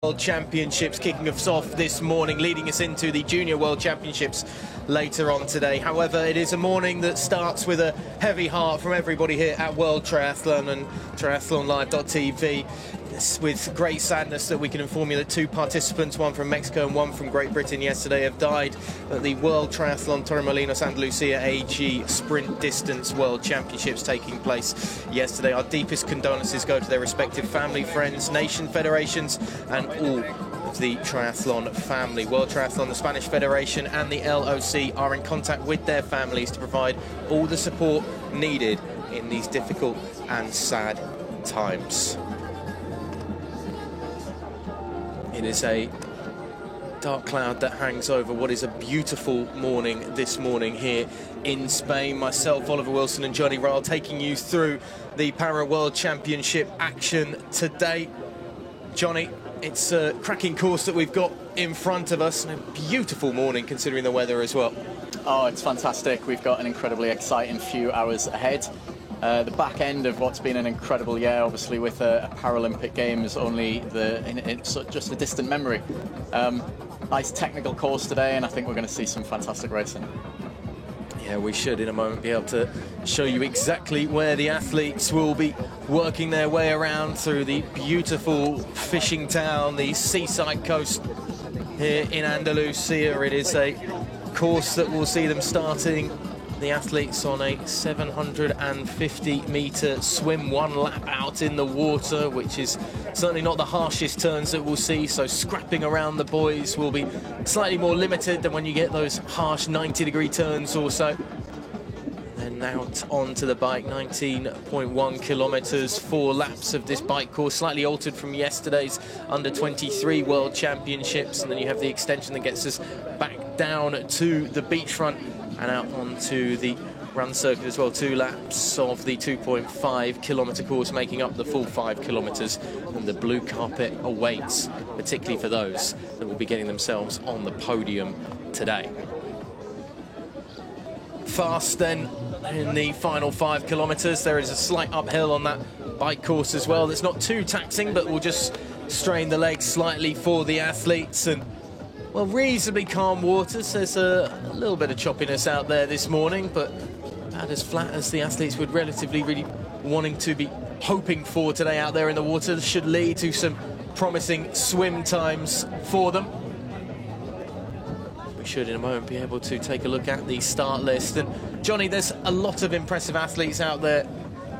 World Championships kicking us off this morning, leading us into the Junior World Championships later on today. However, it is a morning that starts with a heavy heart from everybody here at World Triathlon and triathlonlive.tv. It's with great sadness that we can inform you that two participants, one from Mexico and one from Great Britain, yesterday have died at the World Triathlon Torremolinos Andalusia AG Sprint Distance World Championships taking place yesterday. Our deepest condolences go to their respective family, friends, nation federations and all of the triathlon family. World Triathlon, the Spanish Federation and the LOC are in contact with their families to provide all the support needed in these difficult and sad times. It is a dark cloud that hangs over what is a beautiful morning this morning here in Spain. Myself, Oliver Wilson and Johnny Ryle taking you through the Para World Championship action today. Johnny, it's a cracking course that we've got in front of us and a beautiful morning considering the weather as well. Oh, it's fantastic. We've got an incredibly exciting few hours ahead. The back end of what's been an incredible year, obviously with a Paralympic Games only it's just a distant memory. Nice technical course today, and I think we're going to see some fantastic racing. Yeah, we should in a moment be able to show you exactly where the athletes will be working their way around through the beautiful fishing town, the seaside coast here in Andalusia. It is a course that will see them starting the athletes on a 750-metre swim, one lap out in the water, which is certainly not the harshest turns that we'll see, so scrapping around the boys will be slightly more limited than when you get those harsh 90-degree turns or so. Then out onto the bike, 19.1 kilometres, 4 laps of this bike course, slightly altered from yesterday's under-23 World Championships, and then you have the extension that gets us back down to the beachfront and out onto the run circuit as well. 2 laps of the 2.5 kilometre course making up the full 5 kilometres, and the blue carpet awaits, particularly for those that will be getting themselves on the podium today. Fast then in the final 5 kilometres. There is a slight uphill on that bike course as well. That's not too taxing, but will just strain the legs slightly for the athletes. And well, reasonably calm waters. There's a little bit of choppiness out there this morning, but about as flat as the athletes would relatively really wanting to be hoping for today out there in the water. This should lead to some promising swim times for them. We should in a moment be able to take a look at the start list. And Johnny, there's a lot of impressive athletes out there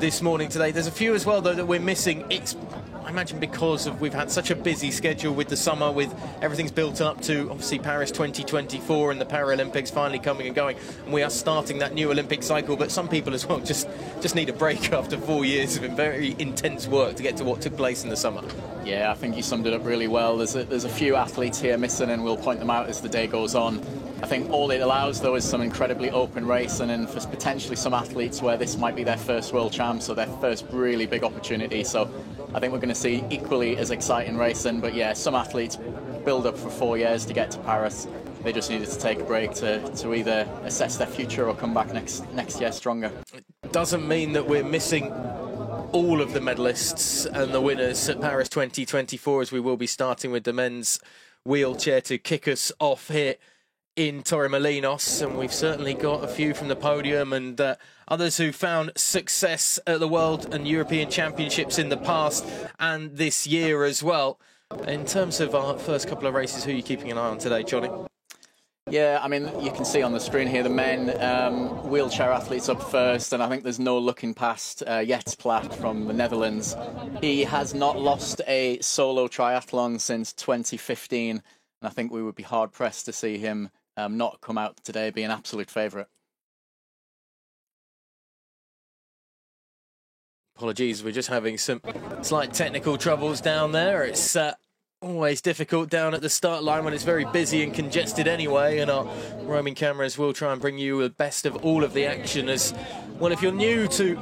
this morning today. There's a few as well though that we're missing. It's, I imagine, because we've had such a busy schedule with the summer, with everything's built up to obviously Paris 2024 and the Paralympics finally coming and going, and we are starting that new Olympic cycle. But some people as well just need a break after 4 years of very intense work to get to what took place in the summer. Yeah, I think you summed it up really well. There's a few athletes here missing, and we'll point them out as the day goes on. I think all it allows, though, is some incredibly open racing, and for potentially some athletes where this might be their first World Champs or their first really big opportunity. So I think we're going to see equally as exciting racing. But yeah, some athletes build up for 4 years to get to Paris. They just needed to take a break to either assess their future or come back next year stronger. It doesn't mean that we're missing all of the medalists and the winners at Paris 2024, as we will be starting with the men's wheelchair to kick us off here in Torremolinos, and we've certainly got a few from the podium and others who found success at the World and European Championships in the past and this year as well. In terms of our first couple of races, who are you keeping an eye on today, Johnny? Yeah, I mean, you can see on the screen here the men wheelchair athletes up first, and I think there's no looking past Jets Plaat from the Netherlands. He has not lost a solo triathlon since 2015, and I think we would be hard-pressed to see him not come out today, be an absolute favourite. Apologies, we're just having some slight technical troubles down there. It's always difficult down at the start line when it's very busy and congested anyway, and our roaming cameras will try and bring you the best of all of the action. As well, if you're new to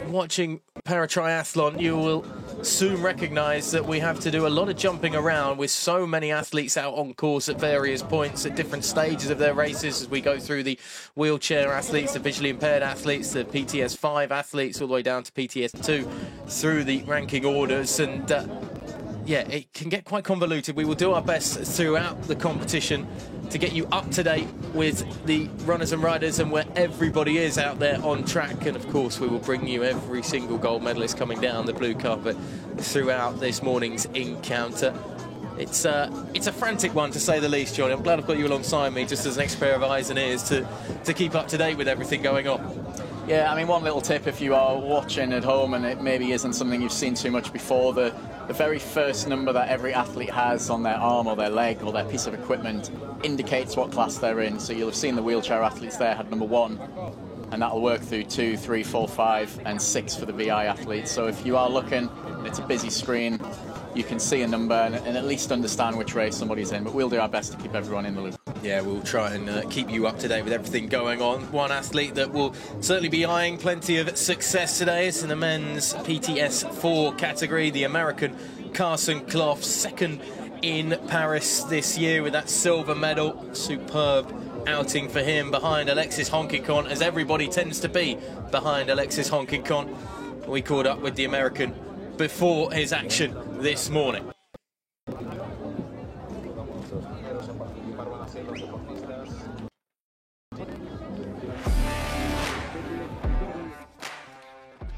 watching para-triathlon, you will soon recognise that we have to do a lot of jumping around with so many athletes out on course at various points at different stages of their races, as we go through the wheelchair athletes, the visually impaired athletes, the PTS5 athletes, all the way down to PTS2 through the ranking orders. And yeah, it can get quite convoluted. We will do our best throughout the competition to get you up to date with the runners and riders and where everybody is out there on track. And of course, we will bring you every single gold medalist coming down the blue carpet throughout this morning's encounter. It's a frantic one, to say the least, Johnny. I'm glad I've got you alongside me just as an extra pair of eyes and ears to keep up to date with everything going on. Yeah, I mean, one little tip if you are watching at home and it maybe isn't something you've seen too much before, the very first number that every athlete has on their arm or their leg or their piece of equipment indicates what class they're in. So you'll have seen the wheelchair athletes there had number 1, and that'll work through 2, 3, 4, 5 and 6 for the VI athletes. So if you are looking and it's a busy screen, you can see a number and at least understand which race somebody's in, but we'll do our best to keep everyone in the loop. Yeah, we'll try and keep you up to date with everything going on. One athlete that will certainly be eyeing plenty of success today is in the men's PTS4 category, the American Carson Clough, second in Paris this year with that silver medal. Superb outing for him behind Alexis Honkincon, as everybody tends to be behind Alexis Honkincon. We caught up with the American before his action this morning.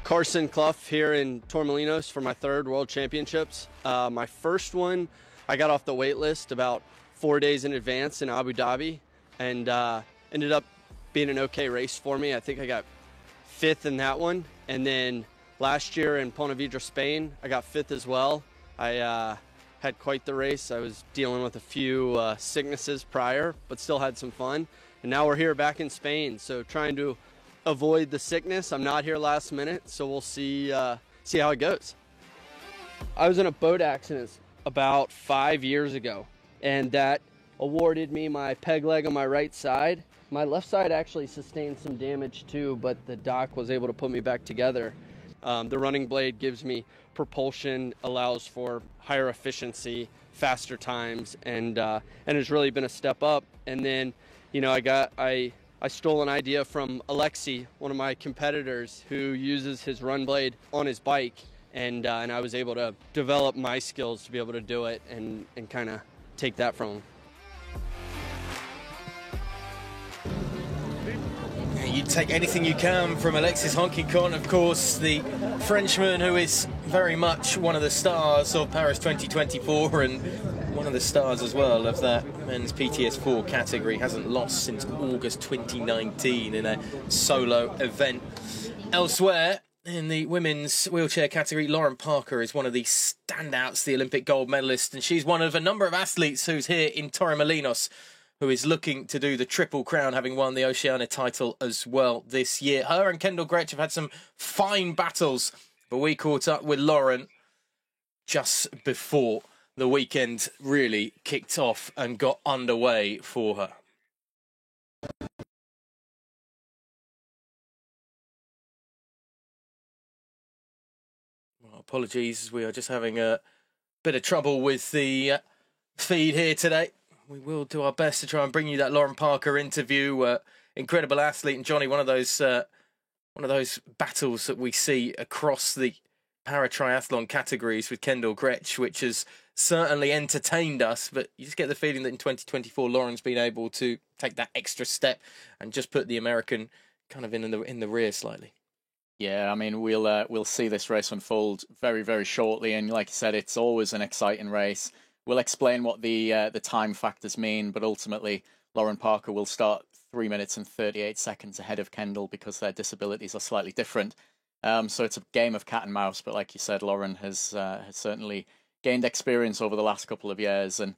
Carson Clough here in Torremolinos for my 3rd World Championships. My first one, I got off the wait list about 4 days in advance in Abu Dhabi, and ended up being an okay race for me. I think I got 5th in that one, and then last year in Pontevedra, Spain, I got 5th as well. I had quite the race. I was dealing with a few sicknesses prior, but still had some fun. And now we're here back in Spain, so trying to avoid the sickness. I'm not here last minute, so we'll see how it goes. I was in a boat accident about 5 years ago, and that awarded me my peg leg on my right side. My left side actually sustained some damage too, but the doc was able to put me back together. The running blade gives me propulsion, allows for higher efficiency, faster times, and it's really been a step up. And then, you know, I stole an idea from Alexi, one of my competitors, who uses his run blade on his bike, and I was able to develop my skills to be able to do it and kind of take that from him. You take anything you can from Alexis Honkincon, of course, the Frenchman who is very much one of the stars of Paris 2024 and one of the stars as well of that men's PTS4 category. Hasn't lost since August 2019 in a solo event. Elsewhere, in the women's wheelchair category, Lauren Parker is one of the standouts, the Olympic gold medalist, and she's one of a number of athletes who's here in Torremolinos who is looking to do the Triple Crown, having won the Oceania title as well this year. Her and Kendall Gretsch have had some fine battles, but we caught up with Lauren just before the weekend really kicked off and got underway for her. Well, apologies, we are just having a bit of trouble with the feed here today. We will do our best to try and bring you that Lauren Parker interview. Incredible athlete, and Johnny, one of those battles that we see across the para-triathlon categories with Kendall Gretsch, which has certainly entertained us. But you just get the feeling that in 2024, Lauren's been able to take that extra step and just put the American kind of in the rear slightly. Yeah, I mean, we'll see this race unfold very, very shortly, and like you said, it's always an exciting race. We'll explain what the time factors mean, but ultimately Lauren Parker will start 3 minutes and 38 seconds ahead of Kendall because their disabilities are slightly different. So it's a game of cat and mouse, but like you said, Lauren has certainly gained experience over the last couple of years, and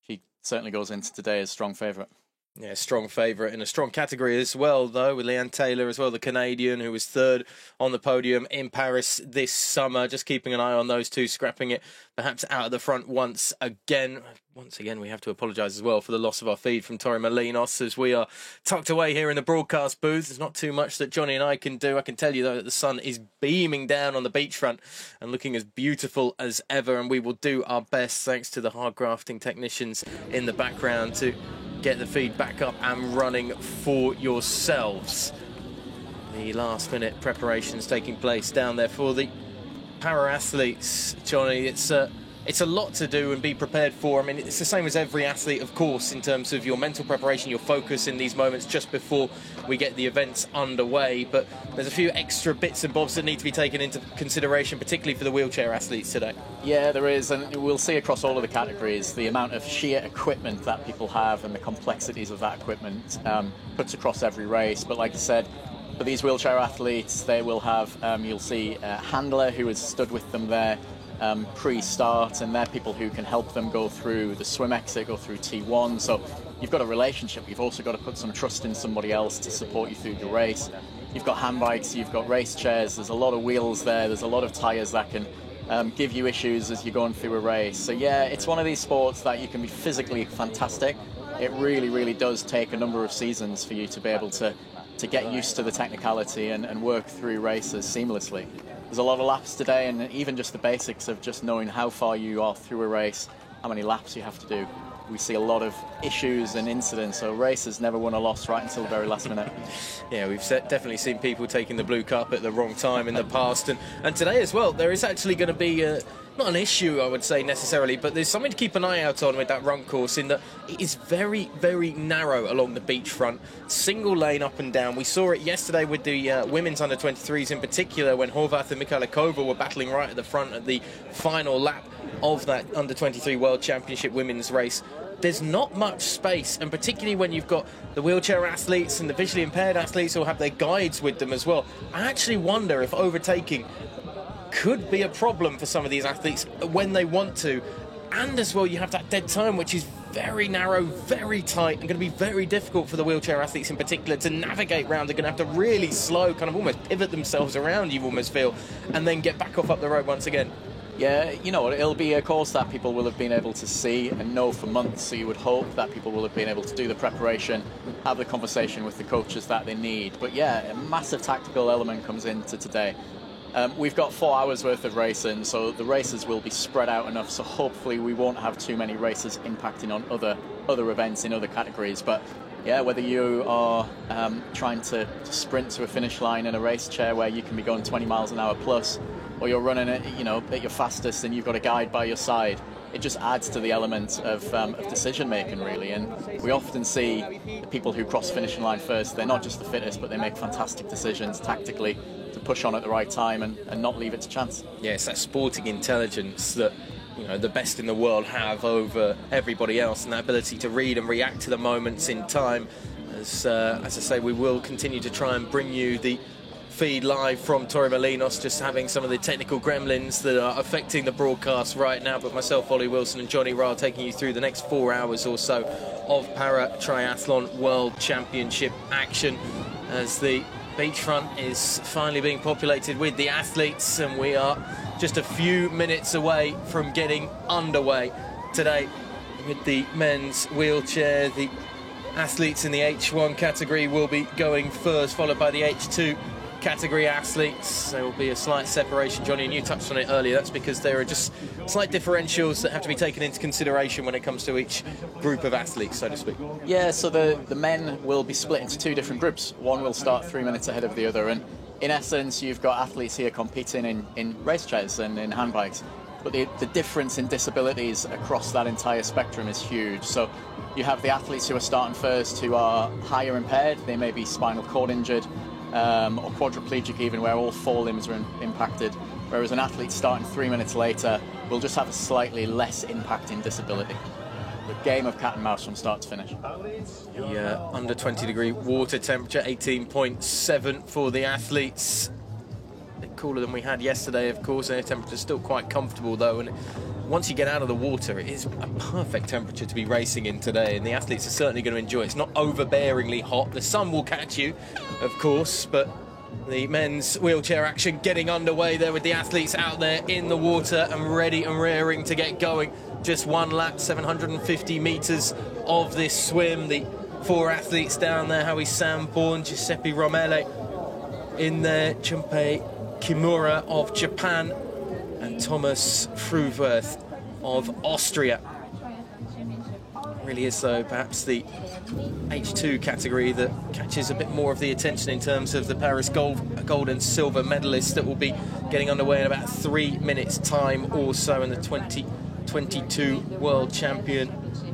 she certainly goes into today as strong favourite. Yeah, strong favourite in a strong category as well, though, with Leanne Taylor as well, the Canadian, who was 3rd on the podium in Paris this summer. Just keeping an eye on those two, scrapping it perhaps out of the front once again. Once again, we have to apologise as well for the loss of our feed from Torremolinos as we are tucked away here in the broadcast booth. There's not too much that Johnny and I can do. I can tell you, though, that the sun is beaming down on the beachfront and looking as beautiful as ever, and we will do our best, thanks to the hard grafting technicians in the background, to get the feed back up and running for yourselves. The last minute preparations taking place down there for the para athletes. Johnny, it's it's a lot to do and be prepared for. I mean, it's the same as every athlete, of course, in terms of your mental preparation, your focus in these moments just before we get the events underway. But there's a few extra bits and bobs that need to be taken into consideration, particularly for the wheelchair athletes today. Yeah, there is, and we'll see across all of the categories the amount of sheer equipment that people have and the complexities of that equipment puts across every race. But like I said, for these wheelchair athletes, they will have, you'll see a handler who has stood with them there pre-start, and they're people who can help them go through the swim exit, go through T1. So you've got a relationship. You've also got to put some trust in somebody else to support you through the race. You've got handbikes, you've got race chairs, there's a lot of wheels there, there's a lot of tyres that can give you issues as you're going through a race. So yeah, it's one of these sports that you can be physically fantastic. It really, really does take a number of seasons for you to be able to get used to the technicality and work through races seamlessly. There's a lot of laps today, and even just the basics of just knowing how far you are through a race, how many laps you have to do. We see a lot of issues and incidents, so racers never won a loss right until the very last minute. Yeah, we've definitely seen people taking the blue cup at the wrong time in the past, and today as well, there is actually going to be not an issue, I would say, necessarily, but there's something to keep an eye out on with that run course, in that it is very, very narrow along the beachfront, single lane up and down. We saw it yesterday with the women's under-23s in particular, when Horvath and Michalikova were battling right at the front at the final lap of that under-23 World Championship women's race. There's not much space, and particularly when you've got the wheelchair athletes and the visually impaired athletes who have their guides with them as well. I actually wonder if overtaking could be a problem for some of these athletes when they want to. And as well, you have that dead time, which is very narrow, very tight, and going to be very difficult for the wheelchair athletes in particular to navigate round. They're going to have to really slow, kind of almost pivot themselves around, you almost feel, and then get back off up the road once again. Yeah, you know, it'll be a course that people will have been able to see and know for months, so you would hope that people will have been able to do the preparation, have the conversation with the coaches that they need. But yeah, a massive tactical element comes into today. We've got 4 hours worth of racing, so the races will be spread out enough, so hopefully we won't have too many races impacting on other events in other categories. But yeah, whether you are trying to sprint to a finish line in a race chair where you can be going 20 miles an hour plus, or you're running it, you know, at your fastest and you've got a guide by your side, it just adds to the element of decision making, really. And we often see the people who cross finishing line first, they're not just the fittest, but they make fantastic decisions tactically to push on at the right time and not leave it to chance. Yeah, it's that sporting intelligence that, you know, the best in the world have over everybody else, and that ability to read and react to the moments in time. As I say, we will continue to try and bring you the feed live from Torremolinos, just having some of the technical gremlins that are affecting the broadcast right now, but myself, Ollie Wilson and Johnny Ryle taking you through the next 4 hours or so of Para Triathlon World Championship action, as the beachfront is finally being populated with the athletes, and we are just a few minutes away from getting underway today with the men's wheelchair. The athletes in the H1 category will be going first, followed by the H2 category athletes. There will be a slight separation, Johnny, and you touched on it earlier. That's because there are just slight differentials that have to be taken into consideration when it comes to each group of athletes, so to speak. Yeah, so the men will be split into 2 different groups. One will start 3 minutes ahead of the other, and in essence you've got athletes here competing in race chairs and in handbikes, but the difference in disabilities across that entire spectrum is huge. So you have the athletes who are starting first who are higher impaired. They may be spinal cord injured, or quadriplegic even, where all 4 limbs are impacted, whereas an athlete starting 3 minutes later will just have a slightly less impacting disability. The game of cat and mouse from start to finish. The under 20 degree water temperature, 18.7 for the athletes. A bit cooler than we had yesterday, of course. Air temperature is still quite comfortable though, and once you get out of the water, it is a perfect temperature to be racing in today, and the athletes are certainly going to enjoy it. It's not overbearingly hot. The sun will catch you, of course, but the men's wheelchair action getting underway there with the athletes out there in the water and ready and raring to get going. Just 1 lap, 750 metres of this swim. The 4 athletes down there, Howie Sanborn, Giuseppe Romele in there, Junpei Kimura of Japan, and Thomas Fruworth of Austria. Really is, though, perhaps the H2 category that catches a bit more of the attention in terms of the Paris gold and silver medalists that will be getting underway in about 3 minutes' time or so, in the 20 22 world champion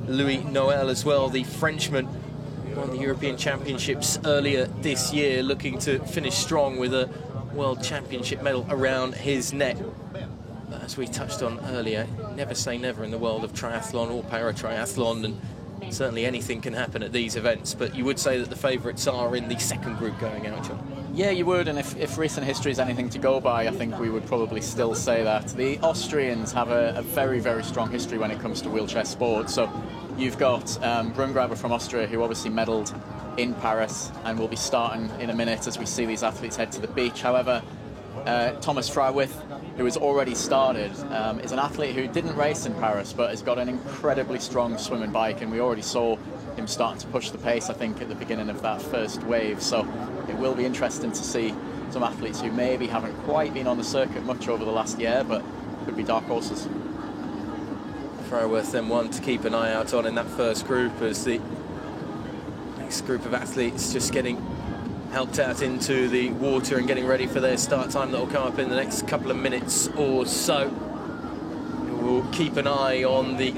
Louis Noël as well, the Frenchman, won the European Championships earlier this year, looking to finish strong with a World Championship medal around his neck. But as we touched on earlier, never say never in the world of triathlon or para-triathlon, and certainly anything can happen at these events. But you would say that the favourites are in the second group going out, John? Yeah, you would, and if recent history is anything to go by, I think we would probably still say that. The Austrians have a very, very strong history when it comes to wheelchair sport. So you've got Brungraber from Austria, who obviously medalled in Paris and will be starting in a minute as we see these athletes head to the beach. However, Thomas Frywith, who has already started, is an athlete who didn't race in Paris but has got an incredibly strong swim and bike, and we already saw him starting to push the pace, I think, at the beginning of that first wave. So it will be interesting to see some athletes who maybe haven't quite been on the circuit much over the last year, but could be dark horses. Frywith then one to keep an eye out on in that first group, as the next group of athletes just getting helped out into the water and getting ready for their start time that will come up in the next couple of minutes or so. We'll keep an eye on the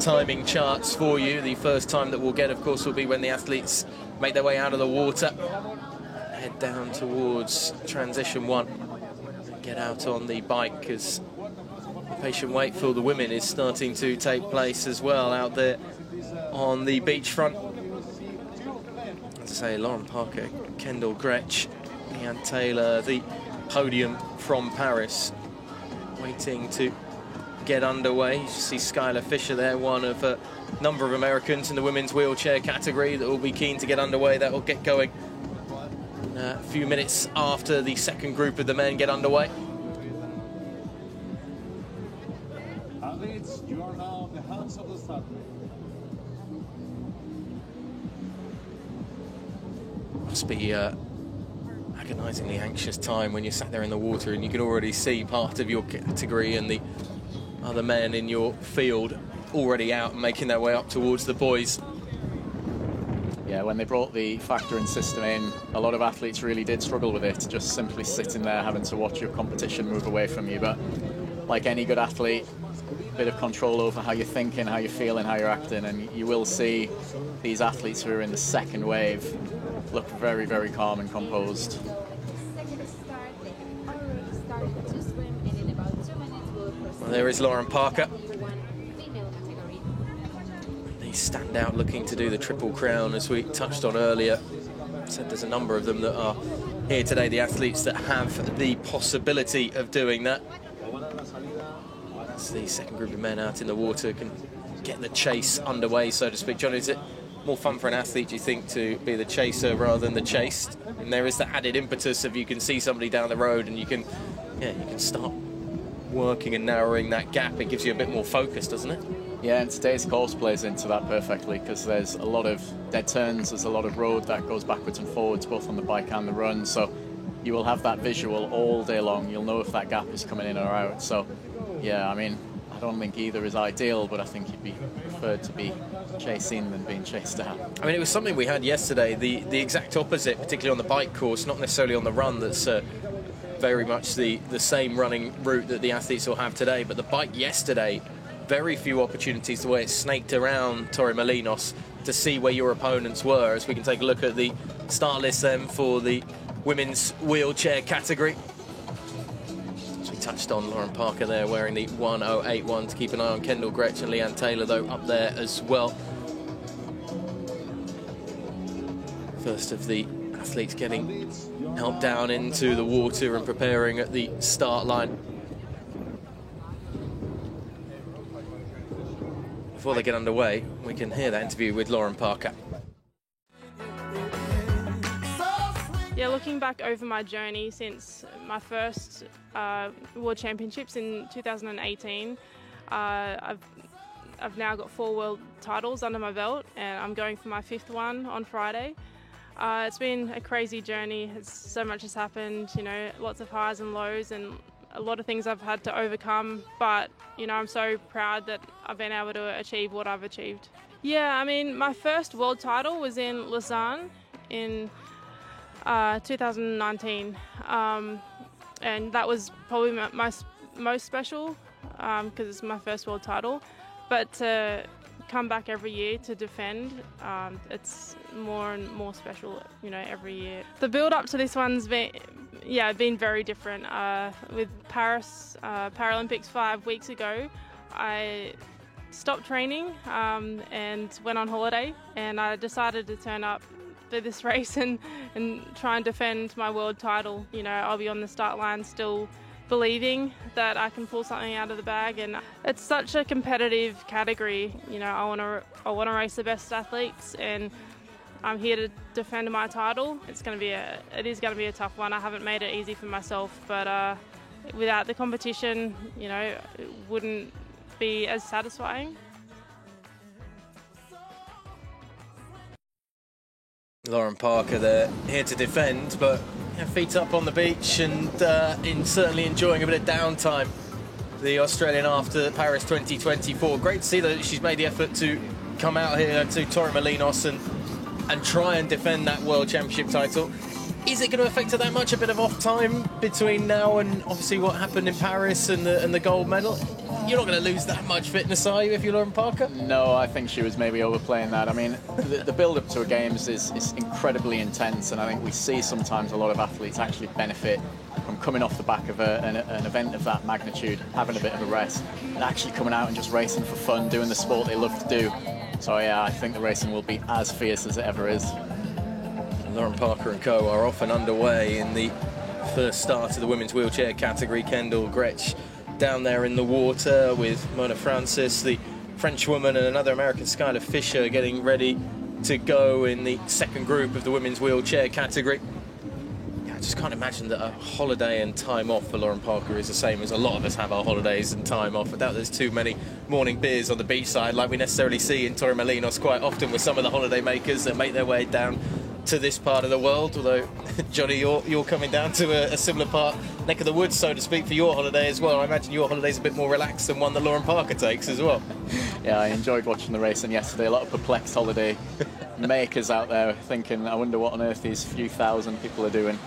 timing charts for you. The first time that we'll get, of course, will be when the athletes make their way out of the water, head down towards transition one, get out on the bike, as the patient wait for the women is starting to take place as well out there on the beachfront. As I say, Lauren Parker, Kendall Gretsch, Leanne Taylor, the podium from Paris, waiting to get underway. You see Skylar Fisher there, one of a number of Americans in the women's wheelchair category that will be keen to get underway. That will get going a few minutes after the second group of the men get underway. Athletes, you are now the hands of the start. Must be agonisingly anxious time when you're sat there in the water and you can already see part of your category and the other men in your field already out and making their way up towards the boys. Yeah, when they brought the factoring system in, a lot of athletes really did struggle with it, just simply sitting there having to watch your competition move away from you. But like any good athlete, a bit of control over how you're thinking, how you're feeling, how you're acting, and you will see these athletes who are in the second wave look very, very calm and composed. Well, there is Lauren Parker, the standout looking to do the Triple Crown, as we touched on earlier. Said there's a number of them that are here today, the athletes that have the possibility of doing that. As the second group of men out in the water can get the chase underway, so to speak. John, is it more fun for an athlete, do you think, to be the chaser rather than the chased? And there is that added impetus of you can see somebody down the road and you can start working and narrowing that gap. It gives you a bit more focus, doesn't it? Yeah, and today's course plays into that perfectly, because there's a lot of dead turns, there's a lot of road that goes backwards and forwards, both on the bike and the run, so you will have that visual all day long. You'll know if that gap is coming in or out. So yeah, I mean, I don't think either is ideal, but I think you'd be preferred to be chasing than being chased out. I mean, it was something we had yesterday, the exact opposite, particularly on the bike course, not necessarily on the run. That's very much the same running route that the athletes will have today, but the bike yesterday, very few opportunities the way it snaked around Torremolinos to see where your opponents were, as we can take a look at the start list then for the women's wheelchair category. As we touched on, Lauren Parker there wearing the 1081 to keep an eye on Kendall Gretsch and Leanne Taylor, though, up there as well. First of the athletes getting helped down into the water and preparing at the start line. Before they get underway, we can hear that interview with Lauren Parker. Yeah, looking back over my journey since my first World Championships in 2018, I've now got 4 world titles under my belt, and I'm going for my 5th one on Friday. It's been a crazy journey. So much has happened, you know, lots of highs and lows, and a lot of things I've had to overcome, but you know, I'm so proud that I've been able to achieve what I've achieved. Yeah, I mean, my first world title was in Lausanne in 2019, and that was probably my most special because it's my first world title, but to come back every year to defend, it's more and more special, every year. The build up to this one's been very different. With Paris Paralympics 5 weeks ago, I stopped training and went on holiday, and I decided to turn up for this race and try and defend my world title. I'll be on the start line still believing that I can pull something out of the bag, and it's such a competitive category. I want to race the best athletes, and I'm here to defend my title. It is going to be a tough one. I haven't made it easy for myself, but without the competition, it wouldn't be as satisfying. Lauren Parker there, here to defend, but feet up on the beach and certainly enjoying a bit of downtime. The Australian after Paris 2024. Great to see that she's made the effort to come out here to Torremolinos and try and defend that World Championship title. Is it going to affect her that much? A bit of off time between now and obviously what happened in Paris and the gold medal? You're not going to lose that much fitness, are you, if you're Lauren Parker? No, I think she was maybe overplaying that. I mean, the build-up to a Games is incredibly intense, and I think we see sometimes a lot of athletes actually benefit from coming off the back of an event of that magnitude, having a bit of a rest, and actually coming out and just racing for fun, doing the sport they love to do. So yeah, I think the racing will be as fierce as it ever is. Lauren Parker and co are off and underway in the first start of the women's wheelchair category. Kendall Gretsch down there in the water with Mona Francis, the French woman, and another American, Skylar Fisher, getting ready to go in the second group of the women's wheelchair category. I just can't imagine that a holiday and time off for Lauren Parker is the same as a lot of us have our holidays and time off. I doubt there's too many morning beers on the beachside like we necessarily see in Torremolinos quite often with some of the holiday makers that make their way down to this part of the world. Although, Johnny, you're coming down to a similar neck of the woods, so to speak, for your holiday as well. I imagine your holiday's a bit more relaxed than one that Lauren Parker takes as well. Yeah, I enjoyed watching the racing yesterday. A lot of perplexed holiday makers out there thinking, I wonder what on earth these few thousand people are doing,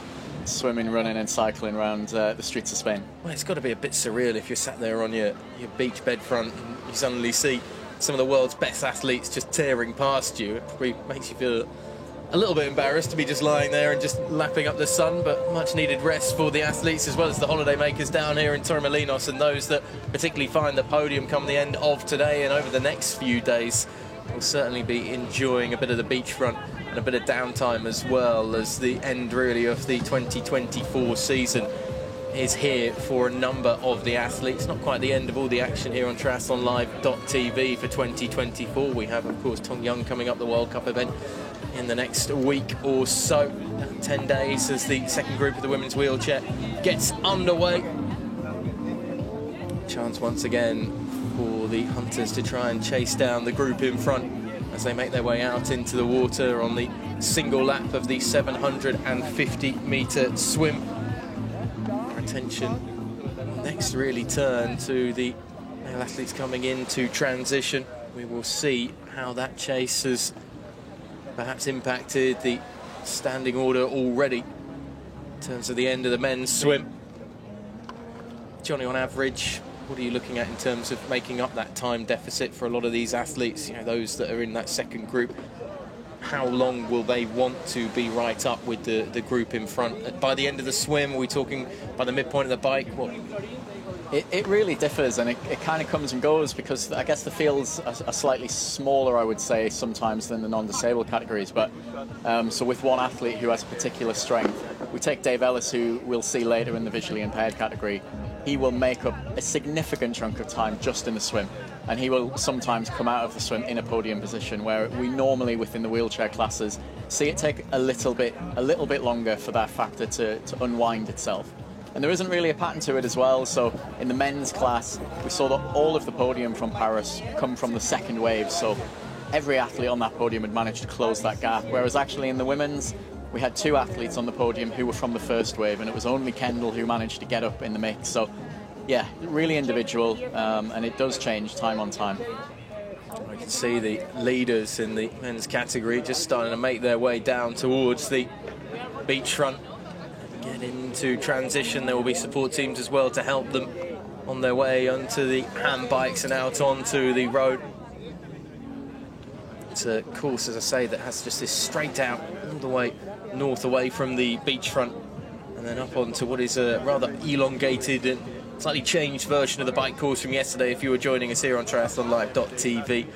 swimming, running and cycling around the streets of Spain. Well, it's got to be a bit surreal if you're sat there on your beach bed front and you suddenly see some of the world's best athletes just tearing past you. It probably makes you feel a little bit embarrassed to be just lying there and just lapping up the sun, but much needed rest for the athletes as well as the holiday makers down here in Torremolinos, and those that particularly find the podium come the end of today and over the next few days will certainly be enjoying a bit of the beachfront and a bit of downtime, as well as the end really of the 2024 season is here for a number of the athletes. Not quite the end of all the action here on triathlonlive.tv for 2024. We have, of course, Tong Young coming up, the World Cup event in the next week or so. 10 days as the second group of the women's wheelchair gets underway. Chance once again for the hunters to try and chase down the group in front as they make their way out into the water on the single lap of the 750-metre swim. Our attention next really turn to the male athletes coming into transition. We will see how that chase has perhaps impacted the standing order already in terms of the end of the men's swim. Johnny, on average, what are you looking at in terms of making up that time deficit for a lot of these athletes, those that are in that second group? How long will they want to be right up with the group in front? By the end of the swim, are we talking by the midpoint of the bike? What? It really differs, and it kind of comes and goes, because I guess the fields are slightly smaller, I would say, sometimes than the non-disabled categories. But so with one athlete who has particular strength, we take Dave Ellis, who we'll see later in the visually impaired category. He will make up a significant chunk of time just in the swim, and he will sometimes come out of the swim in a podium position, where we normally within the wheelchair classes see it take a little bit longer for that factor to unwind itself. And there isn't really a pattern to it as well. So in the men's class, we saw that all of the podium from Paris come from the second wave. So every athlete on that podium had managed to close that gap. Whereas actually in the women's, we had two athletes on the podium who were from the first wave, and it was only Kendall who managed to get up in the mix. So yeah, really individual, and it does change time on time. I can see the leaders in the men's category just starting to make their way down towards the beachfront. Get into transition. There will be support teams as well to help them on their way onto the hand bikes and out onto the road. It's a course, as I say, that has just this straight out all the way north away from the beachfront and then up onto what is a rather elongated and slightly changed version of the bike course from yesterday if you were joining us here on triathlonlive.tv.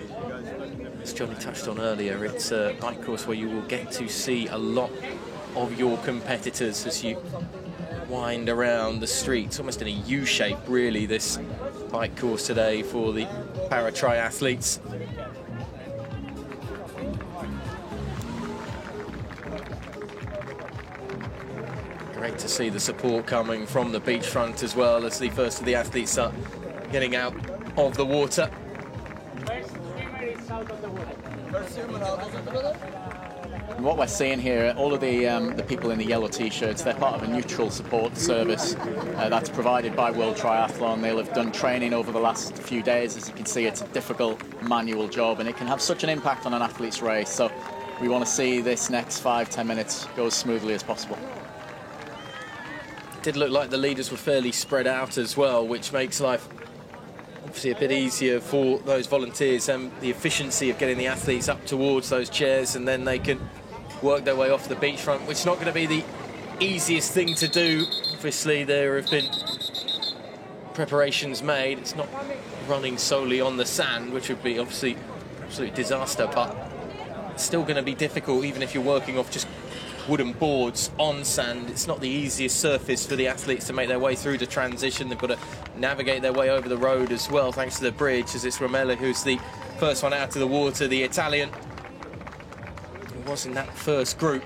As Johnny touched on earlier, it's a bike course where you will get to see a lot of your competitors as you wind around the streets, almost in a U shape really, this bike course today for the para triathletes. Great to see the support coming from the beachfront as well as the first of the athletes are getting out of the water. And what we're seeing here, all of the people in the yellow t-shirts, they're part of a neutral support service that's provided by World Triathlon. They'll have done training over the last few days. As you can see, it's a difficult manual job and it can have such an impact on an athlete's race. So we want to see this next 5-10 minutes go as smoothly as possible. Did look like the leaders were fairly spread out as well, which makes life obviously a bit easier for those volunteers and the efficiency of getting the athletes up towards those chairs, and then they can work their way off the beachfront, which is not going to be the easiest thing to do. Obviously there have been preparations made. It's not running solely on the sand, which would be obviously absolute disaster, but it's still going to be difficult even if you're working off just wooden boards on sand. It's not the easiest surface for the athletes to make their way through to transition. They've got to navigate their way over the road as well, thanks to the bridge, as it's Romella who's the first one out of the water, the Italian, who was in that first group.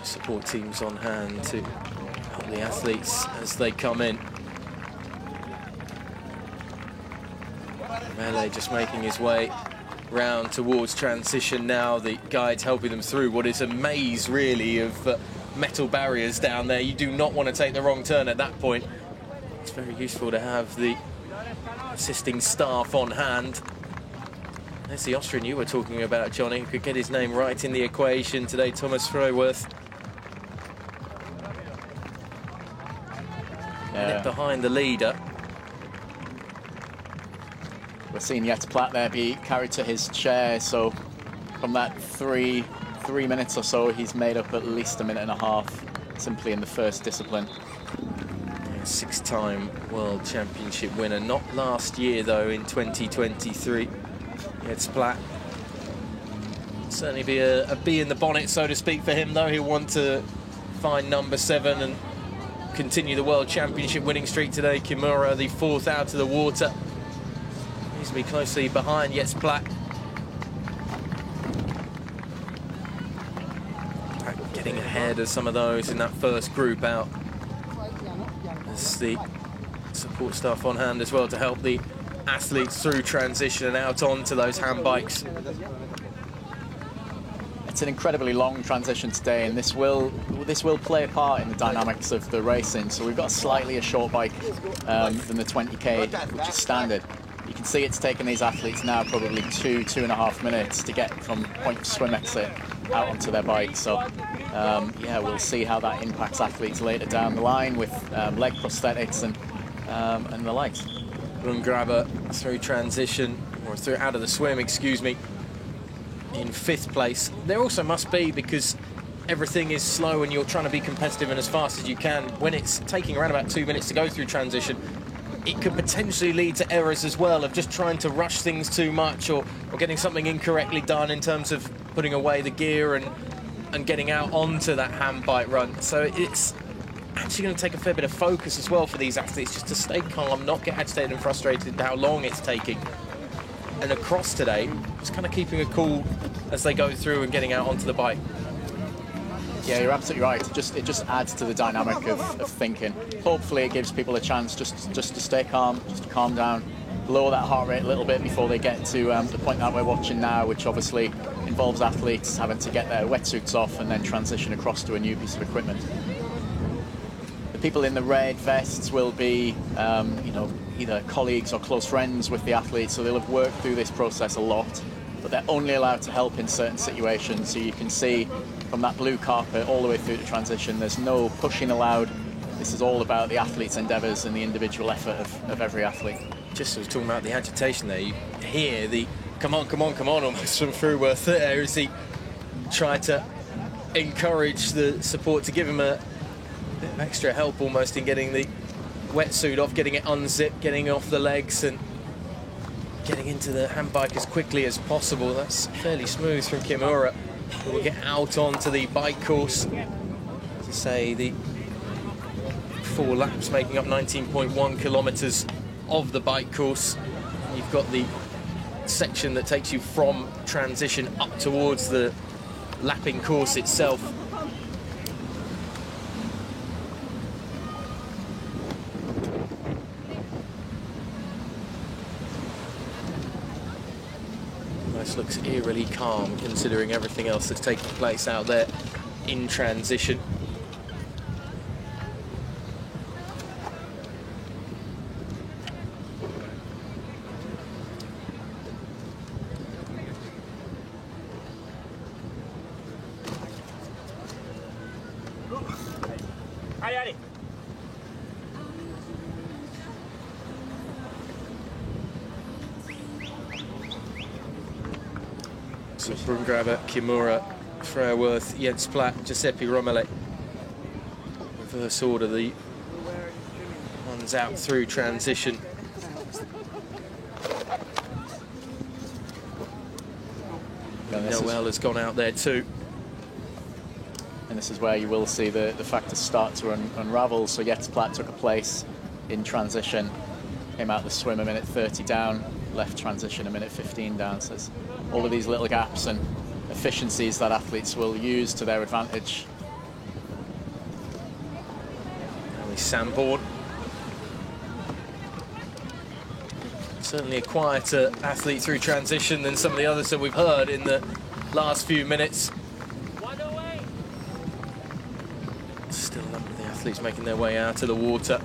Support teams on hand to help the athletes as they come in. Mele just making his way round towards transition now. The guide's helping them through what is a maze, really, of metal barriers down there. You do not want to take the wrong turn at that point. It's very useful to have the assisting staff on hand. There's the Austrian you were talking about, Johnny, who could get his name right in the equation today, Thomas Freyworth. Yeah. Behind the leader. We're seeing Jets Platt there be carried to his chair, so from that three minutes or so, he's made up at least a minute and a half simply in the first discipline. Six-time World Championship winner, not last year though, in 2023. Jets Platt. Certainly be a bee in the bonnet, so to speak, for him though. He'll want to find number 7 and continue the World Championship winning streak today. Kimura, the 4th out of the water. Needs to be closely behind Jets Platt. Getting ahead of some of those in that first group out. There's the support staff on hand as well to help the athletes through transition and out onto those hand bikes. It's an incredibly long transition today, and this will play a part in the dynamics of the racing. So we've got slightly a short bike than the 20k, which is standard. You can see it's taken these athletes now probably 2.5 minutes to get from point of swim exit out onto their bike. So yeah, we'll see how that impacts athletes later down the line with leg prosthetics and the likes. Grabber through transition, or through out of the swim, excuse me, in 5th place. There also must be, because everything is slow and you're trying to be competitive and as fast as you can, when it's taking around about 2 minutes to go through transition, it could potentially lead to errors as well, of just trying to rush things too much or getting something incorrectly done in terms of putting away the gear and getting out onto that hand bike run. So it's actually going to take a fair bit of focus as well for these athletes, just to stay calm, not get agitated and frustrated at how long it's taking. And across today, just kind of keeping a cool as they go through and getting out onto the bike. Yeah, you're absolutely right. It just adds to the dynamic of thinking. Hopefully it gives people a chance just to stay calm, just to calm down, lower that heart rate a little bit before they get to the point that we're watching now, which obviously involves athletes having to get their wetsuits off and then transition across to a new piece of equipment. The people in the red vests will be, you know, either colleagues or close friends with the athletes, so they'll have worked through this process a lot. but they're only allowed to help in certain situations. So you can see from that blue carpet all the way through the transition, there's no pushing allowed. This is all about the athlete's endeavours and the individual effort of every athlete. Just was talking about the agitation there. You hear the come on, come on, come on almost from Fruworth there as he tried to encourage the support to give him a bit of extra help almost in getting the wetsuit off, getting it unzipped, getting off the legs and getting into the handbike as quickly as possible. That's fairly smooth from Kimura, who will get out onto the bike course. As I say, the 4 laps making up 19.1 kilometres of the bike course. You've got the section that takes you from transition up towards the lapping course itself. Almost looks eerily calm considering everything else that's taking place out there in transition. So Brungraber, Kimura, Fruworth, Jens Platt, Giuseppe Romele. Reverse order, the ones out through transition. Noel has gone out there too. And this is where you will see the factors start to unravel. So Jens Platt took a place in transition, came out the swim a minute 30 down, left transition a minute 15 down. So there's all of these little gaps and efficiencies that athletes will use to their advantage. Sanborn. Certainly a quieter athlete through transition than some of the others that we've heard in the last few minutes. Still a number of the athletes making their way out of the water.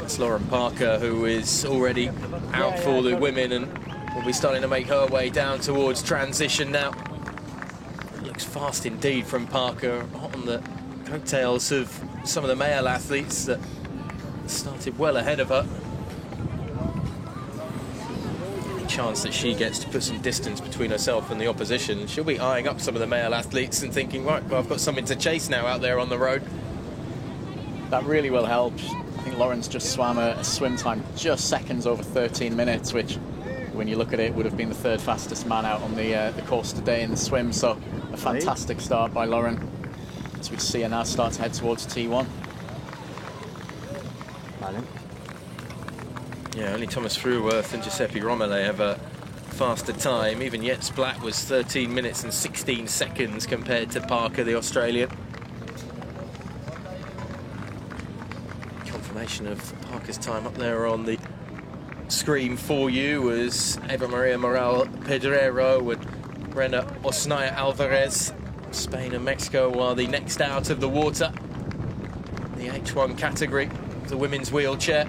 It's Lauren Parker, who is already out for the women and will be starting to make her way down towards transition now. It looks fast indeed from Parker, on the coattails of some of the male athletes that started well ahead of her. Any chance that she gets to put some distance between herself and the opposition, she'll be eyeing up some of the male athletes and thinking, right, well, I've got something to chase now out there on the road. That really will help. I think Lauren's just swam a swim time just seconds over 13 minutes, which, when you look at it, would have been the 3rd fastest man out on the course today in the swim. So a fantastic start by Lauren. As we see her now start to head towards T1. Yeah, only Thomas Fruworth and Giuseppe Romele have a faster time. Even Jens Platt was 13 minutes and 16 seconds compared to Parker, the Australian. Confirmation of Parker's time up there on the screen for you was Eva Maria Morel Pedrero and Brenda Osnaya Alvarez, Spain and Mexico, while the next out of the water, the H1 category, the women's wheelchair,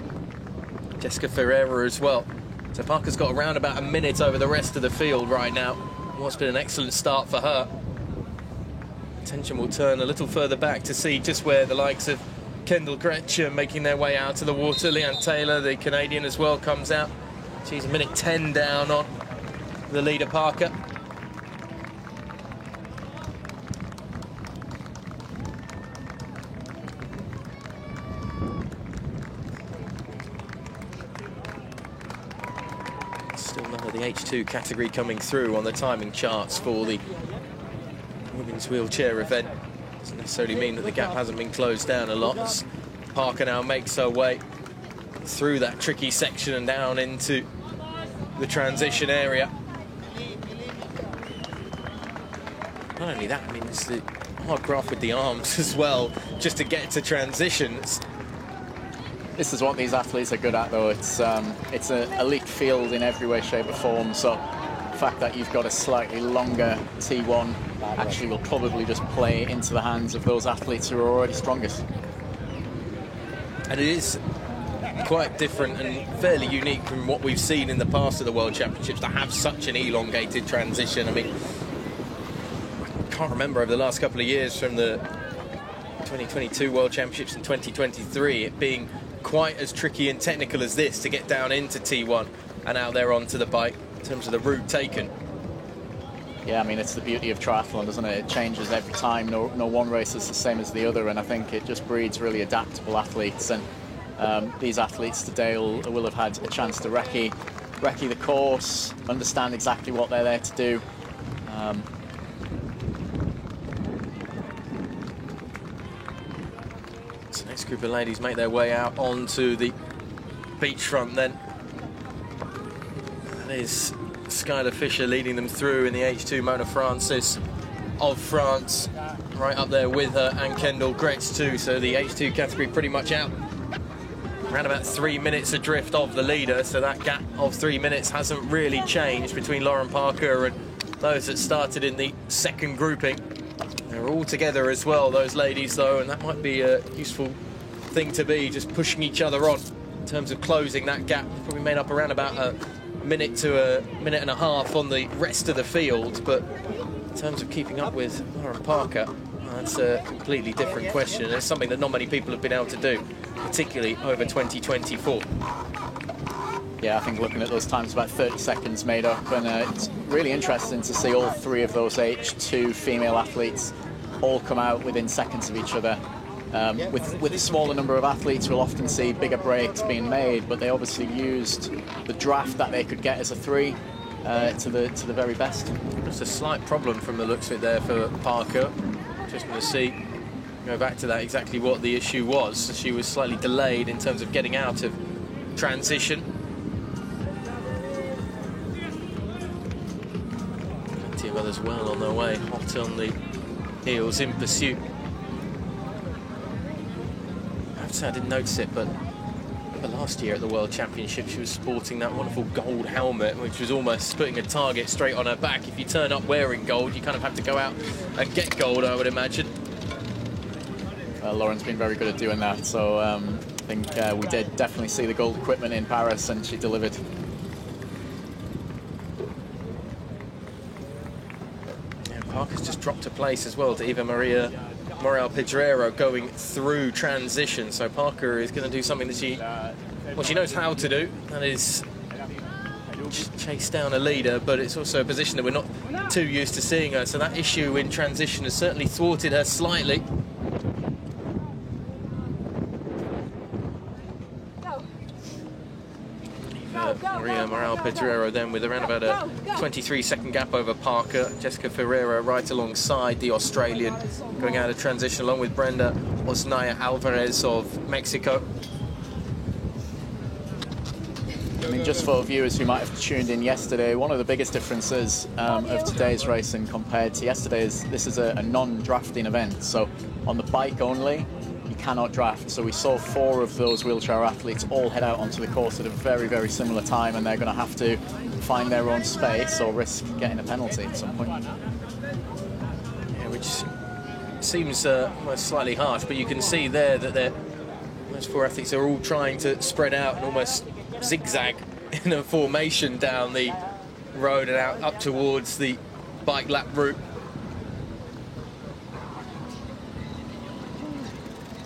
Jessica Ferreira as well. So Parker's got around about a minute over the rest of the field right now. What's been an excellent start for her. Attention will turn a little further back to see just where the likes of Kendall Gretchen making their way out of the water. Leanne Taylor, the Canadian as well, comes out. She's a minute 10 down on the leader, Parker. Still none of the H2 category coming through on the timing charts for the women's wheelchair event. Doesn't necessarily mean that the gap hasn't been closed down a lot, as Parker now makes her way through that tricky section and down into the transition area. Not only that, I mean, it's the hard graft with the arms as well, just to get to transition. This is what these athletes are good at, though. It's an elite field in every way, shape or form, so the fact that you've got a slightly longer T1 actually will probably just play into the hands of those athletes who are already strongest. And it is quite different and fairly unique from what we've seen in the past of the World Championships to have such an elongated transition. I mean, I can't remember over the last couple of years from the 2022 World Championships and 2023 it being quite as tricky and technical as this to get down into T1 and out there onto the bike in terms of the route taken. Yeah, I mean, it's the beauty of triathlon, doesn't it? It changes every time. No one race is the same as the other, and I think it just breeds really adaptable athletes. And these athletes today will have had a chance to recce the course, understand exactly what they're there to do. So the next group of ladies make their way out onto the beachfront then. That is Skylar Fisher leading them through in the H2. Mona Francis of France right up there with her, and Kendall Gretz too. So the H2 category pretty much out. Around about 3 minutes adrift of the leader, so that gap of 3 minutes hasn't really changed between Lauren Parker and those that started in the second grouping. They're all together as well, those ladies though, and that might be a useful thing to be, just pushing each other on in terms of closing that gap. Probably made up around about a minute to a minute and a half on the rest of the field, but in terms of keeping up with Lauren Parker, that's a completely different question, and it's something that not many people have been able to do, particularly over 2024. Yeah, I think looking at those times, about 30 seconds made up, and it's really interesting to see all three of those H2 female athletes all come out within seconds of each other. With a smaller number of athletes, we'll often see bigger breaks being made, but they obviously used the draft that they could get as a three to the very best. Just a slight problem from the looks of it there for Parker. Just going to see, go back to that, exactly what the issue was. She was slightly delayed in terms of getting out of transition. Plenty of others well on their way, hot on the heels in pursuit. I have to say I didn't notice it, but last year at the World Championship she was sporting that wonderful gold helmet, which was almost putting a target straight on her back. If you turn up wearing gold, you kind of have to go out and get gold, I would imagine. Lauren's been very good at doing that, so I think we did definitely see the gold equipment in Paris, and she delivered. Yeah, Parker's just dropped a place as well to Eva Maria Morel Pedrero going through transition, so Parker is going to do something that she knows how to do, that is chase down a leader, but it's also a position that we're not too used to seeing her, so that issue in transition has certainly thwarted her slightly. Maria Morel Pedrero then with around about a 23-second gap over Parker. Jessica Ferreira right alongside the Australian, going out of transition along with Brenda Osnaya Alvarez of Mexico. I mean, just for viewers who might have tuned in yesterday, one of the biggest differences of today's racing compared to yesterday is this is a non-drafting event. So on the bike only, you cannot draft. So we saw 4 of those wheelchair athletes all head out onto the course at a very, very similar time, and they're going to have to find their own space or risk getting a penalty at some point. Yeah, which seems almost slightly harsh, but you can see there that those 4 athletes are all trying to spread out and almost zigzag in a formation down the road and out up towards the bike lap route.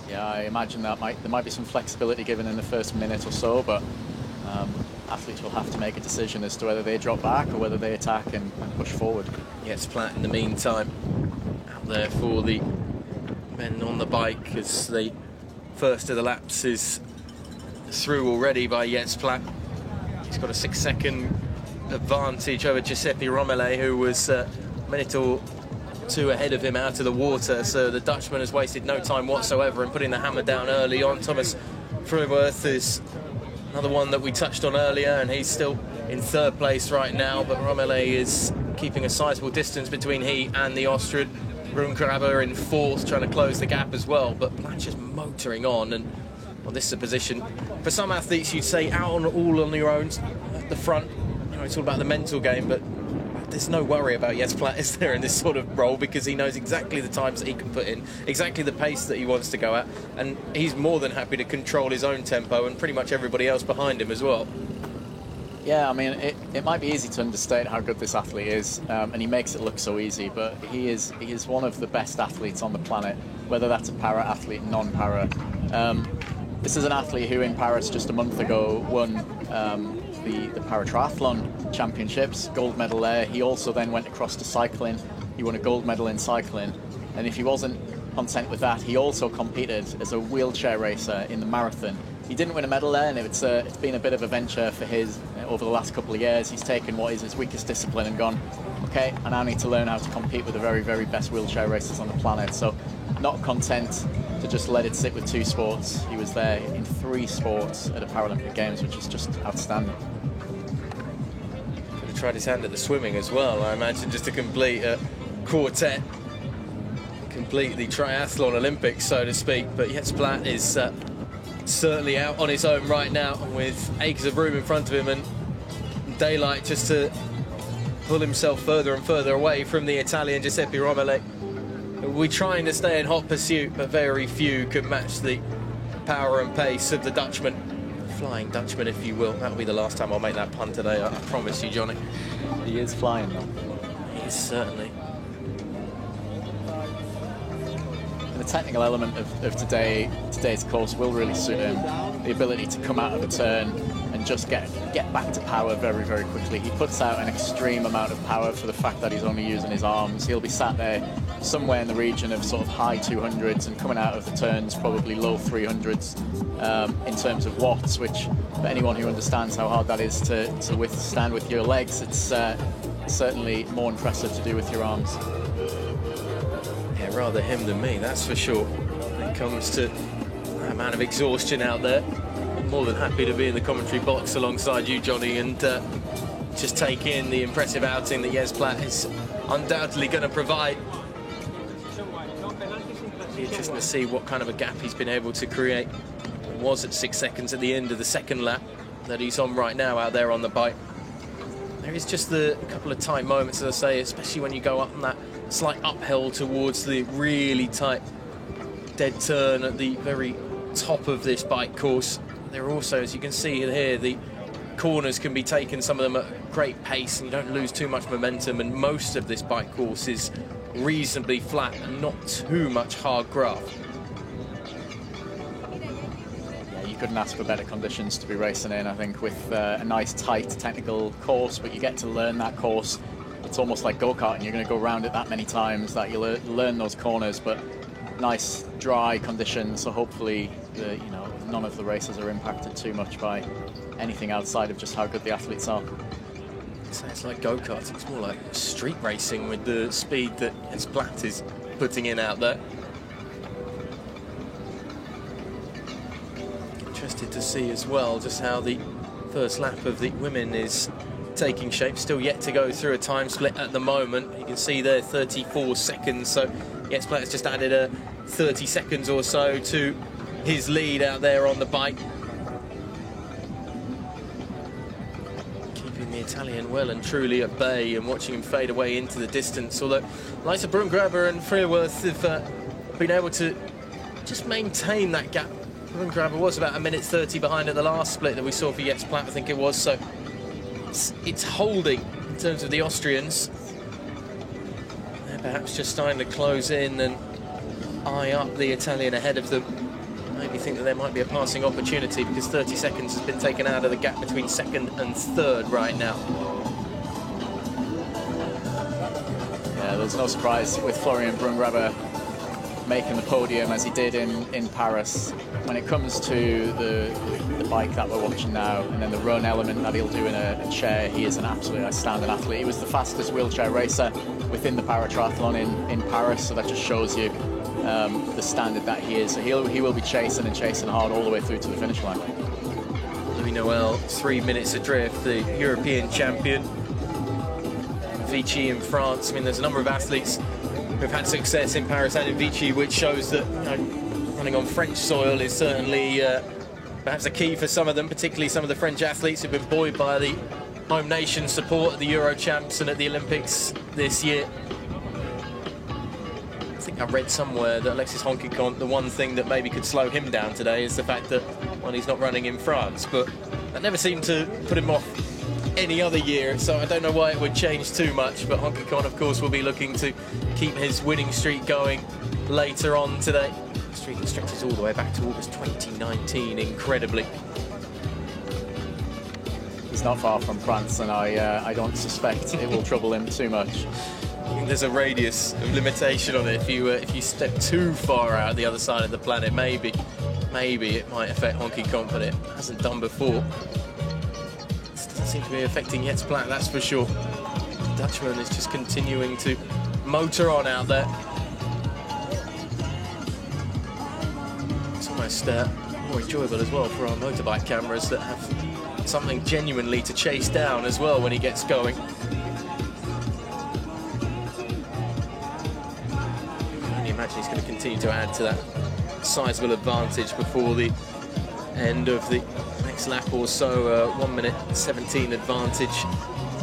Yeah, I imagine that there might be some flexibility given in the first minute or so, but athletes will have to make a decision as to whether they drop back or whether they attack and push forward. Jets Platt in the meantime out there for the men on the bike, as the first of the laps is through already by Jets Platt. He's got a 6-second advantage over Giuseppe Romele, who was a minute or 2 ahead of him out of the water, so the Dutchman has wasted no time whatsoever in putting the hammer down early on. Thomas Fruworth is another one that we touched on earlier, and he's still in 3rd place right now, but Romele is keeping a sizable distance between he and the Austrian. Runkraber in 4th, trying to close the gap as well, but Platt just motoring on, and well, this is a position for some athletes you'd say out on all on your own at the front. You know, it's all about the mental game, but there's no worry about Jens Platt, is there, in this sort of role, because he knows exactly the times that he can put in, exactly the pace that he wants to go at, and he's more than happy to control his own tempo and pretty much everybody else behind him as well. Yeah, I mean, it might be easy to understate how good this athlete is, and he makes it look so easy, but he is one of the best athletes on the planet, whether that's a para-athlete, non-para. This is an athlete who in Paris just a month ago won the para-triathlon championships, gold medal there. He also then went across to cycling. He won a gold medal in cycling, and if he wasn't content with that, he also competed as a wheelchair racer in the marathon. He didn't win a medal there, and it's been a bit of a venture for his over the last couple of years. He's taken what is his weakest discipline and gone, okay, I now need to learn how to compete with the very, very best wheelchair racers on the planet. So not content to just let it sit with 2 sports. He was there in 3 sports at the Paralympic Games, which is just outstanding. Could have tried his hand at the swimming as well, I imagine, just to complete a quartet, complete the triathlon Olympics, so to speak. But Jens Platt is certainly out on his own right now, with acres of room in front of him and daylight just to pull himself further and further away from the Italian Giuseppe Romele. We're trying to stay in hot pursuit, but very few can match the power and pace of the Dutchman. Flying Dutchman, if you will. That'll be the last time I'll make that pun today, I promise you, Johnny. He is flying, though. He is, certainly. The technical element of today's course will really suit him. The ability to come out of a turn and just get back to power very, very quickly. He puts out an extreme amount of power for the fact that he's only using his arms. He'll be sat there somewhere in the region of sort of high 200s and coming out of the turns probably low 300s in terms of watts, which for anyone who understands how hard that is to withstand with your legs, it's certainly more impressive to do with your arms. Yeah, rather him than me, that's for sure. When it comes to the amount of exhaustion out there, I'm more than happy to be in the commentary box alongside you, Johnny, and just take in the impressive outing that Jens Platt is undoubtedly going to provide. It'll be interesting to see what kind of a gap he's been able to create. It was at 6 seconds at the end of the second lap that he's on right now out there on the bike. There is just a couple of tight moments, as I say, especially when you go up on that slight uphill towards the really tight dead turn at the very top of this bike course. There are also, as you can see here, the corners can be taken, some of them at great pace, and you don't lose too much momentum, and most of this bike course is reasonably flat and not too much hard graft. Yeah, you couldn't ask for better conditions to be racing in, I think, with a nice tight technical course, but you get to learn that course. It's almost like go-karting. You're going to go around it that many times that you'll learn those corners, but nice dry conditions, so hopefully none of the races are impacted too much by anything outside of just how good the athletes are. So it's like go-karting, it's more like street racing with the speed that Jens Platt is putting in out there. Interested to see as well just how the first lap of the women is taking shape. Still yet to go through a time split at the moment. You can see there 34 seconds, so Jens Platt has just added 30 seconds or so to his lead out there on the bike. Keeping the Italian well and truly at bay and watching him fade away into the distance, although Lisa Brungraber and Freerworth have been able to just maintain that gap. Brungraber was about 1:30 behind at the last split that we saw for Jens Platt, I think it was, so it's holding in terms of the Austrians. They're perhaps just starting to close in and eye up the Italian ahead of them. Maybe think that there might be a passing opportunity, because 30 seconds has been taken out of the gap between second and third right now. Yeah, there's no surprise with Florian Brungraber making the podium as he did in Paris. When it comes to the bike that we're watching now, and then the run element that he'll do in a chair, he is an absolutely outstanding athlete. He was the fastest wheelchair racer within the para-triathlon in Paris, so that just shows you the standard that he is. So he will be chasing hard all the way through to the finish line. Louis Noel, 3 minutes adrift, the European champion. Vichy in France. I mean, there's a number of athletes who've had success in Paris and in Vichy, which shows that running on French soil is certainly perhaps a key for some of them, particularly some of the French athletes who've been buoyed by the home nation support at the Euro Champs and at the Olympics this year. I think I read somewhere that Alexis Honky-Conte, the one thing that maybe could slow him down today is the fact that, well, he's not running in France, but that never seemed to put him off any other year, so I don't know why it would change too much. But Honky-Conte, of course, will be looking to keep his winning streak going later on today. The streak stretches all the way back to August 2019, incredibly. He's not far from France, and I don't suspect it will trouble him too much. There's a radius of limitation on it. If you step too far out the other side of the planet, maybe it might affect Honky-Conte, but it hasn't done before. This doesn't seem to be affecting Jets Platt, that's for sure. The Dutchman is just continuing to motor on out there. It's almost more enjoyable as well for our motorbike cameras that have something genuinely to chase down as well when he gets going. Imagine he's going to continue to add to that sizable advantage before the end of the next lap or so. 1 minute 17 advantage,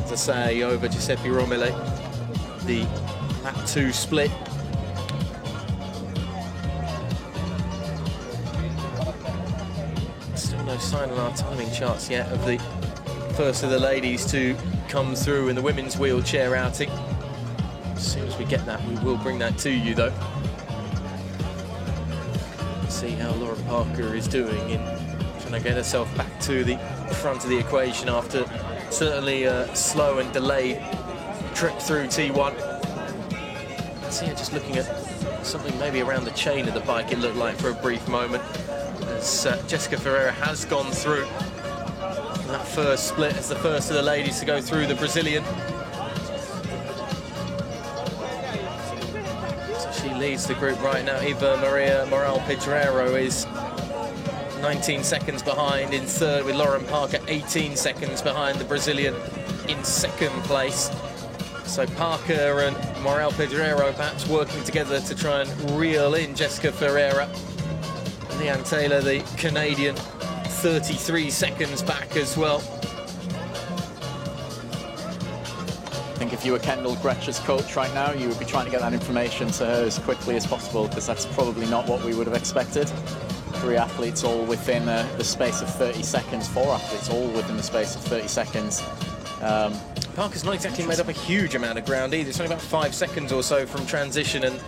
as I say, over Giuseppe Romile. The lap 2 split. Still no sign on our timing charts yet of the first of the ladies to come through in the women's wheelchair outing. As soon as we get that, we will bring that to you, though. See how Lauren Parker is doing in trying to get herself back to the front of the equation after certainly a slow and delayed trip through T1. See her just looking at something maybe around the chain of the bike, it looked like for a brief moment, as Jessica Ferreira has gone through that first split as the first of the ladies to go through the Brazilian. Leads the group right now. Eva Maria Moral Pedreiro is 19 seconds behind in third, with Lauren Parker 18 seconds behind the Brazilian in second place. So Parker and Moral Pedreiro perhaps working together to try and reel in Jessica Ferreira. Leanne Taylor, the Canadian, 33 seconds back as well. I think if you were Kendall Gretsch's coach right now, you would be trying to get that information to her as quickly as possible, because that's probably not what we would have expected. 3 athletes all within the space of 30 seconds, 4 athletes all within the space of 30 seconds. Parker's not exactly made up a huge amount of ground either. It's only about 5 seconds or so from transition, and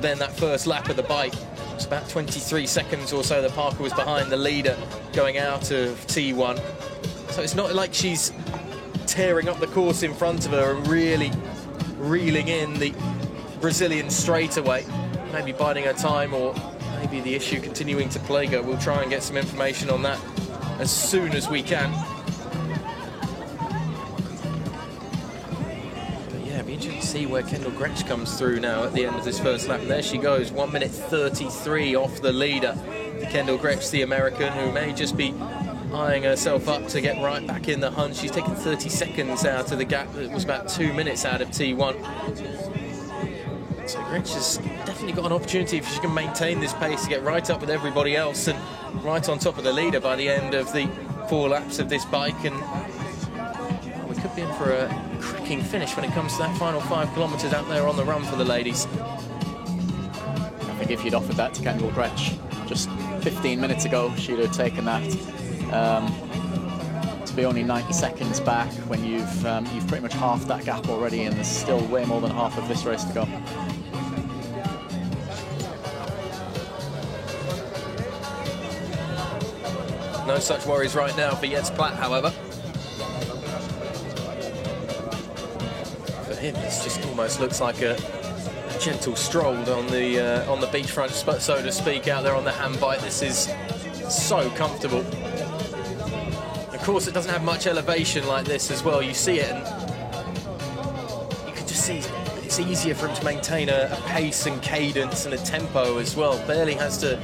then that first lap of the bike. It's about 23 seconds or so that Parker was behind the leader going out of T1. So it's not like she's tearing up the course in front of her and really reeling in the Brazilian straightaway, maybe biding her time, or maybe the issue continuing to plague her. We'll try and get some information on that as soon as we can. But yeah, it'd be interesting to see where Kendall Gretsch comes through now at the end of this first lap. And there she goes, 1 minute 33 off the leader. Kendall Gretsch, the American, who may just be eyeing herself up to get right back in the hunt. She's taken 30 seconds out of the gap that was about 2 minutes out of T1. So Gretsch has definitely got an opportunity if she can maintain this pace to get right up with everybody else and right on top of the leader by the end of the 4 laps of this bike. And we could be in for a cracking finish when it comes to that final 5 kilometres out there on the run for the ladies. I think if you'd offered that to Kendall Gretsch just 15 minutes ago, she'd have taken that. To be only 90 seconds back when you've pretty much halved that gap already, and there's still way more than half of this race to go. No such worries right now for Jets Platt, however. For him, this just almost looks like a gentle stroll on the beachfront, so to speak, out there on the hand bike. This is so comfortable. Of course, it doesn't have much elevation like this as well. You see it, and you can just see it's easier for him to maintain a pace and cadence and a tempo as well. Barely has to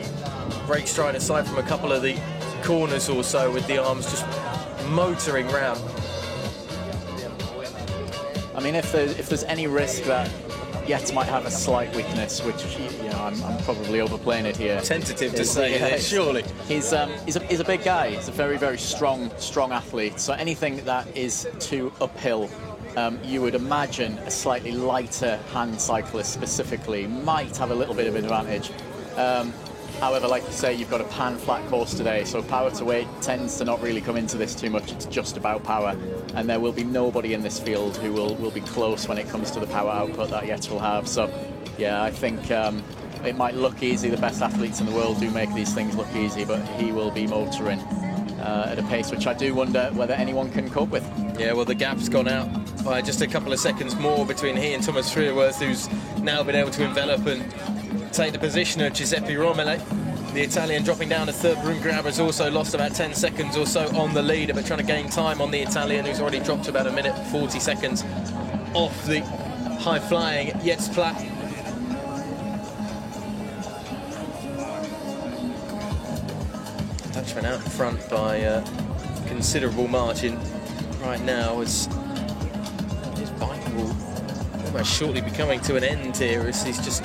break stride aside from a couple of the corners or so, with the arms just motoring round. I mean, if there's any risk that Yates might have a slight weakness, which I'm probably overplaying it here. Tentative to say this, surely. He's a big guy. He's a very, very strong athlete. So anything that is too uphill, you would imagine a slightly lighter hand cyclist specifically might have a little bit of advantage. However, like you say, you've got a pan flat course today, so power to weight tends to not really come into this too much. It's just about power, and there will be nobody in this field who will be close when it comes to the power output that Yates will have. So, yeah, I think it might look easy. The best athletes in the world do make these things look easy, but he will be motoring at a pace which I do wonder whether anyone can cope with. Yeah, well, the gap's gone out by just a couple of seconds more between he and Thomas Frierwerth, who's now been able to envelop and take the position of Giuseppe Romele. The Italian dropping down to third. Brungrabber has also lost about 10 seconds or so on the leader, but trying to gain time on the Italian, who's already dropped about 1 minute 40 seconds off the high-flying Yates Platt. Dutchman out in front by a considerable margin right now, as his bike will almost shortly be coming to an end here, as he's just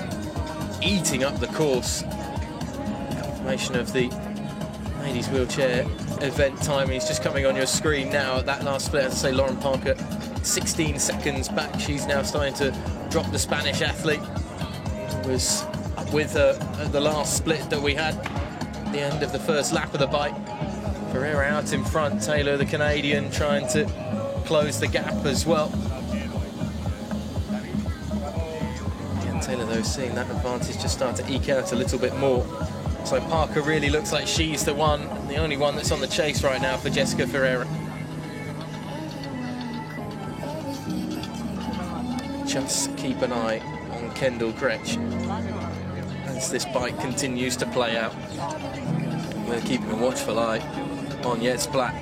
eating up the course. Confirmation of the ladies wheelchair event timing is just coming on your screen now at that last split. As I say, Lauren Parker 16 seconds back. She's now starting to drop the Spanish athlete who was with her at the last split that we had at the end of the first lap of the bike. Ferreira out in front, Taylor the Canadian trying to close the gap as well. Taylor, though, seeing that advantage just start to eke out a little bit more. So Parker really looks like she's the one, the only one that's on the chase right now for Jessica Ferreira. Just keep an eye on Kendall Gretsch as this bike continues to play out. We're keeping a watchful eye on Yates Platt.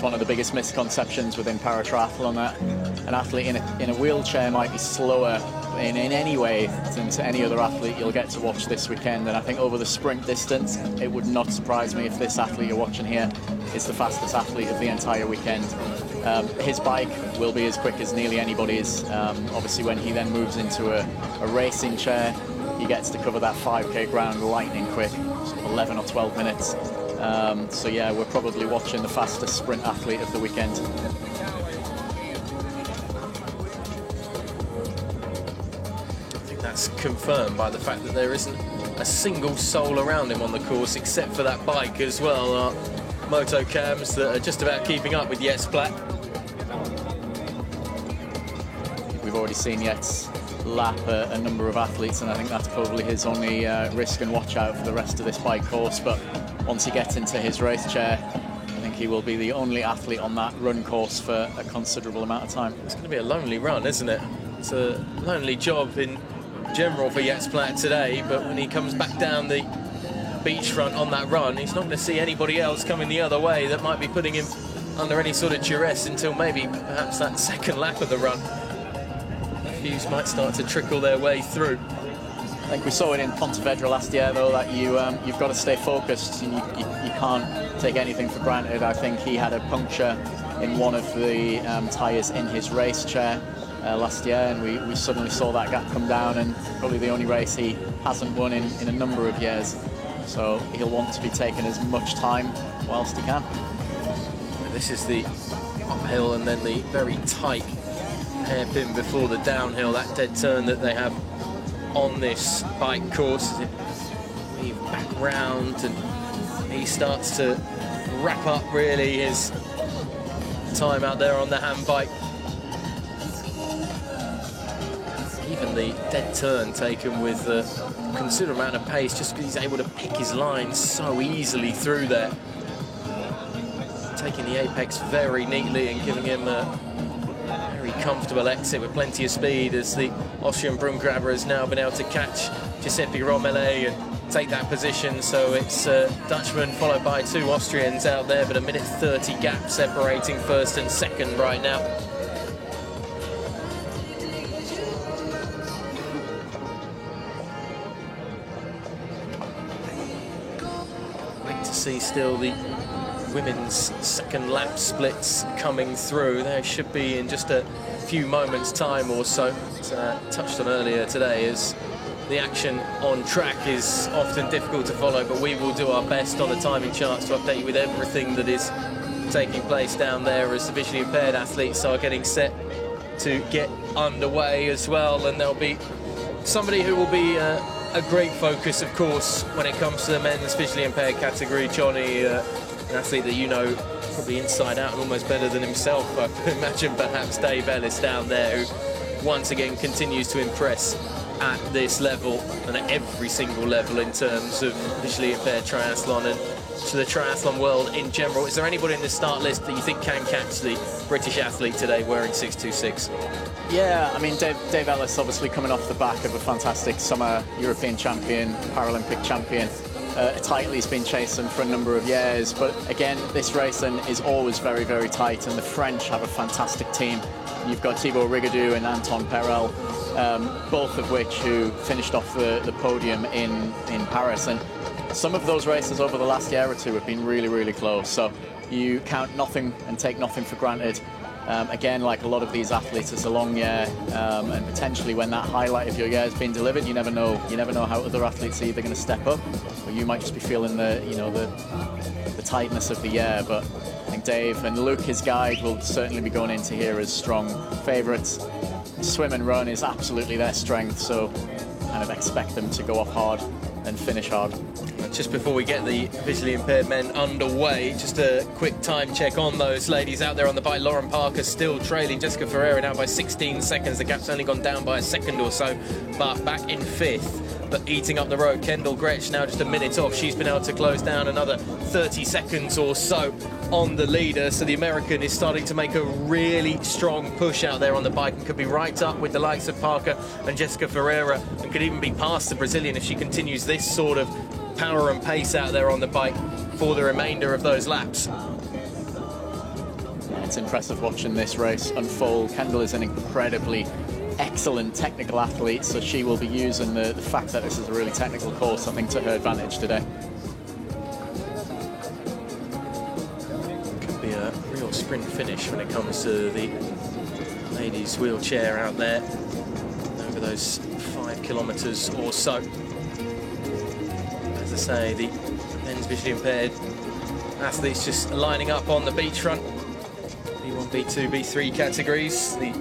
One of the biggest misconceptions within para-triathlon that an athlete in a wheelchair might be slower in any way than to any other athlete you'll get to watch this weekend. And I think over the sprint distance, it would not surprise me if this athlete you're watching here is the fastest athlete of the entire weekend. His bike will be as quick as nearly anybody's. Obviously, when he then moves into a racing chair, he gets to cover that 5K ground lightning quick, 11 or 12 minutes. So yeah, we're probably watching the fastest sprint athlete of the weekend. I think that's confirmed by the fact that there isn't a single soul around him on the course except for that bike as well. Our moto cams that are just about keeping up with Yates Platt. We've already seen Yates lap a number of athletes, and I think that's probably his only risk and watch out for the rest of this bike course. But once he gets into his race chair, I think he will be the only athlete on that run course for a considerable amount of time. It's going to be a lonely run, isn't it? It's a lonely job in general for Yates Platt today, but when he comes back down the beachfront on that run, he's not going to see anybody else coming the other way that might be putting him under any sort of duress until maybe perhaps that second lap of the run. A few might start to trickle their way through. I think we saw it in Pontevedra last year, though, that you've got to stay focused and you can't take anything for granted. I think he had a puncture in one of the tyres in his race chair last year, and we suddenly saw that gap come down, and probably the only race he hasn't won in a number of years. So he'll want to be taking as much time whilst he can. This is the uphill and then the very tight hairpin before the downhill, that dead turn that they have on this bike course. He back round and he starts to wrap up really his time out there on the hand bike. Even the dead turn taken with a considerable amount of pace, just because he's able to pick his lines so easily through there. Taking the apex very neatly and giving him a very comfortable exit with plenty of speed, as the Austrian Brungrabber has now been able to catch Giuseppe Romele and take that position. So it's Dutchman followed by two Austrians out there, but a minute 30 gap separating first and second right now. Great to see still the women's second lap splits coming through. They should be in just a few moments' time or so. As touched on earlier today, as the action on track is often difficult to follow, but we will do our best on the timing charts to update you with everything that is taking place down there as the visually impaired athletes are getting set to get underway as well. And there'll be somebody who will be a great focus, of course, when it comes to the men's visually impaired category. Johnny, an athlete that you know probably inside out and almost better than himself. I can imagine perhaps Dave Ellis down there, who once again continues to impress at this level and at every single level in terms of visually impaired triathlon and to the triathlon world in general. Is there anybody in the start list that you think can catch the British athlete today wearing 626? Yeah, I mean, Dave Ellis obviously coming off the back of a fantastic summer European champion, Paralympic champion, a title he's been chasing for a number of years. But again, this racing is always very, very tight, and the French have a fantastic team. You've got Thibaut Rigaudou and Anton Perel, both of which who finished off the podium in Paris. And some of those races over the last year or two have been really, really close. So you count nothing and take nothing for granted. Again, like a lot of these athletes, it's a long year, and potentially when that highlight of your year has been delivered, you never know. You never know how other athletes are either going to step up, or you might just be feeling the tightness of the year. But I think Dave and Luke, his guide, will certainly be going into here as strong favourites. Swim and run is absolutely their strength, so kind of expect them to go off hard and finish hard. Just before we get the visually impaired men underway, just a quick time check on those ladies out there on the bike. Lauren Parker still trailing Jessica Ferreira now by 16 seconds. The gap's only gone down by a second or so, but back in fifth. But eating up the road, Kendall Gretsch now just a minute off. She's been able to close down another 30 seconds or so on the leader. So the American is starting to make a really strong push out there on the bike and could be right up with the likes of Parker and Jessica Ferreira, and could even be past the Brazilian if she continues this sort of power and pace out there on the bike for the remainder of those laps. It's impressive watching this race unfold. Kendall is an incredibly excellent technical athlete, so she will be using the fact that this is a really technical course, I think, to her advantage today. Could be a real sprint finish when it comes to the ladies' wheelchair out there over those 5 kilometres or so. As I say, the men's visually impaired athletes just lining up on the beachfront. B1, B2, B3 categories. The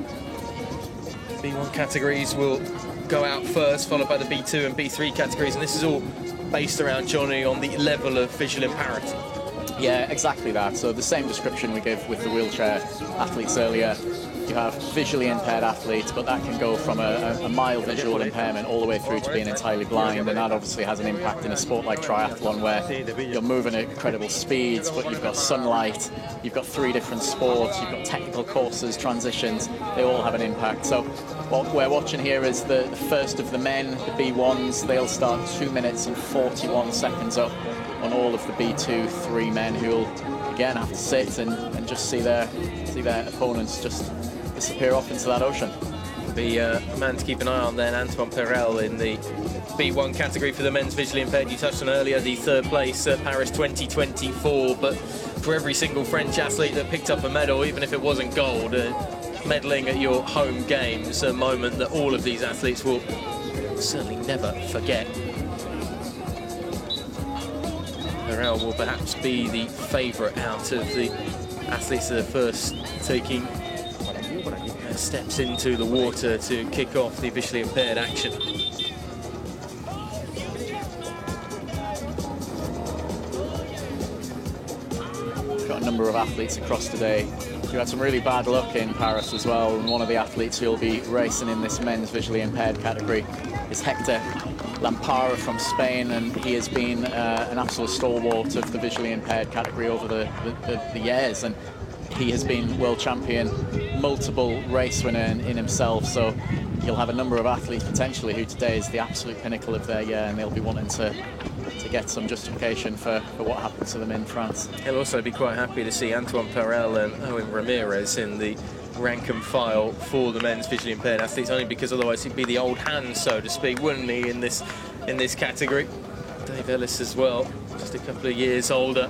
B1 categories will go out first, followed by the B2 and B3 categories, and this is all based around, Johnny, on the level of visual impairment. Yeah, exactly that. So the same description we gave with the wheelchair athletes earlier. You have visually impaired athletes, but that can go from a mild visual impairment all the way through to being entirely blind, and that obviously has an impact in a sport like triathlon where you're moving at incredible speeds, but you've got sunlight, you've got 3 different sports, you've got technical courses, transitions, they all have an impact. So what we're watching here is the first of the men, the B1s. They'll start 2 minutes and 41 seconds up on all of the B2, 3 men who will again have to sit and just see their opponents just disappear off into that ocean. The man to keep an eye on then, Anton Perel in the B1 category for the men's visually impaired. You touched on earlier the 3rd place at Paris 2024, but for every single French athlete that picked up a medal, even if it wasn't gold, medaling at your home games, a moment that all of these athletes will certainly never forget. Perel will perhaps be the favourite out of the athletes that are first taking steps into the water to kick off the visually impaired action. Got a number of athletes across today who had some really bad luck in Paris as well, and one of the athletes who'll be racing in this men's visually impaired category is Hector Lampara from Spain, and he has been an absolute stalwart of the visually impaired category over the years, and he has been world champion, multiple race winner in himself, so you'll have a number of athletes potentially who today is the absolute pinnacle of their year, and they'll be wanting to get some justification for what happened to them in France. He'll also be quite happy to see Antoine Perel and Owen Ramirez in the rank and file for the men's visually impaired athletes, only because otherwise he'd be the old hand, so to speak, wouldn't he, in this category. Dave Ellis as well, just a couple of years older.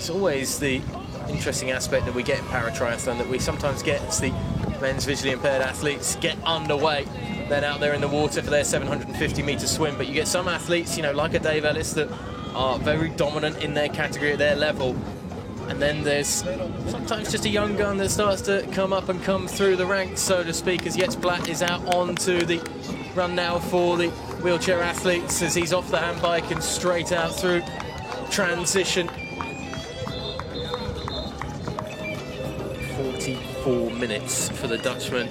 It's always the interesting aspect that we get in para-triathlon that we sometimes get as the men's visually impaired athletes get underway, then out there in the water for their 750-metre swim. But you get some athletes, you know, like a Dave Ellis, that are very dominant in their category at their level. And then there's sometimes just a young gun that starts to come up and come through the ranks, so to speak, as Jets Blatt is out onto the run now for the wheelchair athletes as he's off the handbike and straight out through transition. 44 minutes for the Dutchman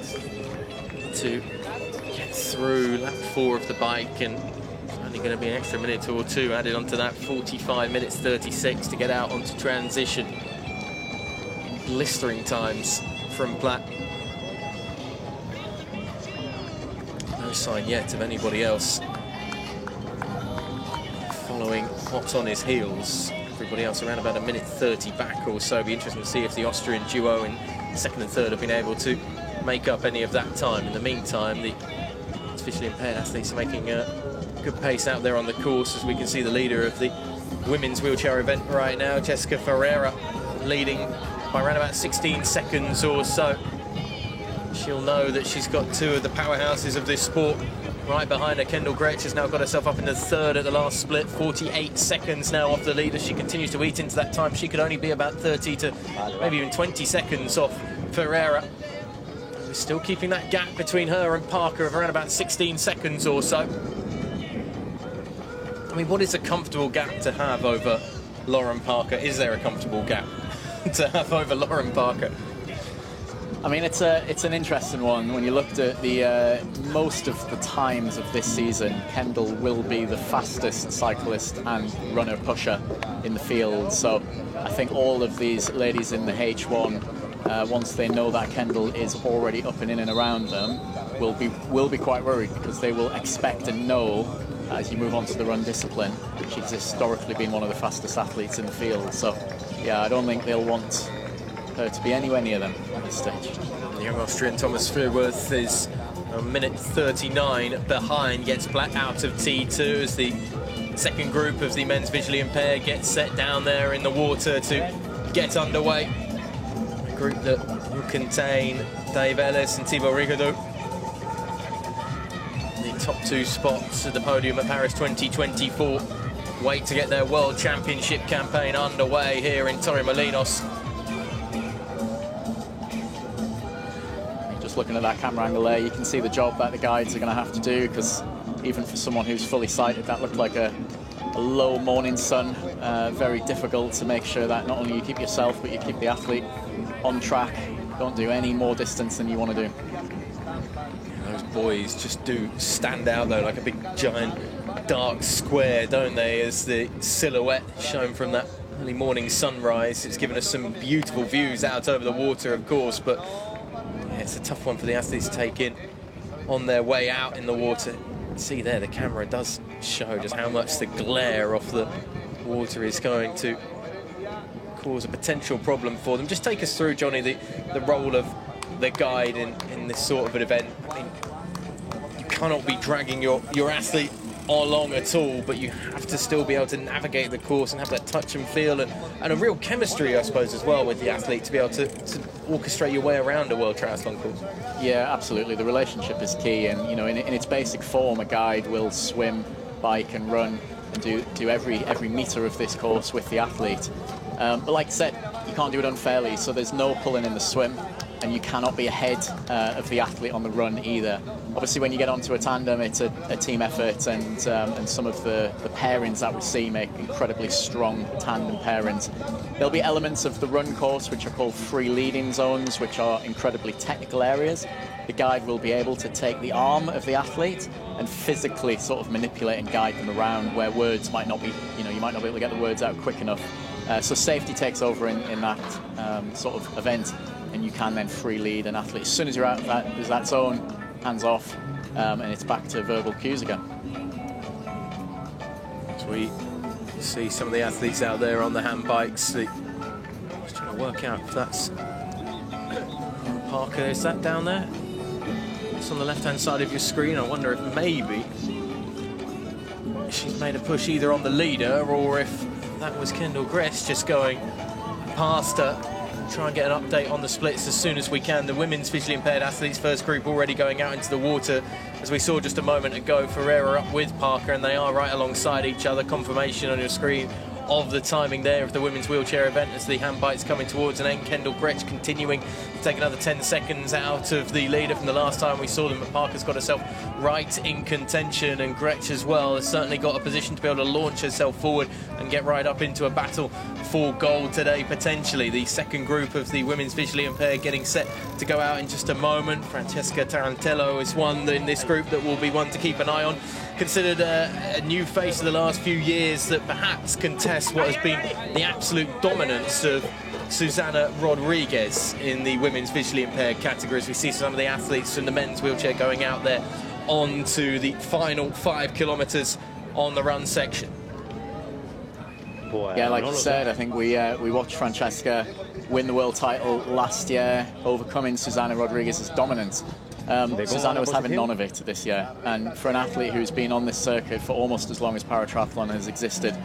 to get through lap 4 of the bike, and it's only going to be an extra minute or two added onto that. 45 minutes 36 to get out onto transition. Blistering times from Blatt. No sign yet of anybody else following hot on his heels. Everybody else around about a minute 30 back or so. Be interesting to see if the Austrian duo in second and third have been able to make up any of that time. In the meantime, the visually impaired athletes are making good pace out there on the course, as we can see the leader of the women's wheelchair event right now, Jessica Ferreira, leading by around about 16 seconds or so. She'll know that she's got two of the powerhouses of this sport right behind her. Kendall Gretsch has now got herself up into third at the last split, 48 seconds now off the leader. She continues to eat into that time. She could only be about 30 to maybe even 20 seconds off Ferreira. We're still keeping that gap between her and Parker of around about 16 seconds or so. I mean, what is a comfortable gap to have over Lauren Parker? Is there a comfortable gap to have over Lauren Parker? I mean, it's an interesting one. When you looked at the most of the times of this season, Kendall will be the fastest cyclist and runner pusher in the field. So I think all of these ladies in the H1, once they know that Kendall is already up and in and around them, will be quite worried, because they will expect and know, as you move on to the run discipline, she's historically been one of the fastest athletes in the field. So yeah, I don't think they'll want her to be anywhere near them at this stage. The young Austrian Thomas Fürworth is a minute 39 behind, gets Blatt out of T2 as the second group of the men's visually impaired gets set down there in the water to get underway. A group that will contain Dave Ellis and Thibaut Rigaudot. The top two spots at the podium at Paris 2024 wait to get their World Championship campaign underway here in Torremolinos. Looking at that camera angle there, you can see the job that the guides are going to have to do, because even for someone who's fully sighted, that looked like a low morning sun. Very difficult to make sure that not only you keep yourself, but you keep the athlete on track. Don't do any more distance than you want to do. Those boys just do stand out though, like a big giant dark square, don't they, as the silhouette shown from that early morning sunrise. It's given us some beautiful views out over the water, of course, but it's a tough one for the athletes to take in on their way out in the water. See there, the camera does show just how much the glare off the water is going to cause a potential problem for them. Just take us through, Johnny, the role of the guide in this sort of an event. I mean, you cannot be dragging your athlete along at all, but you have to still be able to navigate the course and have that touch and feel and a real chemistry, I suppose, as well with the athlete to be able to orchestrate your way around a World Triathlon course. Yeah, absolutely. The relationship is key, and you know, in its basic form, a guide will swim, bike, and run, and do every meter of this course with the athlete. But like I said, you can't do it unfairly, so there's no pulling in the swim, and you cannot be ahead of the athlete on the run either. Obviously, when you get onto a tandem, it's a team effort, and some of the pairings that we see make incredibly strong tandem pairings. There'll be elements of the run course which are called free leading zones, which are incredibly technical areas. The guide will be able to take the arm of the athlete and physically sort of manipulate and guide them around where words might not be, you know, you might not be able to get the words out quick enough. So safety takes over in that sort of event, and you can then free lead an athlete. As soon as you're out of that zone, hands off, and it's back to verbal cues again. So we see some of the athletes out there on the hand bikes. Just trying to work out if that's Parker. Is that down there? It's on the left-hand side of your screen. I wonder if maybe she's made a push either on the leader, or if that was Kendall Gretsch just going past her. Try and get an update on the splits as soon as we can. The women's visually impaired athletes first group already going out into the water, as we saw just a moment ago. Ferreira up with Parker, and they are right alongside each other. Confirmation on your screen of the timing there of the women's wheelchair event as the handbike's coming towards an end. Kendall Gretsch continuing to take another 10 seconds out of the leader from the last time we saw them, but Parker's got herself right in contention, and Gretsch as well has certainly got a position to be able to launch herself forward and get right up into a battle for gold today, potentially. The second group of the women's visually impaired getting set to go out in just a moment. Francesca Tarantello is one in this group that will be one to keep an eye on. Considered a new face of the last few years that perhaps contests what has been the absolute dominance of Susana Rodriguez in the women's visually impaired categories. We see some of the athletes from the men's wheelchair going out there on to the final 5 kilometres on the run section. Yeah, like you said, I think we watched Francesca win the world title last year, overcoming Susana Rodriguez's dominance. Susana was having none of it this year, and for an athlete who's been on this circuit for almost as long as paratriathlon has existed,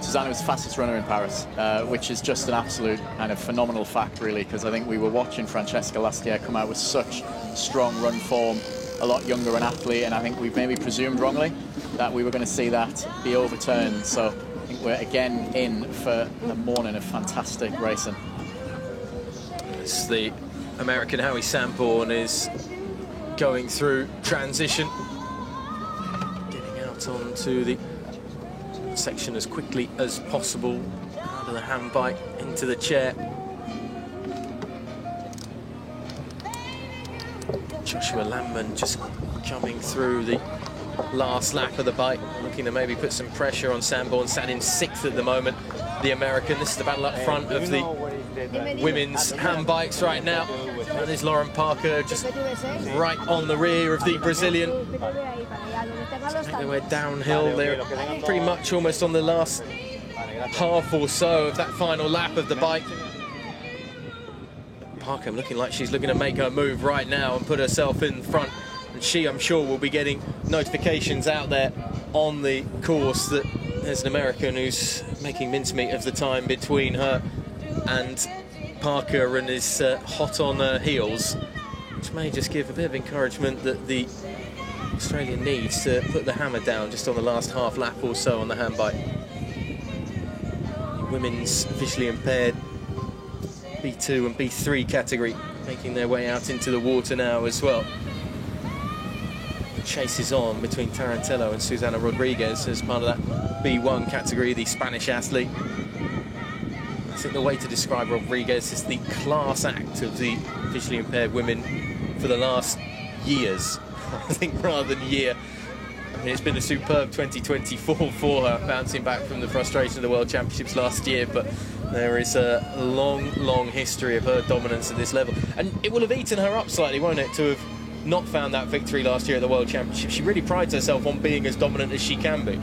Susana was the fastest runner in Paris, which is just an absolute kind of phenomenal fact, really, because I think we were watching Francesca last year come out with such strong run form, a lot younger an athlete, and I think we've maybe presumed wrongly that we were going to see that be overturned. So I think we're again in for a morning of fantastic racing. It's the American Howie Sanborn is going through transition, getting out onto the section as quickly as possible, out of the handbike into the chair. Joshua Landman just coming through the last lap of the bike, looking to maybe put some pressure on Sanborn, sat in 6th at the moment, the American. This is the battle up front of the women's handbikes right now. And there's Lauren Parker just right on the rear of the Brazilian. Make their way downhill. They're pretty much almost on the last half or so of that final lap of the bike. Parker looking like she's looking to make her move right now and put herself in front. And she, I'm sure, will be getting notifications out there on the course that there's an American who's making mincemeat of the time between her and Parker and is hot on her heels, which may just give a bit of encouragement that the Australian needs to put the hammer down just on the last half lap or so on the handbike. The women's visually impaired B2 and B3 category making their way out into the water now as well. The chase is on between Tarantello and Susana Rodriguez as part of that B1 category, the Spanish athlete. I think the way to describe Rodriguez is the class act of the visually impaired women for the last years, I think, rather than year. I mean, it's been a superb 2024 for her, bouncing back from the frustration of the World Championships last year, but there is a long, long history of her dominance at this level. And it will have eaten her up slightly, won't it, to have not found that victory last year at the World Championship. She really prides herself on being as dominant as she can be.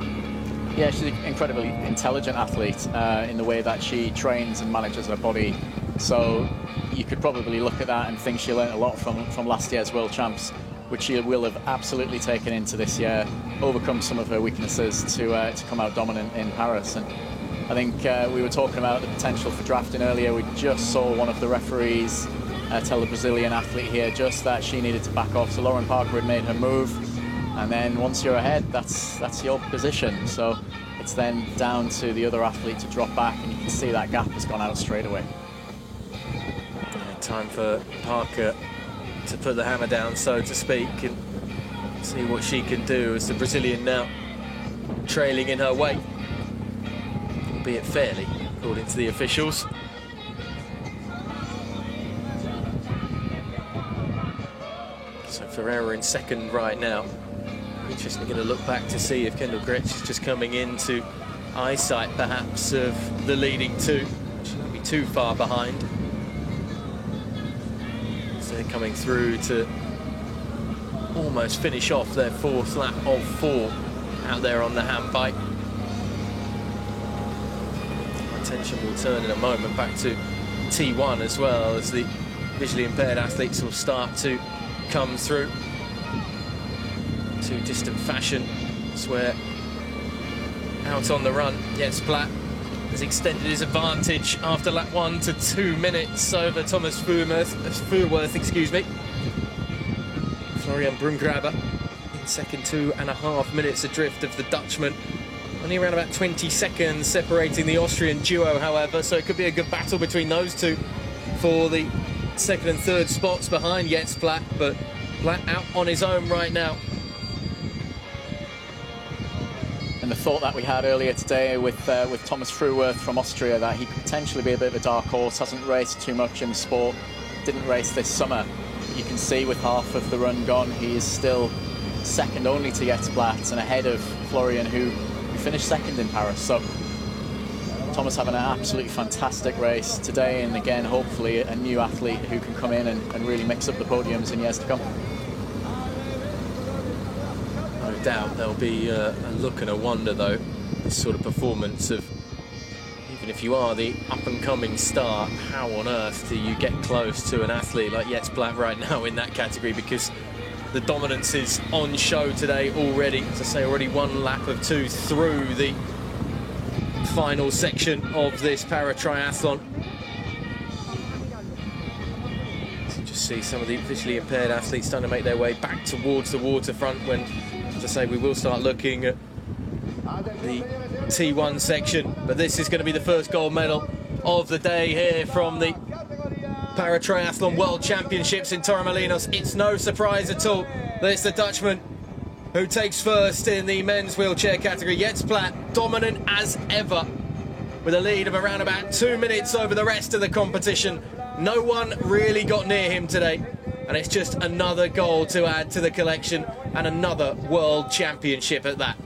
Yeah, she's an incredibly intelligent athlete in the way that she trains and manages her body. So you could probably look at that and think she learnt a lot from last year's World Champs, which she will have absolutely taken into this year, overcome some of her weaknesses to come out dominant in Paris. And I think we were talking about the potential for drafting earlier. We just saw one of the referees tell the Brazilian athlete here just that she needed to back off. So Lauren Parker had made her move. And then once you're ahead, that's your position. So it's then down to the other athlete to drop back, and you can see that gap has gone out straight away. Yeah, time for Parker to put the hammer down, so to speak, and see what she can do as the Brazilian now trailing in her wake, albeit fairly, according to the officials. So Ferreira in second right now. Interesting, going to look back to see if Kendall Gretsch is just coming into eyesight, perhaps, of the leading two. She won't be too far behind. So they're coming through to almost finish off their 4th lap of 4 out there on the handbike. Attention will turn in a moment back to T1 as well, as the visually impaired athletes will start to come through. To distant fashion, swear out on the run, gets flat, has extended his advantage after lap 1 to 2 minutes over Thomas Fuhrwerth, excuse me. Florian Brungraber in second, 2.5 minutes adrift of the Dutchman. Only around about 20 seconds separating the Austrian duo, however, so it could be a good battle between those two for the second and third spots behind Jets Platt, but Platt out on his own right now. And the thought that we had earlier today with Thomas Fuhrwerth from Austria, that he could potentially be a bit of a dark horse, hasn't raced too much in the sport, didn't race this summer. You can see with half of the run gone, he is still second only to Jets Platt and ahead of Florian, who finished second in Paris. So Thomas having an absolutely fantastic race today, and again, hopefully a new athlete who can come in and really mix up the podiums in years to come. No doubt there'll be a look and a wonder, though, this sort of performance of, even if you are the up-and-coming star, how on earth do you get close to an athlete like Jets Platt right now in that category? Because the dominance is on show today already. As I say, already 1 lap of 2 through the final section of this para-triathlon. So just see some of the visually impaired athletes starting to make their way back towards the waterfront when, as I say, we will start looking at the T1 section. But this is going to be the first gold medal of the day here from the Para-Triathlon World Championships in Torremolinos. It's no surprise at all that it's the Dutchman who takes first in the men's wheelchair category. Jets Platt, dominant as ever, with a lead of around about 2 minutes over the rest of the competition. No one really got near him today, and it's just another gold to add to the collection and another World Championship at that.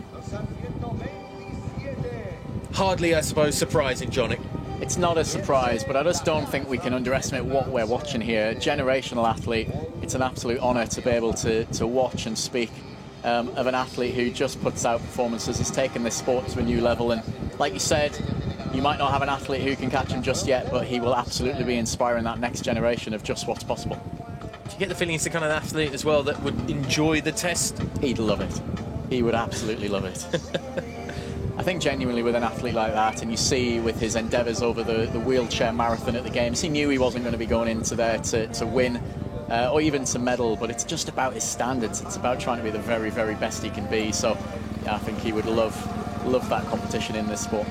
Hardly, I suppose, surprising, Johnny. It's not a surprise, but I just don't think we can underestimate what we're watching here. A generational athlete. It's an absolute honour to be able to watch and speak of an athlete who just puts out performances, has taken this sport to a new level. And like you said, you might not have an athlete who can catch him just yet, but he will absolutely be inspiring that next generation of just what's possible. Do you get the feeling it's the kind of athlete as well that would enjoy the test? He'd love it. He would absolutely love it. I think genuinely with an athlete like that, and you see with his endeavours over the wheelchair marathon at the Games, he knew he wasn't going to be going into there to win or even to medal, but it's just about his standards. It's about trying to be the very, very best he can be. So yeah, I think he would love that competition in this sport.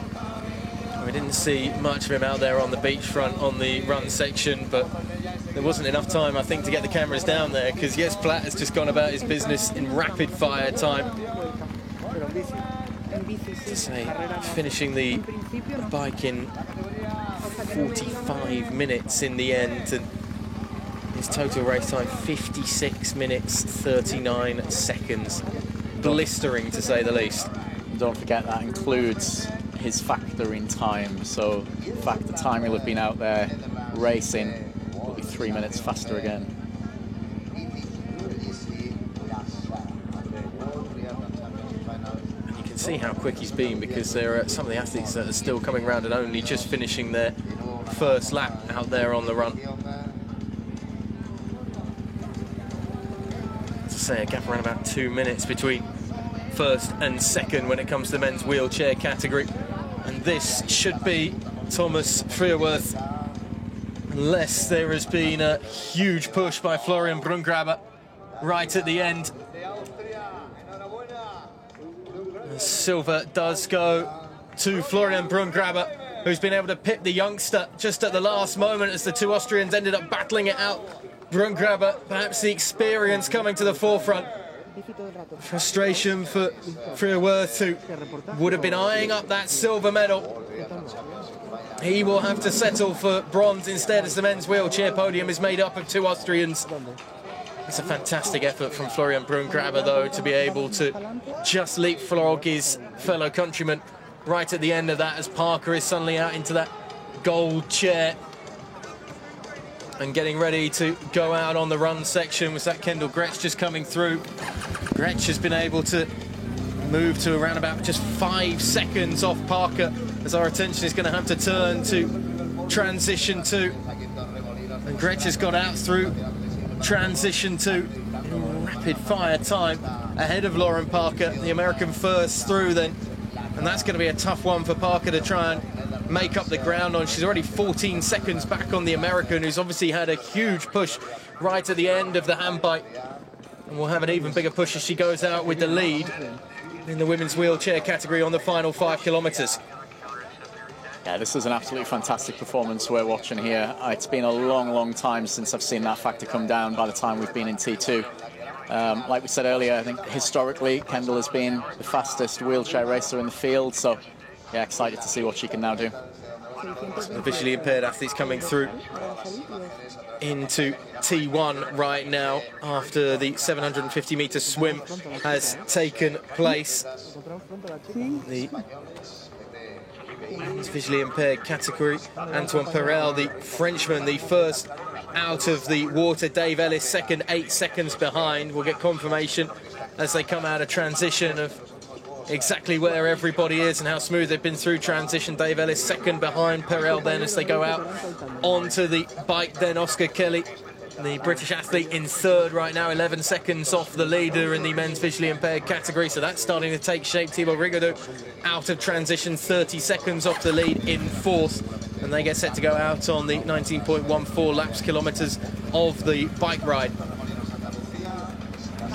We didn't see much of him out there on the beachfront on the run section, but there wasn't enough time, I think, to get the cameras down there, because Jets Platt has just gone about his business in rapid fire time. To say, finishing the bike in 45 minutes in the end, and his total race time 56 minutes 39 seconds. Blistering, to say the least. Don't forget that includes his factor in time, so in fact the time he'll have been out there racing will be 3 minutes faster again. See how quick he's been, because there are some of the athletes that are still coming around and only just finishing their first lap out there on the run. As I say, a gap around about 2 minutes between first and second when it comes to the men's wheelchair category, and this should be Thomas Fuhrwerth, unless there has been a huge push by Florian Brungraber right at the end. Silver does go to Florian Brungraber, who's been able to pip the youngster just at the last moment as the two Austrians ended up battling it out. Brungraber, perhaps the experience coming to the forefront. Frustration for Fuhrwerth, who would have been eyeing up that silver medal. He will have to settle for bronze instead, as the men's wheelchair podium is made up of two Austrians. It's a fantastic effort from Florian Brungraber, though, to be able to just leapfrog his fellow countryman right at the end of that, as Parker is suddenly out into that gold chair and getting ready to go out on the run section. Was that Kendall Gretsch just coming through? Gretsch has been able to move to around about just 5 seconds off Parker, as our attention is going to have to turn to transition 2. And Gretsch has got out through transition 2 in rapid fire time ahead of Lauren Parker, the American first through then, and that's going to be a tough one for Parker to try and make up the ground on. She's already 14 seconds back on the American, who's obviously had a huge push right at the end of the handbike. And will have an even bigger push as she goes out with the lead in the women's wheelchair category on the final 5 kilometres. Yeah, this is an absolutely fantastic performance we're watching here. It's been a long, long time since I've seen that factor come down by the time we've been in T2. Like we said earlier, I think historically Kendall has been the fastest wheelchair racer in the field, so yeah, excited to see what she can now do. The visually impaired athletes coming through into T1 right now after the 750-metre swim has taken place. The visually impaired category, Antoine Perel, the Frenchman, the first out of the water. Dave Ellis second, 8 seconds behind. We'll get confirmation as they come out of transition of exactly where everybody is and how smooth they've been through transition. Dave Ellis second behind Perel then as they go out onto the bike. Then Oscar Kelly, the British athlete, in third right now, 11 seconds off the leader in the men's visually impaired category. So that's starting to take shape. Thibaut Rigaudot out of transition, 30 seconds off the lead in fourth. And they get set to go out on the 19.14 laps kilometres of the bike ride.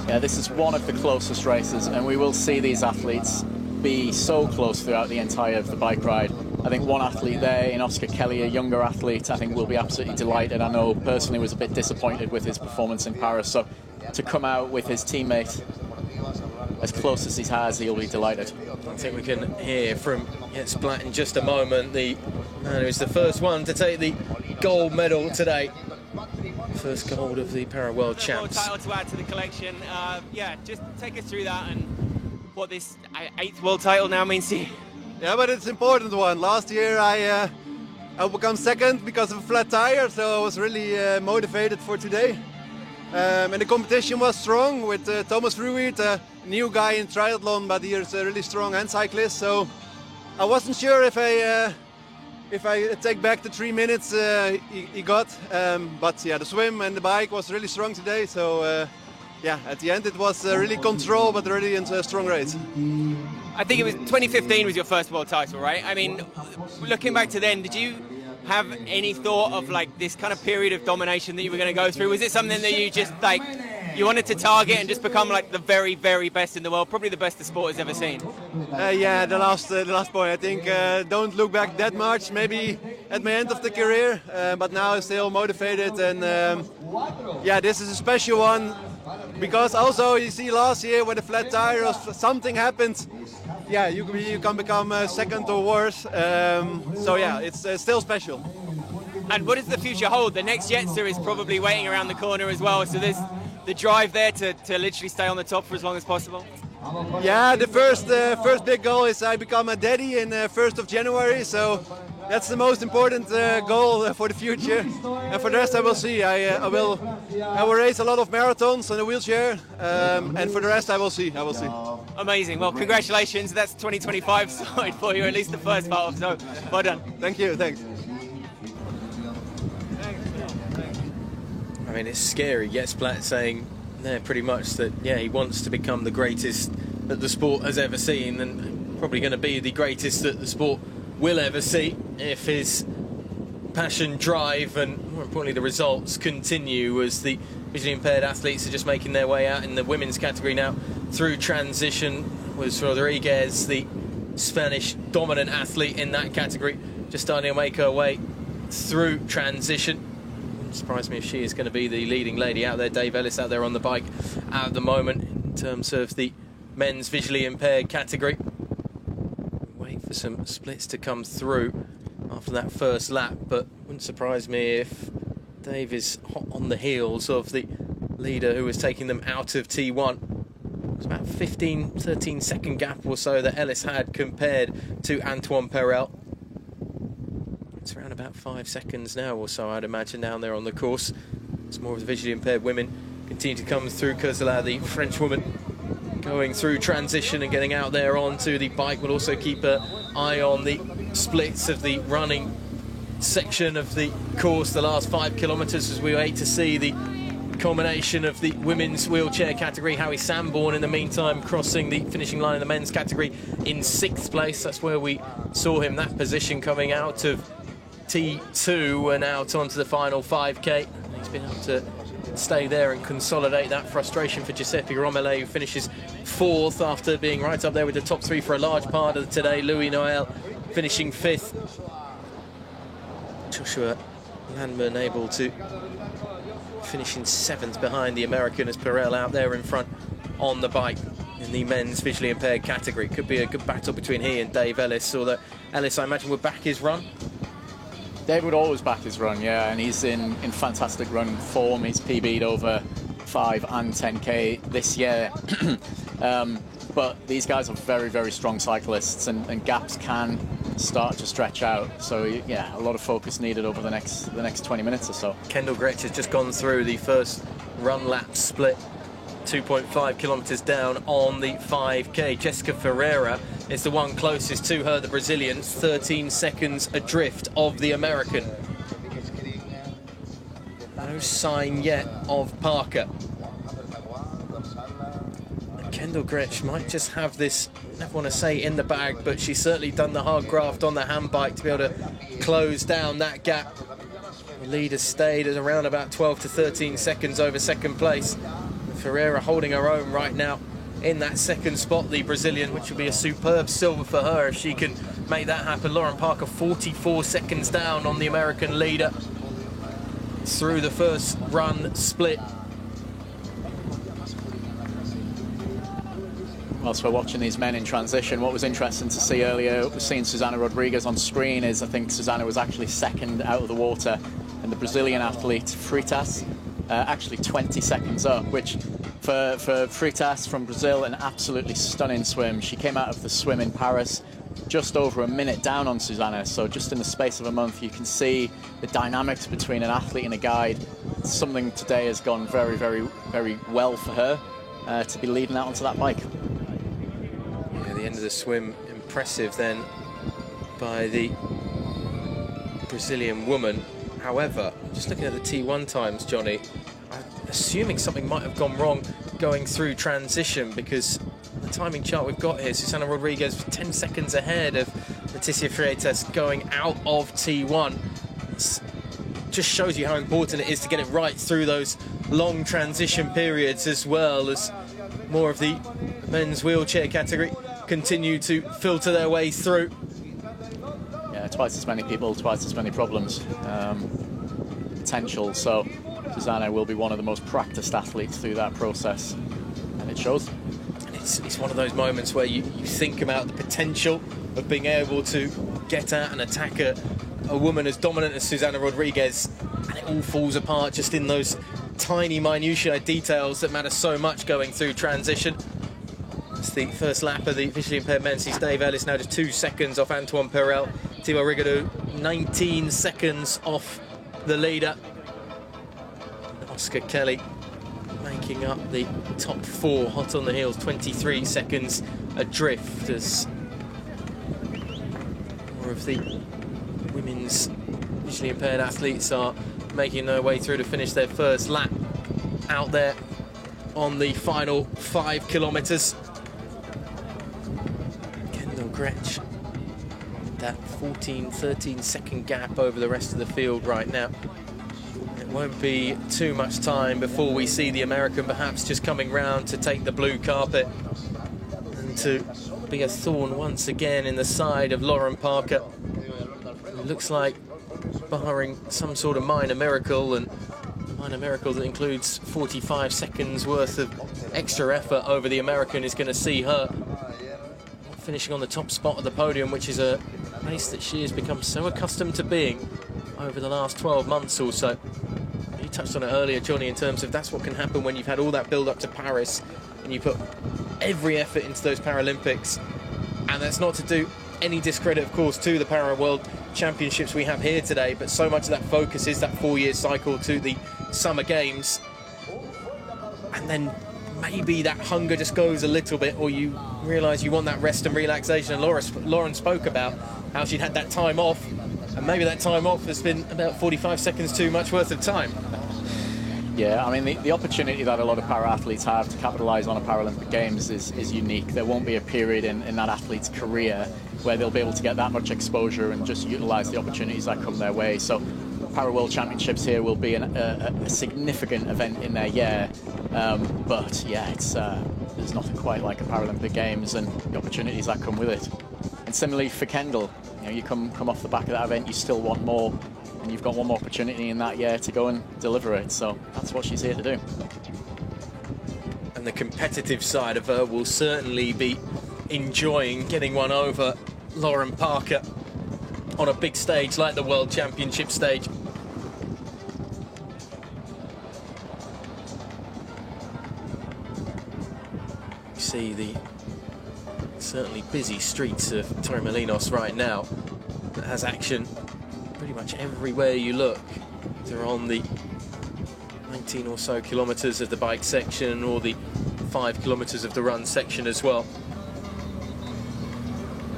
Yeah, this is one of the closest races, and we will see these athletes be so close throughout the entire of the bike ride. I think one athlete there in Oscar Kelly, a younger athlete, I think will be absolutely delighted. I know personally was a bit disappointed with his performance in Paris, so to come out with his teammate as close as he has, he'll be delighted. I think we can hear from Jets Blatt in just a moment, the man who's the first one to take the gold medal today. First gold of the Para World Champs. Title to add to the collection. Yeah, just take us through that and what this 8th world title now means to you. Yeah, but it's an important one. Last year I became second because of a flat tire, so I was really motivated for today. And the competition was strong with Thomas Ruijt, a new guy in triathlon, but he is a really strong hand cyclist. So I wasn't sure if I take back the 3 minutes he got, but yeah, the swim and the bike was really strong today. So yeah, at the end it was really control, but really a strong race. I think it was 2015 was your first world title, right? I mean, looking back to then, did you have any thought of like this kind of period of domination that you were going to go through? Was it something that you just like, you wanted to target and just become like the very, very best in the world, probably the best the sport has ever seen? Yeah, the last point. I think don't look back that much. Maybe at my end of the career, but now I'm still motivated. And yeah, this is a special one because also you see last year with the flat tire, or something happened. Yeah, you can become second or worse. So yeah, it's still special. And what does the future hold? The next Jetster is probably waiting around the corner as well. So there's the drive there to literally stay on the top for as long as possible. Yeah, the first big goal is I become a daddy in 1st of January. So that's the most important goal for the future. And for the rest, I will see. I will race a lot of marathons on a wheelchair, and for the rest, I will see. Amazing. Well, congratulations. That's 2025 side for you, at least the first part of. So, well done. Thank you. Thanks. I mean, it's scary. Jets Blatt saying there pretty much that, yeah, he wants to become the greatest that the sport has ever seen, and probably going to be the greatest that the sport will ever see if his passion, drive and more importantly the results continue, as the visually impaired athletes are just making their way out in the women's category now through transition. Was Rodriguez, the Spanish dominant athlete in that category, just starting to make her way through transition. Wouldn't surprise me if she is going to be the leading lady out there. Dave Ellis out there on the bike at the moment in terms of the men's visually impaired category. Wait for some splits to come through after that first lap, but wouldn't surprise me if Dave is hot on the heels of the leader who was taking them out of T1. It was about 13 second gap or so that Ellis had compared to Antoine Perel. It's around about 5 seconds now or so, I'd imagine, down there on the course. It's more of the visually impaired women continue to come through. Kersela, the French woman, going through transition and getting out there onto the bike. Will also keep an eye on the splits of the running section of the course, the last 5 kilometres, as we wait to see the culmination of the women's wheelchair category. Howie Sanborn, in the meantime, crossing the finishing line in the men's category in 6th place. That's where we saw him, that position, coming out of T2 and out onto the final 5K. He's been able to stay there and consolidate that. Frustration for Giuseppe Romele, who finishes 4th after being right up there with the top 3 for a large part of today. Louis Noel finishing 5th. Joshua Landman able to finish in 7th behind the American, as Perel out there in front on the bike in the men's visually impaired category. Could be a good battle between he and Dave Ellis, although Ellis, I imagine, would back his run. Dave would always back his run, yeah, and he's in fantastic run form. He's PB'd over 5 and 10K this year. But these guys are very, very strong cyclists, and gaps can start to stretch out. So yeah, a lot of focus needed over the next 20 minutes or so. Kendall Gretsch has just gone through the first run lap split, 2.5 kilometres down on the 5K. Jessica Ferreira is the one closest to her, the Brazilian, 13 seconds adrift of the American. No sign yet of Parker. Kendall Gretsch might just have this, I never want to say in the bag, but she's certainly done the hard graft on the hand bike to be able to close down that gap. The leader stayed at around about 12 to 13 seconds over 2nd place. Ferreira holding her own right now in that 2nd spot, the Brazilian, which will be a superb silver for her if she can make that happen. Lauren Parker 44 seconds down on the American leader through the first run split. Whilst we're watching these men in transition, what was interesting to see earlier, seeing Susana Rodriguez on screen, is I think Susana was actually 2nd out of the water, and the Brazilian athlete Freitas actually 20 seconds up, which for Freitas from Brazil, an absolutely stunning swim. She came out of the swim in Paris just over a minute down on Susana, so just in the space of a month you can see the dynamics between an athlete and a guide. Something today has gone very, very, very well for her to be leading out onto that bike. Yeah, the end of the swim, impressive then by the Brazilian woman. However, just looking at the T1 times, Johnny, I'm assuming something might have gone wrong going through transition, because the timing chart we've got here, Susana Rodriguez 10 seconds ahead of Leticia Freitas going out of T1. It just shows you how important it is to get it right through those long transition periods, as well as more of the men's wheelchair category continue to filter their way through. Yeah, twice as many people, twice as many problems. Potential, so Susana will be one of the most practiced athletes through that process, and it shows. And it's one of those moments where you think about the potential of being able to get at and attack a woman as dominant as Susana Rodriguez, and it all falls apart just in those tiny minutiae details that matter so much going through transition. It's the first lap of the visually impaired men sees Dave Ellis now just 2 seconds off Antoine Perel. Thibaut Rigaudot 19 seconds off the leader. Oscar Kelly making up the top 4, hot on the heels, 23 seconds adrift, as more of the women's visually impaired athletes are making their way through to finish their first lap out there on the final 5 kilometres. Kendall Gretsch, that 13 second gap over the rest of the field right now. It won't be too much time before we see the American perhaps just coming round to take the blue carpet and to be a thorn once again in the side of Lauren Parker. It looks like, barring some sort of minor miracle, and a minor miracle that includes 45 seconds worth of extra effort over the American, is going to see her finishing on the top spot of the podium, which is a place that she has become so accustomed to being over the last 12 months or so. You touched on it earlier, Johnny, in terms of that's what can happen when you've had all that build up to Paris and you put every effort into those Paralympics. And that's not to do any discredit, of course, to the Para World Championships we have here today, but so much of that focus is that 4-year cycle to the Summer Games. And then maybe that hunger just goes a little bit, or you realise you want that rest and relaxation. And Lauren spoke about how she'd had that time off, and maybe that time off has been about 45 seconds too much worth of time. Yeah, I mean, the opportunity that a lot of para-athletes have to capitalise on a Paralympic Games is unique. There won't be a period in that athlete's career where they'll be able to get that much exposure and just utilise the opportunities that come their way. So Para World Championships here will be a significant event in their year. But yeah, there's nothing quite like a Paralympic Games and the opportunities that come with it. And similarly for Kendall, you come off the back of that event, you still want more. And you've got one more opportunity in that year to go and deliver it. So that's what she's here to do. And the competitive side of her will certainly be enjoying getting one over Lauren Parker on a big stage like the World Championship stage. You see the certainly busy streets of Torremolinos right now that has action pretty much everywhere you look. They're on the 19 or so kilometres of the bike section or the 5 kilometres of the run section as well.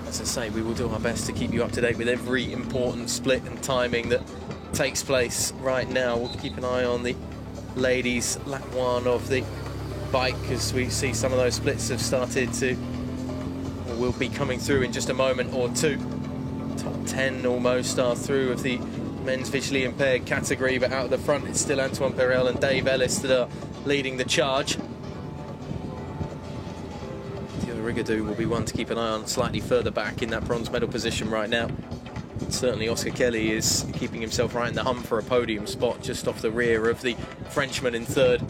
As I say, we will do our best to keep you up to date with every important split and timing that takes place right now. We'll keep an eye on the ladies' lap 1 of the bike as we see some of those splits have started to, or will be coming through in just a moment or two. Top 10 almost are through of the men's visually impaired category, but out of the front it's still Antoine Perel and Dave Ellis that are leading the charge. Theo Rigaudot will be one to keep an eye on slightly further back in that bronze medal position right now. Certainly Oscar Kelly is keeping himself right in the hunt for a podium spot just off the rear of the Frenchman in third.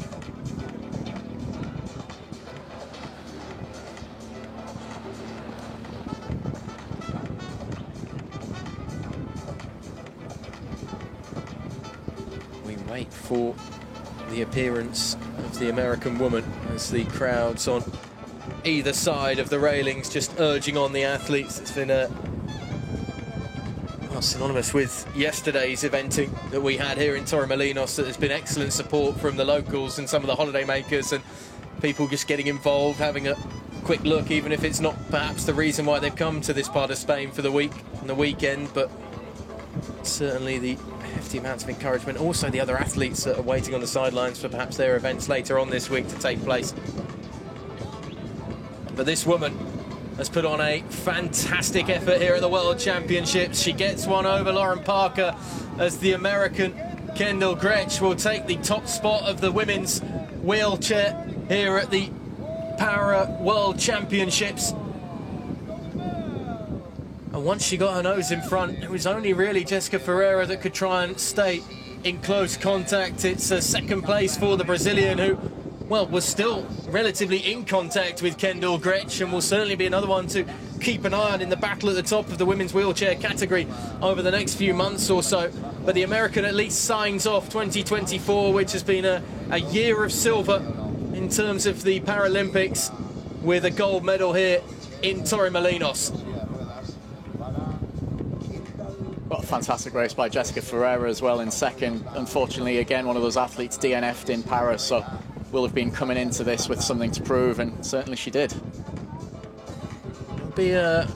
Wait for the appearance of the American woman as the crowds on either side of the railings just urging on the athletes. It's been synonymous with yesterday's eventing that we had here in Torremolinos, that there's been excellent support from the locals and some of the holiday makers and people just getting involved, having a quick look, even if it's not perhaps the reason why they've come to this part of Spain for the week and the weekend, but certainly the hefty amounts of encouragement. Also the other athletes that are waiting on the sidelines for perhaps their events later on this week to take place. But this woman has put on a fantastic effort here at the World Championships. She gets one over Lauren Parker as the American Kendall Gretsch will take the top spot of the women's wheelchair here at the Para World Championships. And once she got her nose in front, it was only really Jessica Ferreira that could try and stay in close contact. It's a second place for the Brazilian, who, well, was still relatively in contact with Kendall Gretsch, and will certainly be another one to keep an eye on in the battle at the top of the women's wheelchair category over the next few months or so. But the American at least signs off 2024, which has been a year of silver in terms of the Paralympics, with a gold medal here in Torremolinos. What a fantastic race by Jessica Ferreira as well in second. Unfortunately, again, one of those athletes DNF'd in Paris, so will have been coming into this with something to prove, and certainly she did. There'll be a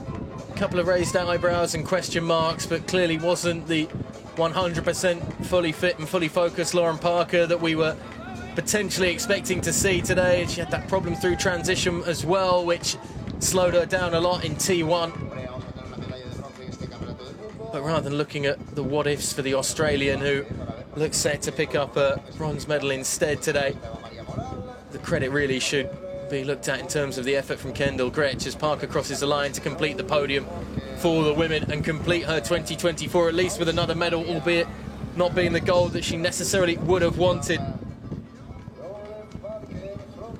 couple of raised eyebrows and question marks, but clearly wasn't the 100% fully fit and fully focused Lauren Parker that we were potentially expecting to see today. She had that problem through transition as well, which slowed her down a lot in T1. But rather than looking at the what-ifs for the Australian, who looks set to pick up a bronze medal instead today, the credit really should be looked at in terms of the effort from Kendall Gretsch as Parker crosses the line to complete the podium for the women and complete her 2024, at least with another medal, albeit not being the gold that she necessarily would have wanted.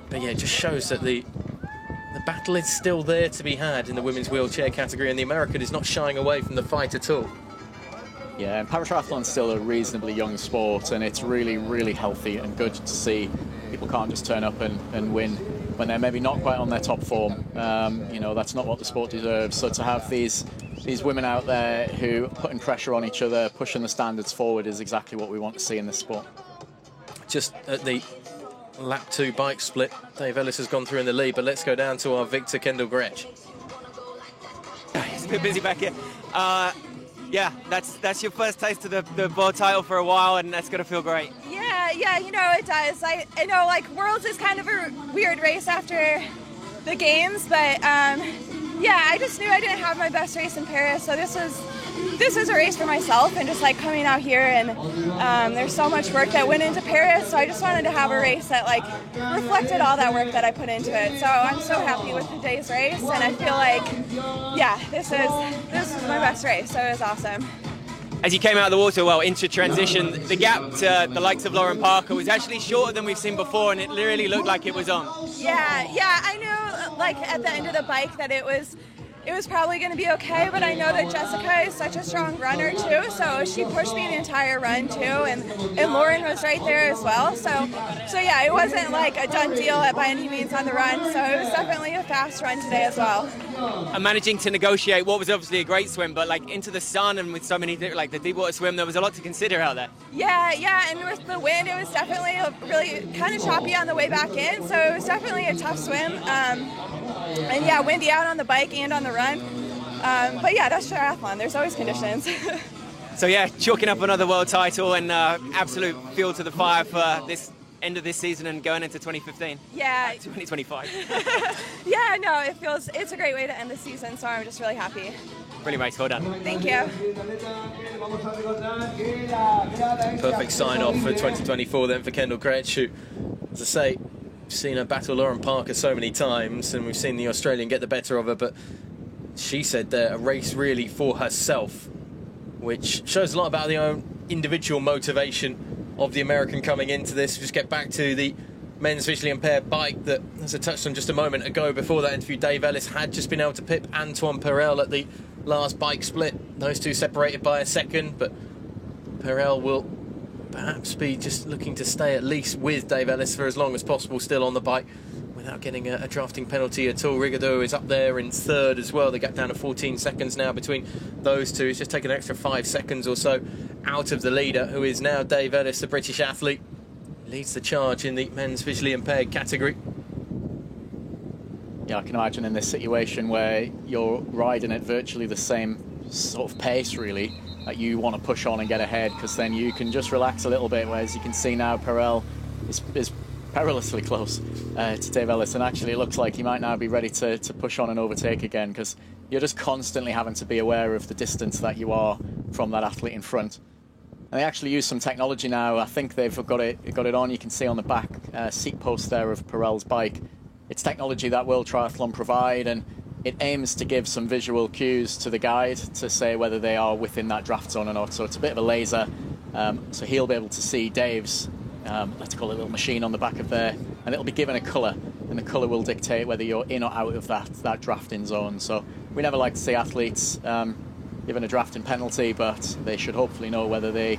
But yeah, it just shows that the battle is still there to be had in the women's wheelchair category, and the American is not shying away from the fight at all. Yeah, and paratriathlon's still a reasonably young sport, and it's really, really healthy and good to see. People can't just turn up and win when they're maybe not quite on their top form. You know, that's not what the sport deserves. So to have these women out there who are putting pressure on each other, pushing the standards forward, is exactly what we want to see in this sport. Just at the lap 2 bike split, Dave Ellis has gone through in the lead, but let's go down to our victor, Kendall Gretsch. He's a bit busy back here. Yeah, that's your first taste of the world title for a while, and that's going to feel great. Yeah, Yeah, you know, it does. I know, like, Worlds is kind of a weird race after the games, but yeah, I just knew I didn't have my best race in Paris, so this was a race for myself, and just like coming out here, and there's so much work that went into Paris, so I just wanted to have a race that like reflected all that work that I put into it. So I'm so happy with today's race, and I feel like, yeah, this is my best race, so it was awesome. As you came out of the water, well, into transition, the gap to the likes of Lauren Parker was actually shorter than we've seen before, and it really looked like it was on. Yeah, I knew, like, at the end of the bike that it was probably going to be okay, but I know that Jessica is such a strong runner too, so she pushed me the entire run too, and Lauren was right there as well, so yeah, it wasn't like a done deal by any means on the run, so it was definitely a fast run today as well. And managing to negotiate what was obviously a great swim, but like into the sun and with so many, like the deep water swim, there was a lot to consider out there. Yeah, and with the wind, it was definitely really kind of choppy on the way back in, so it was definitely a tough swim. And yeah, windy out on the bike and on the run. But yeah, that's triathlon. There's always conditions. So yeah, chalking up another world title and absolute fuel to the fire for this end of this season and going into 2015. Yeah. 2025. Yeah, no, it's a great way to end the season, so I'm just really happy. Brilliant race, well done. Thank you. Perfect sign-off for 2024 then for Kendall Kretsch, who, as I say, we've seen her battle Lauren Parker so many times, and we've seen the Australian get the better of her, but she said that a race really for herself, which shows a lot about the own individual motivation of the American coming into this. Just get back to the men's visually impaired bike that, as I touched on just a moment ago before that interview, Dave Ellis had just been able to pip Antoine Perel at the last bike split. Those two separated by a second, but Perel will perhaps be just looking to stay at least with Dave Ellis for as long as possible still on the bike without getting a drafting penalty at all. Rigaud is up there in third as well. They got down to 14 seconds now between those two. It's just taken an extra 5 seconds or so out of the leader, who is now Dave Ellis, the British athlete. Leads the charge in the men's visually impaired category. Yeah, I can imagine in this situation where you're riding at virtually the same sort of pace, really, that you want to push on and get ahead, because then you can just relax a little bit, whereas you can see now Perel is perilously close to Dave Ellis, and actually it looks like he might now be ready to push on and overtake again, because you're just constantly having to be aware of the distance that you are from that athlete in front. And they actually use some technology now. I think they've got it on. You can see on the back seat post there of Perel's bike. It's technology that World Triathlon provide, and it aims to give some visual cues to the guide to say whether they are within that draft zone or not. So it's a bit of a laser. So he'll be able to see Dave's, let's call it a little machine on the back of there, and it'll be given a colour, and the colour will dictate whether you're in or out of that drafting zone. So we never like to see athletes given a drafting penalty, but they should hopefully know whether they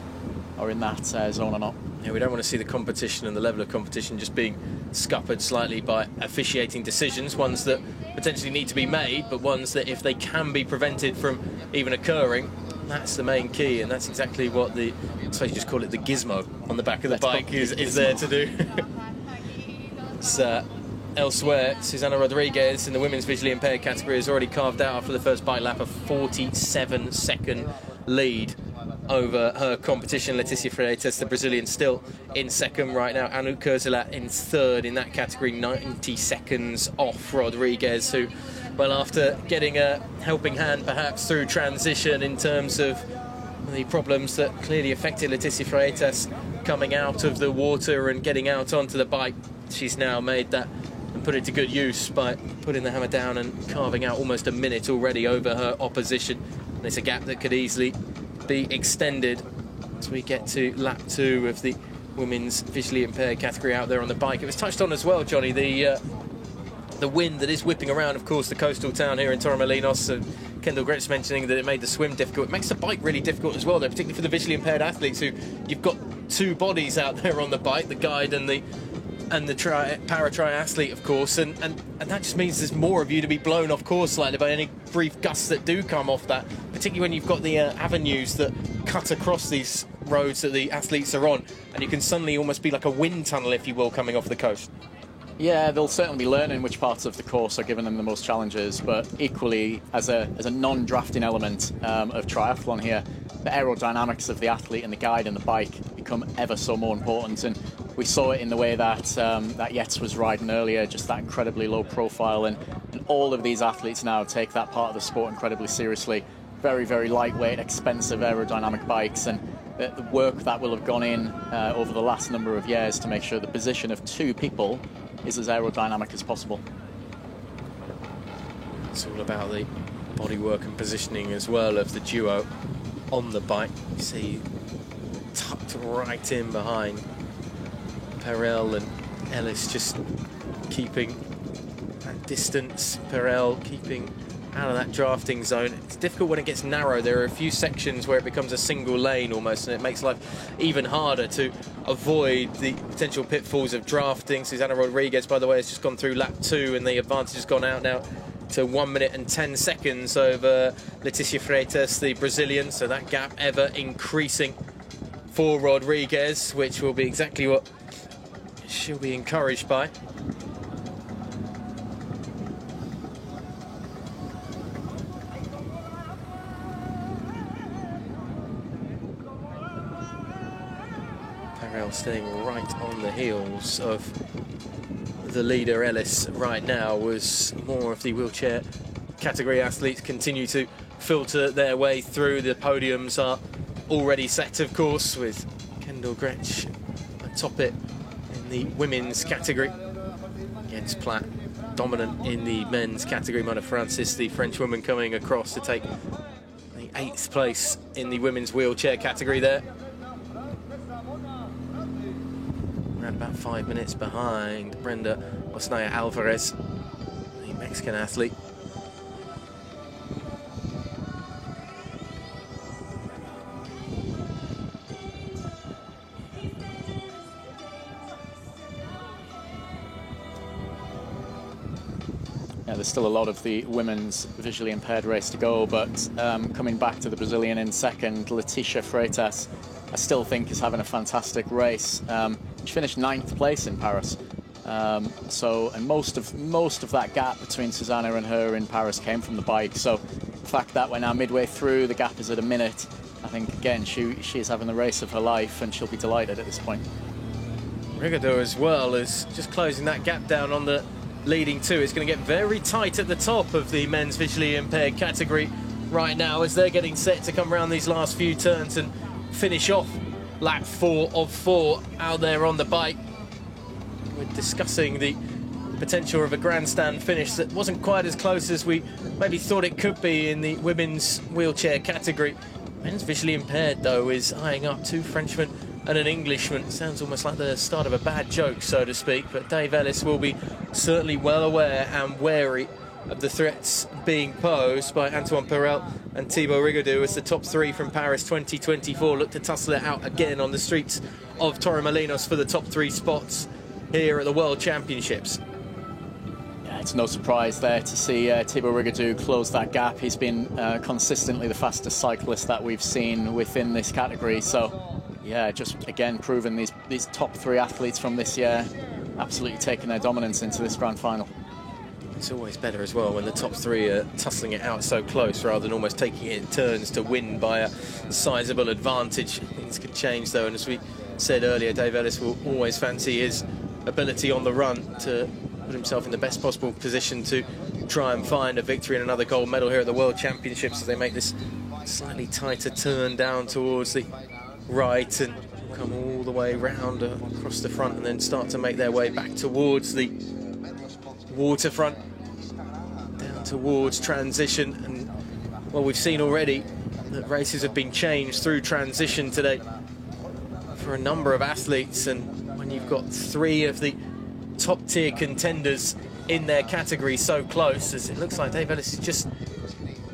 are in that zone or not. Yeah, we don't want to see the competition and the level of competition just being scuppered slightly by officiating decisions, ones that potentially need to be made, but ones that, if they can be prevented from even occurring, that's the main key, and that's exactly what I suppose you just call it the gizmo on the back of the bike is there to do. So, elsewhere, Susana Rodriguez in the women's visually impaired category has already carved out after the first bike lap a 47-second lead over her competition. Leticia Freitas, the Brazilian, still in second right now. Anu Kurzelat in third in that category, 90 seconds off Rodriguez, who, well, after getting a helping hand perhaps through transition in terms of the problems that clearly affected Leticia Freitas coming out of the water and getting out onto the bike, she's now made that and put it to good use by putting the hammer down and carving out almost a minute already over her opposition. And it's a gap that could easily be extended as we get to lap 2 of the women's visually impaired category out there on the bike. It was touched on as well, Johnny, the wind that is whipping around, of course, the coastal town here in Torremolinos. Kendall Kretsch mentioning that it made the swim difficult. It makes the bike really difficult as well, though, particularly for the visually impaired athletes, who you've got two bodies out there on the bike, the guide and the para triathlete, of course, and that just means there's more of you to be blown off course slightly by any brief gusts that do come off that, particularly when you've got the avenues that cut across these roads that the athletes are on, and you can suddenly almost be like a wind tunnel, if you will, coming off the coast. Yeah, they'll certainly be learning which parts of the course are giving them the most challenges, but equally, as a non-drafting element of triathlon here, the aerodynamics of the athlete and the guide and the bike become ever so more important. And we saw it in the way that that Yates was riding earlier, just that incredibly low profile. And all of these athletes now take that part of the sport incredibly seriously. Very, very lightweight, expensive aerodynamic bikes, and the work that will have gone in over the last number of years to make sure the position of two people is as aerodynamic as possible. It's all about the bodywork and positioning as well of the duo on the bike. You see tucked right in behind Perel and Ellis, just keeping that distance. Perel keeping out of that drafting zone. It's difficult when it gets narrow. There are a few sections where it becomes a single lane almost, and it makes life even harder to avoid the potential pitfalls of drafting. Susana Rodriguez, by the way, has just gone through lap 2, and the advantage has gone out now to 1 minute and 10 seconds over Leticia Freitas, the Brazilian. So that gap ever increasing for Rodriguez, which will be exactly what she'll be encouraged by. Perel staying right on the heels of the leader. Ellis right now, was more of the wheelchair category athletes continue to filter their way through. The podiums are already set, of course, with Kendall Gretsch atop it in the women's category. Jens Platt dominant in the men's category. Mona Francis, the French woman, coming across to take the 8th place in the women's wheelchair category there. About 5 minutes behind Brenda Osnaya Alvarez, the Mexican athlete. Yeah, there's still a lot of the women's visually impaired race to go, but coming back to the Brazilian in second, Leticia Freitas, I still think is having a fantastic race. She finished 9th place in Paris. And most of that gap between Susana and her in Paris came from the bike. So the fact that we're now midway through, the gap is at a minute, I think again she is having the race of her life, and she'll be delighted at this point. Rigaudeau as well is just closing that gap down on the leading 2. It's going to get very tight at the top of the men's visually impaired category right now, as they're getting set to come around these last few turns and finish off lap 4 of 4 out there on the bike. We're discussing the potential of a grandstand finish that wasn't quite as close as we maybe thought it could be in the women's wheelchair category. Men's visually impaired, though, is eyeing up 2 Frenchmen and an Englishman. Sounds almost like the start of a bad joke, so to speak, but Dave Ellis will be certainly well aware and wary of the threats being posed by Antoine Perel and Thibaut Rigaudeau as the top 3 from Paris 2024 look to tussle it out again on the streets of Torremolinos for the top 3 spots here at the World Championships. Yeah, it's no surprise there to see Thibaut Rigaudeau close that gap. He's been consistently the fastest cyclist that we've seen within this category. So, yeah, just again proving these top 3 athletes from this year absolutely taking their dominance into this grand final. It's always better as well when the top 3 are tussling it out so close, rather than almost taking it in turns to win by a sizable advantage. Things could change, though, and as we said earlier, Dave Ellis will always fancy his ability on the run to put himself in the best possible position to try and find a victory and another gold medal here at the World Championships, as they make this slightly tighter turn down towards the right and come all the way round across the front, and then start to make their way back towards the waterfront, down towards transition. And well, we've seen already that races have been changed through transition today for a number of athletes, and when you've got 3 of the top tier contenders in their category so close, as it looks like Dave Ellis is just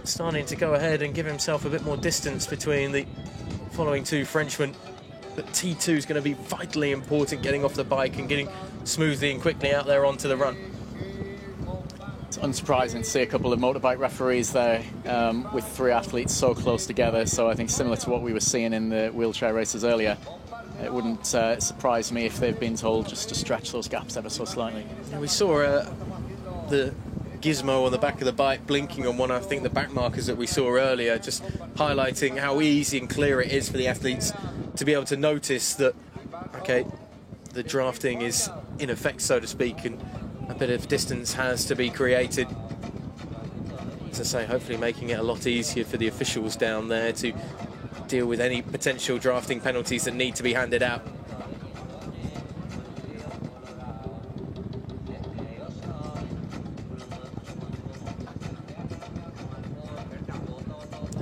starting to go ahead and give himself a bit more distance between the following 2 Frenchmen. But T2 is going to be vitally important, getting off the bike and getting smoothly and quickly out there onto the run. It's unsurprising to see a couple of motorbike referees there with 3 athletes so close together. So I think similar to what we were seeing in the wheelchair races earlier, it wouldn't surprise me if they've been told just to stretch those gaps ever so slightly. Yeah, we saw the gizmo on the back of the bike blinking on one, I think, the back markers that we saw earlier, just highlighting how easy and clear it is for the athletes to be able to notice that, okay, the drafting is in effect, so to speak, and a bit of distance has to be created. As I say, hopefully making it a lot easier for the officials down there to deal with any potential drafting penalties that need to be handed out.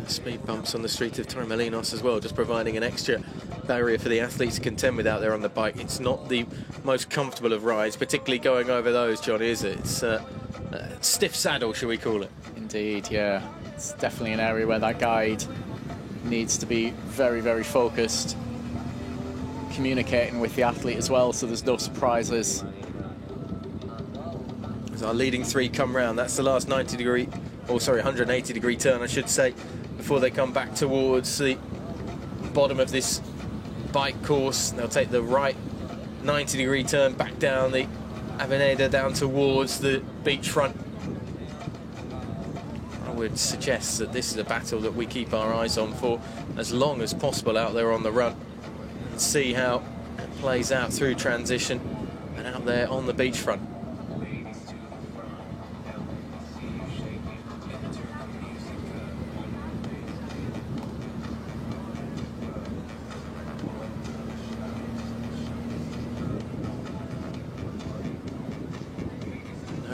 Speed bumps on the street of Torremolinos as well, just providing an extra barrier for the athletes to contend with out there on the bike. It's not the most comfortable of rides, particularly going over those, Johnny, is it? It's a stiff saddle, shall we call it? Indeed, yeah. It's definitely an area where that guide needs to be very, very focused, communicating with the athlete as well, so there's no surprises. As our leading three come round, that's the last 180 degree turn, I should say, before they come back towards the bottom of this bike course. They'll take the right 90 degree turn back down the Avenida down towards the beachfront. I would suggest that this is a battle that we keep our eyes on for as long as possible out there on the run, and see how it plays out through transition and out there on the beachfront.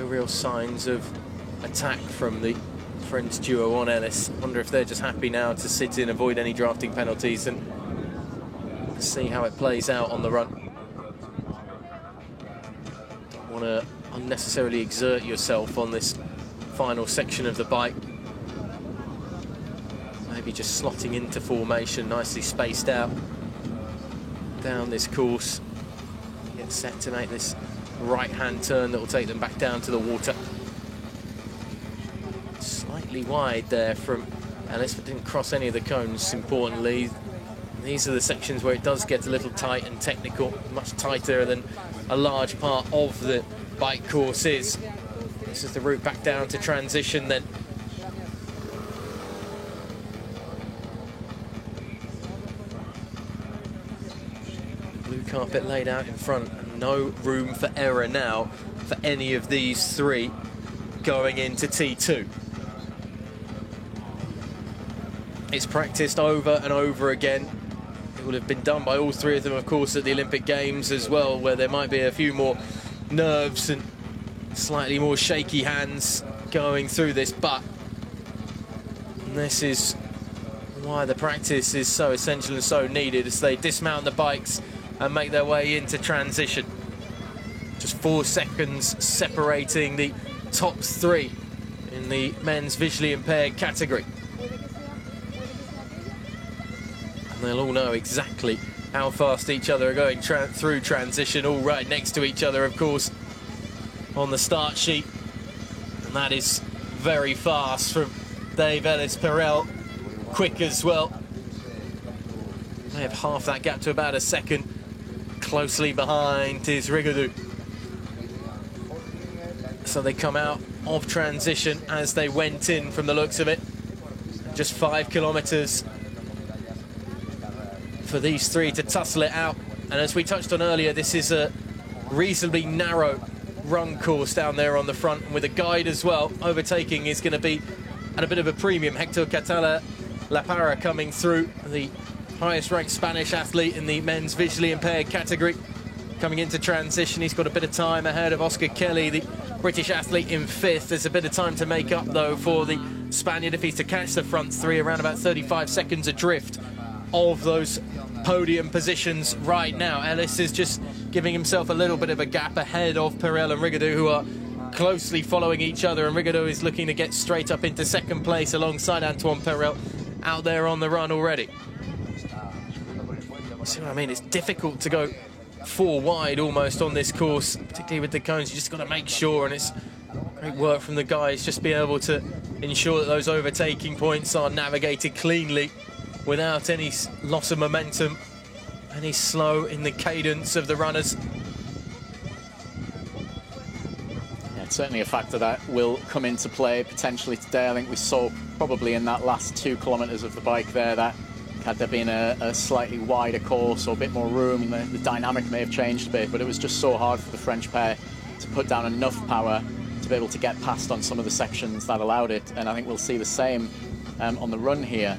Real signs of attack from the French duo on Ellis. Wonder if they're just happy now to sit in, avoid any drafting penalties, and see how it plays out on the run. Don't want to unnecessarily exert yourself on this final section of the bike. Maybe just slotting into formation, nicely spaced out down this course. Get set to make this right-hand turn that will take them back down to the water. Slightly wide there from Ellis, but didn't cross any of the cones, importantly. These are the sections where it does get a little tight and technical, much tighter than a large part of the bike course is. This is the route back down to transition then. Blue carpet laid out in front. No room for error now for any of these three going into T2. It's practiced over and over again. It will have been done by all three of them, of course, at the Olympic Games as well, where there might be a few more nerves and slightly more shaky hands going through this, but this is why the practice is so essential and so needed as they dismount the bikes and make their way into transition. Just 4 seconds separating the top three in the men's visually impaired category. And they'll all know exactly how fast each other are going through transition, all right next to each other, of course, on the start sheet. And that is very fast from Dave Ellis-Perel, quick as well. They have half that gap to about a second. Closely behind is Rigaudot. So they come out of transition as they went in from the looks of it. Just 5 kilometers for these three to tussle it out. And as we touched on earlier, this is a reasonably narrow run course down there on the front, and with a guide as well. Overtaking is going to be at a bit of a premium. Hector Catala-La Parra coming through, the highest ranked Spanish athlete in the men's visually impaired category. Coming into transition, he's got a bit of time ahead of Oscar Kelly, the British athlete, in 5th. There's a bit of time to make up, though, for the Spaniard if he's to catch the front three, around about 35 seconds adrift of those podium positions right now. Ellis is just giving himself a little bit of a gap ahead of Perel and Rigaudot, who are closely following each other, and Rigaudot is looking to get straight up into 2nd place alongside Antoine Perel out there on the run already. See what I mean? It's difficult to go 4 wide almost on this course, particularly with the cones. You just got to make sure, and it's great work from the guys, just be able to ensure that those overtaking points are navigated cleanly without any loss of momentum, any slow in the cadence of the runners. Yeah, it's certainly a factor that will come into play potentially today. I think we saw probably in that last 2 kilometres of the bike there that had there been a slightly wider course or a bit more room, the dynamic may have changed a bit, but it was just so hard for the French pair to put down enough power to be able to get past on some of the sections that allowed it. And I think we'll see the same on the run here.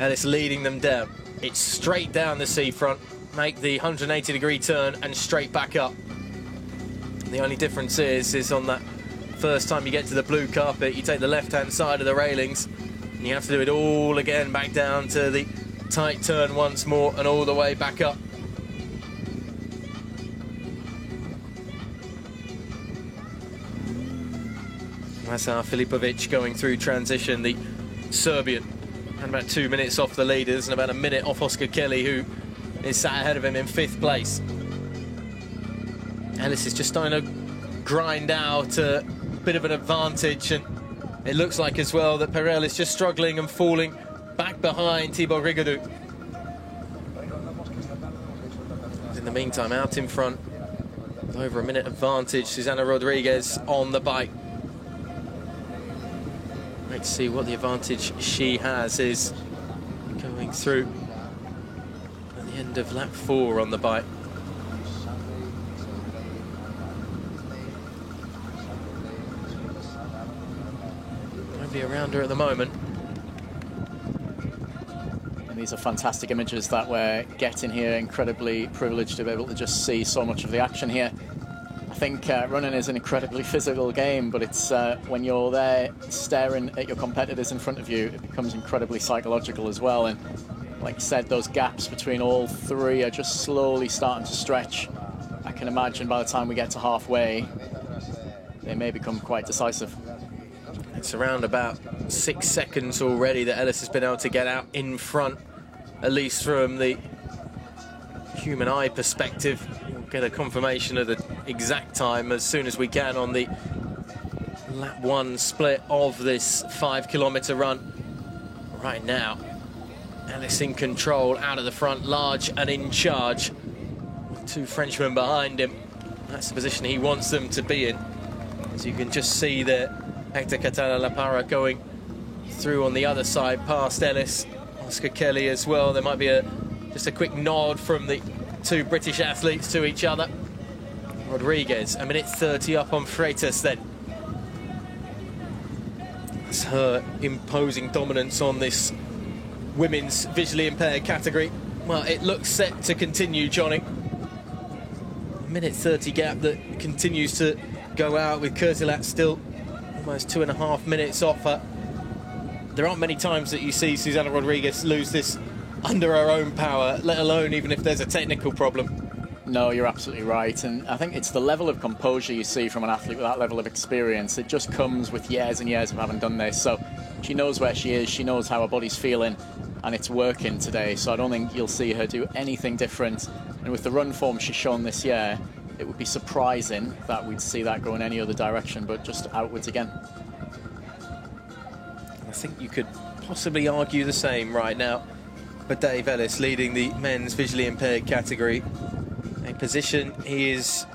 Ellis leading them down. It's straight down the seafront, make the 180-degree turn and straight back up. The only difference is on that first time you get to the blue carpet, you take the left-hand side of the railings, and you have to do it all again, back down to the tight turn once more and all the way back up. Lazar Filipovic going through transition, the Serbian, and about 2 minutes off the leaders and about a minute off Oscar Kelly, who is sat ahead of him in 5th place. Ellis is just starting to grind out a bit of an advantage, and it looks like as well that Perel is just struggling and falling back behind Thibaut Rigaudot. In the meantime, out in front, with over a minute advantage, Susana Rodriguez on the bike. Let's see what the advantage she has is going through at the end of lap 4 on the bike. Won't be around her at the moment. And these are fantastic images that we're getting here. Incredibly privileged to be able to just see so much of the action here. I think running is an incredibly physical game, but it's when you're there staring at your competitors in front of you, it becomes incredibly psychological as well. And like you said, those gaps between all three are just slowly starting to stretch. I can imagine by the time we get to halfway, they may become quite decisive. It's around about 6 seconds already that Ellis has been able to get out in front, at least from the human eye perspective. We'll get a confirmation of the exact time as soon as we can on the lap 1 split of this 5-kilometre run. Right now, Ellis in control, out of the front, large and in charge, with 2 Frenchmen behind him. That's the position he wants them to be in. As you can just see there, Hector Catala Lapara going through on the other side past Ellis. Oscar Kelly as well. There might be just a quick nod from the 2 British athletes to each other. Rodriguez, 1:30 up on Freitas then. That's her imposing dominance on this women's visually impaired category. Well, it looks set to continue, Johnny. 1:30 gap that continues to go out with Kurtilat still almost 2.5 minutes off her. There aren't many times that you see Susana Rodriguez lose this under her own power, let alone even if there's a technical problem. No, you're absolutely right, and I think it's the level of composure you see from an athlete with that level of experience. It just comes with years and years of having done this, so she knows where she is, she knows how her body's feeling, and it's working today, so I don't think you'll see her do anything different. And with the run form she's shown this year, it would be surprising that we'd see that go in any other direction, but just outwards again. I think you could possibly argue the same right now, but Dave Ellis leading the men's visually impaired category, a position he is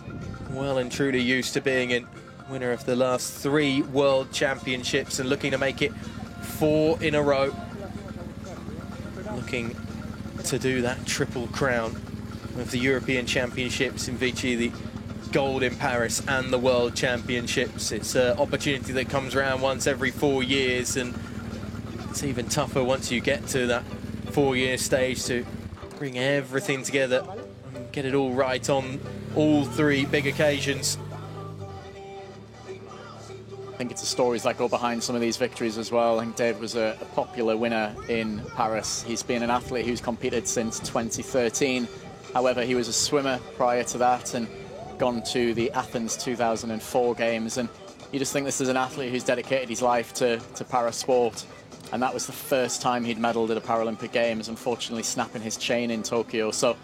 well and truly used to being in. Winner of the last 3 World Championships and looking to make it 4 in a row. Looking to do that triple crown of the European Championships in Vichy, the gold in Paris and the World Championships. It's an opportunity that comes around once every 4 years, and it's even tougher once you get to that 4-year stage to bring everything together and get it all right on all 3 big occasions. I think it's the stories that go behind some of these victories as well. I think Dave was a popular winner in Paris. He's been an athlete who's competed since 2013. However, he was a swimmer prior to that and gone to the Athens 2004 games. And you just think this is an athlete who's dedicated his life to para-sport. And that was the first time he'd medalled at a Paralympic Games, unfortunately snapping his chain in Tokyo. So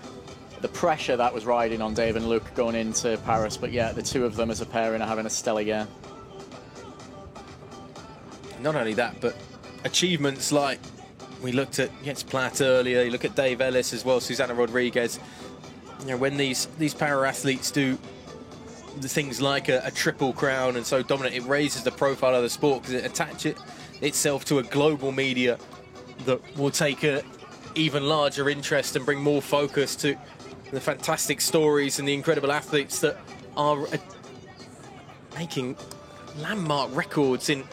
the pressure that was riding on Dave and Luke going into Paris. But yeah, the 2 of them as a pairing are having a stellar year. Not only that, but achievements like we looked at Jens Platt earlier, you look at Dave Ellis as well, Susana Rodriguez. You know, when these para-athletes do things like a triple crown and so dominant. It raises the profile of the sport because it attaches itself to a global media that will take a even larger interest and bring more focus to the fantastic stories and the incredible athletes that are making landmark records in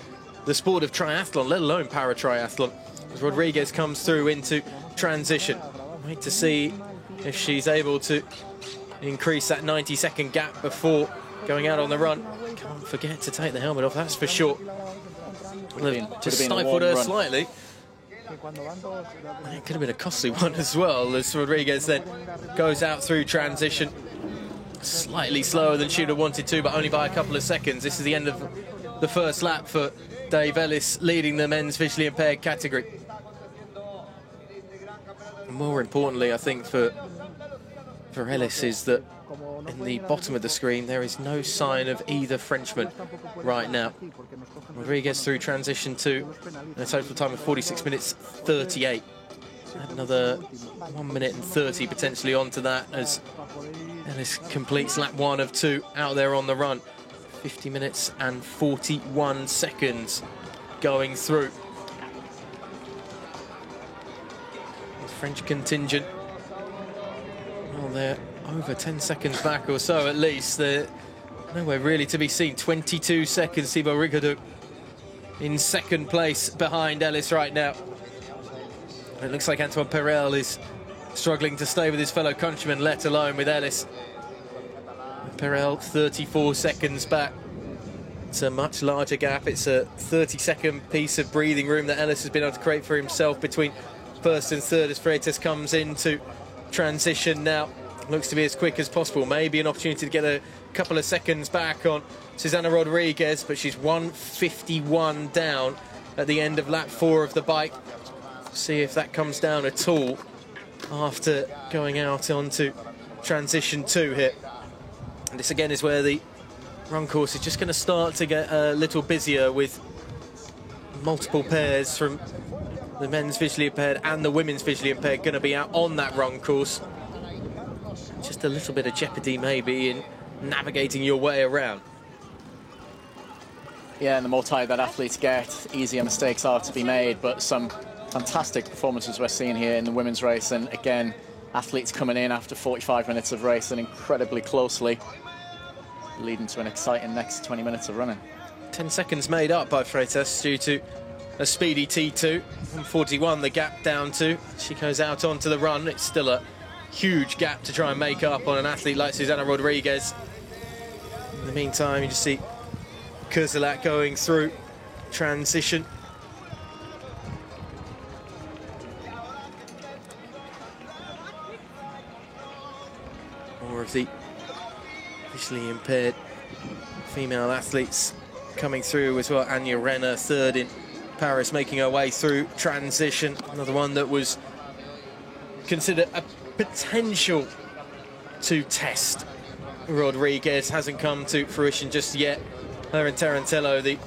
the sport of triathlon, let alone para-triathlon. As Rodriguez comes through into transition. Wait to see if she's able to increase that 90-second gap before going out on the run. Can't forget to take the helmet off, that's for sure. Just stifled her slightly. It could have been a costly one as well, as Rodriguez then goes out through transition. Slightly slower than she would have wanted to, but only by a couple of seconds. This is the end of the first lap for Dave Ellis, leading the men's visually impaired category. More importantly, I think, for Ellis is that in the bottom of the screen there is no sign of either Frenchman right now. Rodriguez through transition 2, and a total time of 46 minutes 38. Another 1 minute and 30 potentially onto that as Ellis completes lap 1 of 2 out there on the run. 50 minutes and 41 seconds going through. The French contingent, well, they're over 10 seconds back or so at least. They're nowhere really to be seen. 22 seconds, Thibaut Rigaudot in second place behind Ellis right now. It looks like Antoine Perel is struggling to stay with his fellow countrymen, let alone with Ellis. Perel 34 seconds back. It's a much larger gap. It's a 30-second piece of breathing room that Ellis has been able to create for himself between first and third as Freitas comes into transition now. Looks to be as quick as possible. Maybe an opportunity to get a couple of seconds back on Susana Rodriguez, but she's 1:51 down at the end of lap 4 of the bike. See if that comes down at all after going out onto transition 2 here. And this again is where the run course is just going to start to get a little busier, with multiple pairs from the men's visually impaired and the women's visually impaired going to be out on that run course. Just a little bit of jeopardy maybe in navigating your way around. Yeah, and the more tired that athletes get, easier mistakes are to be made, but some fantastic performances we're seeing here in the women's race. And again, athletes coming in after 45 minutes of racing incredibly closely, leading to an exciting next 20 minutes of running. 10 seconds made up by Freitas due to a speedy T2. 1:41 the gap down to. She goes out onto the run. It's still a huge gap to try and make up on an athlete like Susana Rodriguez. In the meantime, you just see Kerselat going through transition. More of the visually impaired female athletes coming through as well. Anya Renner, third in Paris, making her way through transition. Another one that was considered a potential to test Rodriguez, hasn't come to fruition just yet. Her and Tarantello, the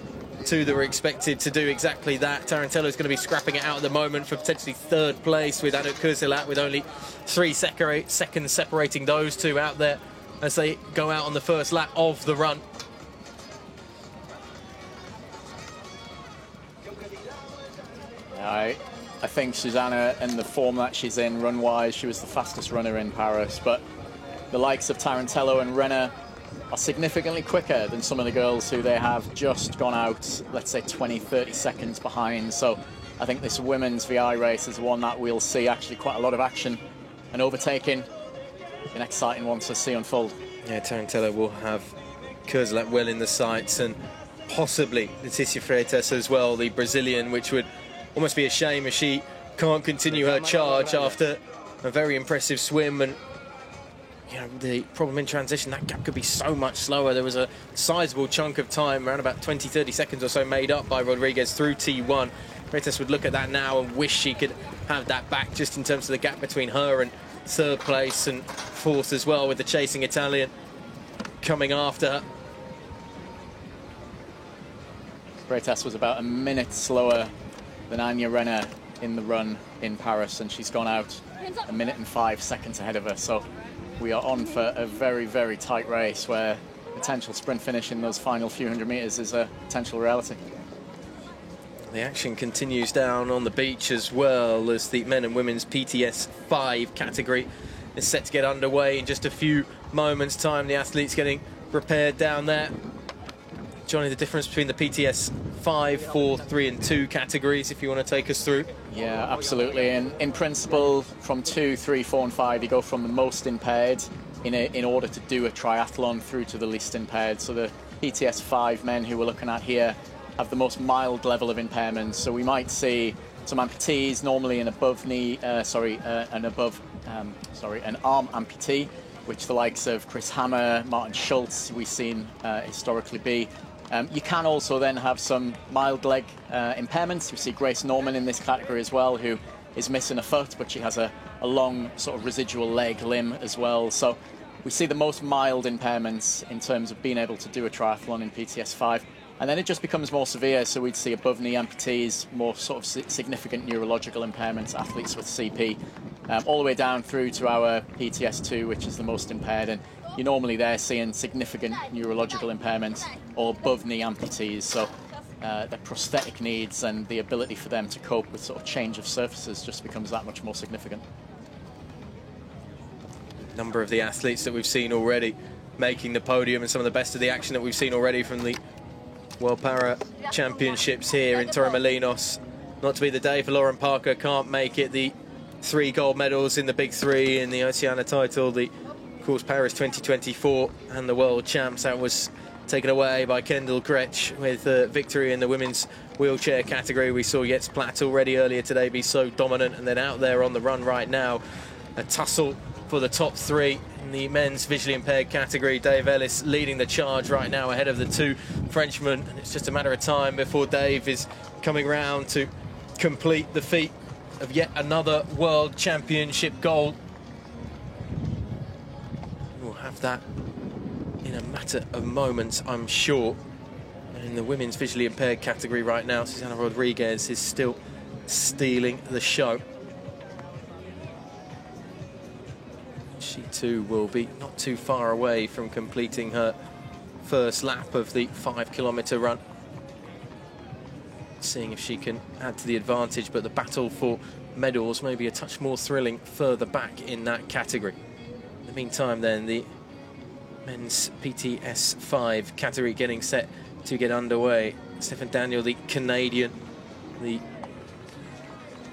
two that were expected to do exactly that. Tarantello is going to be scrapping it out at the moment for potentially third place, with Anouk Kerselat with only 3 seconds separating those two out there as they go out on the first lap of the run. I think Susana, in the form that she's in run-wise, she was the fastest runner in Paris, but the likes of Tarantello and Renner are significantly quicker than some of the girls who they have just gone out, let's say 20, 30 seconds behind. So I think this women's VI race is one that we'll see actually quite a lot of action and overtaking. An exciting one to see unfold. Yeah, Tarantello will have Kerselat well in the sights, and possibly Leticia Freitas as well, the Brazilian, which would almost be a shame if she can't continue her charge after a very impressive swim. And you know, the problem in transition, that gap could be so much slower. There was a sizable chunk of time, around about 20-30 seconds or so, made up by Rodriguez through T1. Freitas would look at that now and wish she could have that back, just in terms of the gap between her and third place and fourth as well, with the chasing Italian coming after her. Freitas was about a minute slower than Anya Renner in the run in Paris, and she's gone out a minute and 5 seconds ahead of her. So we are on for a very, very tight race where the potential sprint finish in those final few hundred metres is a potential reality. The action continues down on the beach as well, as the men and women's PTS 5 category is set to get underway in just a few moments' time. The athletes getting prepared down there. Johnny, the difference between the PTS 5, 4, 3 and 2 categories, if you want to take us through. Yeah, absolutely. And in principle, from 2, 3, 4 and 5, you go from the most impaired in order to do a triathlon through to the least impaired. So the PTS 5 men who we're looking at here have the most mild level of impairment. So we might see some amputees, normally an above knee, an arm amputee, which the likes of Chris Hammer, Martin Schultz, we've seen historically be. You can also then have some mild leg impairments. We see Grace Norman in this category as well, who is missing a foot, but she has a long sort of residual leg limb as well. So we see the most mild impairments in terms of being able to do a triathlon in PTS 5. And then it just becomes more severe, so we'd see above knee amputees, more sort of significant neurological impairments, athletes with CP, all the way down through to our PTS 2, which is the most impaired. And you're normally there seeing significant neurological impairments or above knee amputees. So their prosthetic needs and the ability for them to cope with sort of change of surfaces just becomes that much more significant. Number of the athletes that we've seen already making the podium, and some of the best of the action that we've seen already from the World Para Championships here in Torremolinos. Not to be the day for Lauren Parker, can't make it. The 3 gold medals in the big 3 in the Oceania title, the of course Paris 2024 and the World Champs. That was taken away by Kendall Gretsch with victory in the women's wheelchair category. We saw Jets Platt already earlier today be so dominant, and then out there on the run right now, a tussle for the top 3 in the men's visually impaired category. Dave Ellis leading the charge right now ahead of the 2 Frenchmen, and it's just a matter of time before Dave is coming round to complete the feat of yet another World Championship gold. We'll have that in a matter of moments, I'm sure. And in the women's visually impaired category right now, Susana Rodriguez is still stealing the show. She too will be not too far away from completing her first lap of the 5-kilometre run. Seeing if she can add to the advantage, but the battle for medals may be a touch more thrilling further back in that category. In the meantime then, the men's PTS 5 category getting set to get underway. Stefan Daniel, the Canadian, the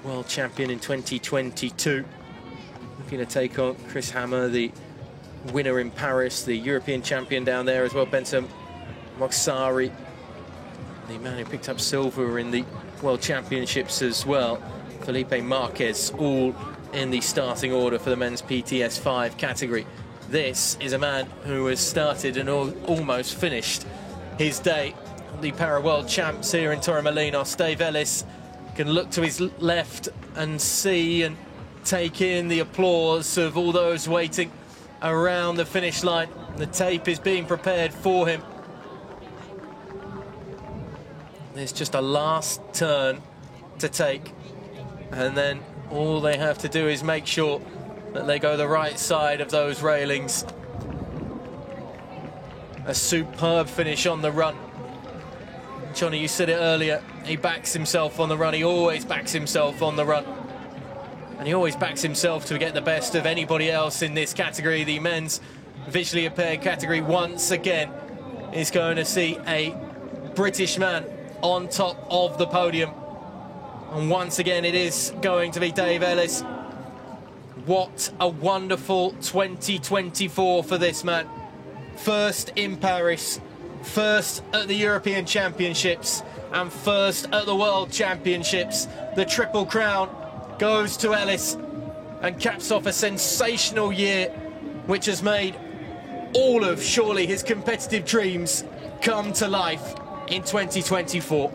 world champion in 2022. Looking to take on Chris Hammer, the winner in Paris, the European champion down there as well, Bentham Moksari, the man who picked up silver in the World Championships as well, Felipe Marquez, all in the starting order for the men's PTS 5 category. This is a man who has started and almost finished his day. The Para World Champs here in Torremolinos. Dave Ellis can look to his left and see and take in the applause of all those waiting around the finish line. The tape is being prepared for him. There's just a last turn to take, and then all they have to do is make sure that they go the right side of those railings. A superb finish on the run. Johnny, you said it earlier, he backs himself on the run. He always backs himself on the run. And he always backs himself to get the best of anybody else in this category. The men's visually impaired category once again is going to see a British man on top of the podium. And once again it is going to be Dave Ellis. What a wonderful 2024 for this man. First in Paris, first at the European Championships, and first at the World Championships. The Triple Crown goes to Ellis and caps off a sensational year which has made all of, surely, his competitive dreams come to life in 2024.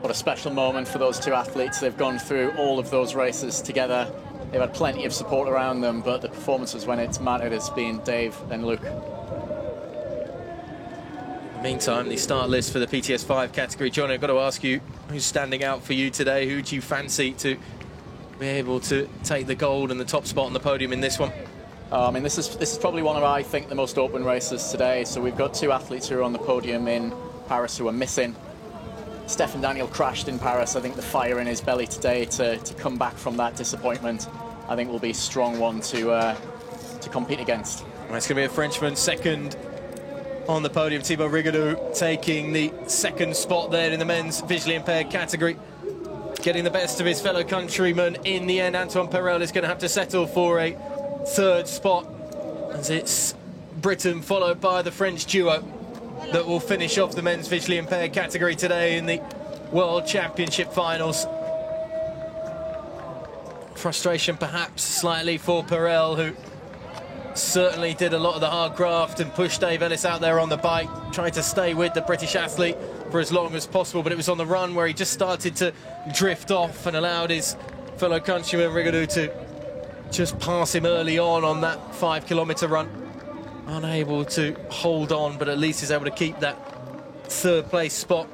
What a special moment for those 2 athletes. They've gone through all of those races together. They've had plenty of support around them, but the performances when it's mattered has been Dave and Luke. Meantime, the start list for the PTS 5 category. John, I've got to ask you, who's standing out for you today? Who do you fancy to be able to take the gold and the top spot on the podium in this one? I mean, this is probably one of, I think, the most open races today. So we've got 2 athletes who are on the podium in Paris who are missing. Stefan Daniel crashed in Paris. I think the fire in his belly today to come back from that disappointment, I think will be a strong one to compete against. Well, it's going to be a Frenchman second on the podium. Thibaut Rigoudou taking the second spot there in the men's visually impaired category, getting the best of his fellow countrymen. In the end, Antoine Perel is going to have to settle for a third spot, as it's Britain followed by the French duo that will finish off the men's visually impaired category today in the World Championship finals. Frustration perhaps slightly for Perel, who certainly did a lot of the hard graft and pushed Dave Ellis out there on the bike, trying to stay with the British athlete for as long as possible, but it was on the run where he just started to drift off and allowed his fellow countryman Rigoudou to just pass him early on that 5-kilometre run. Unable to hold on, but at least is able to keep that third place spot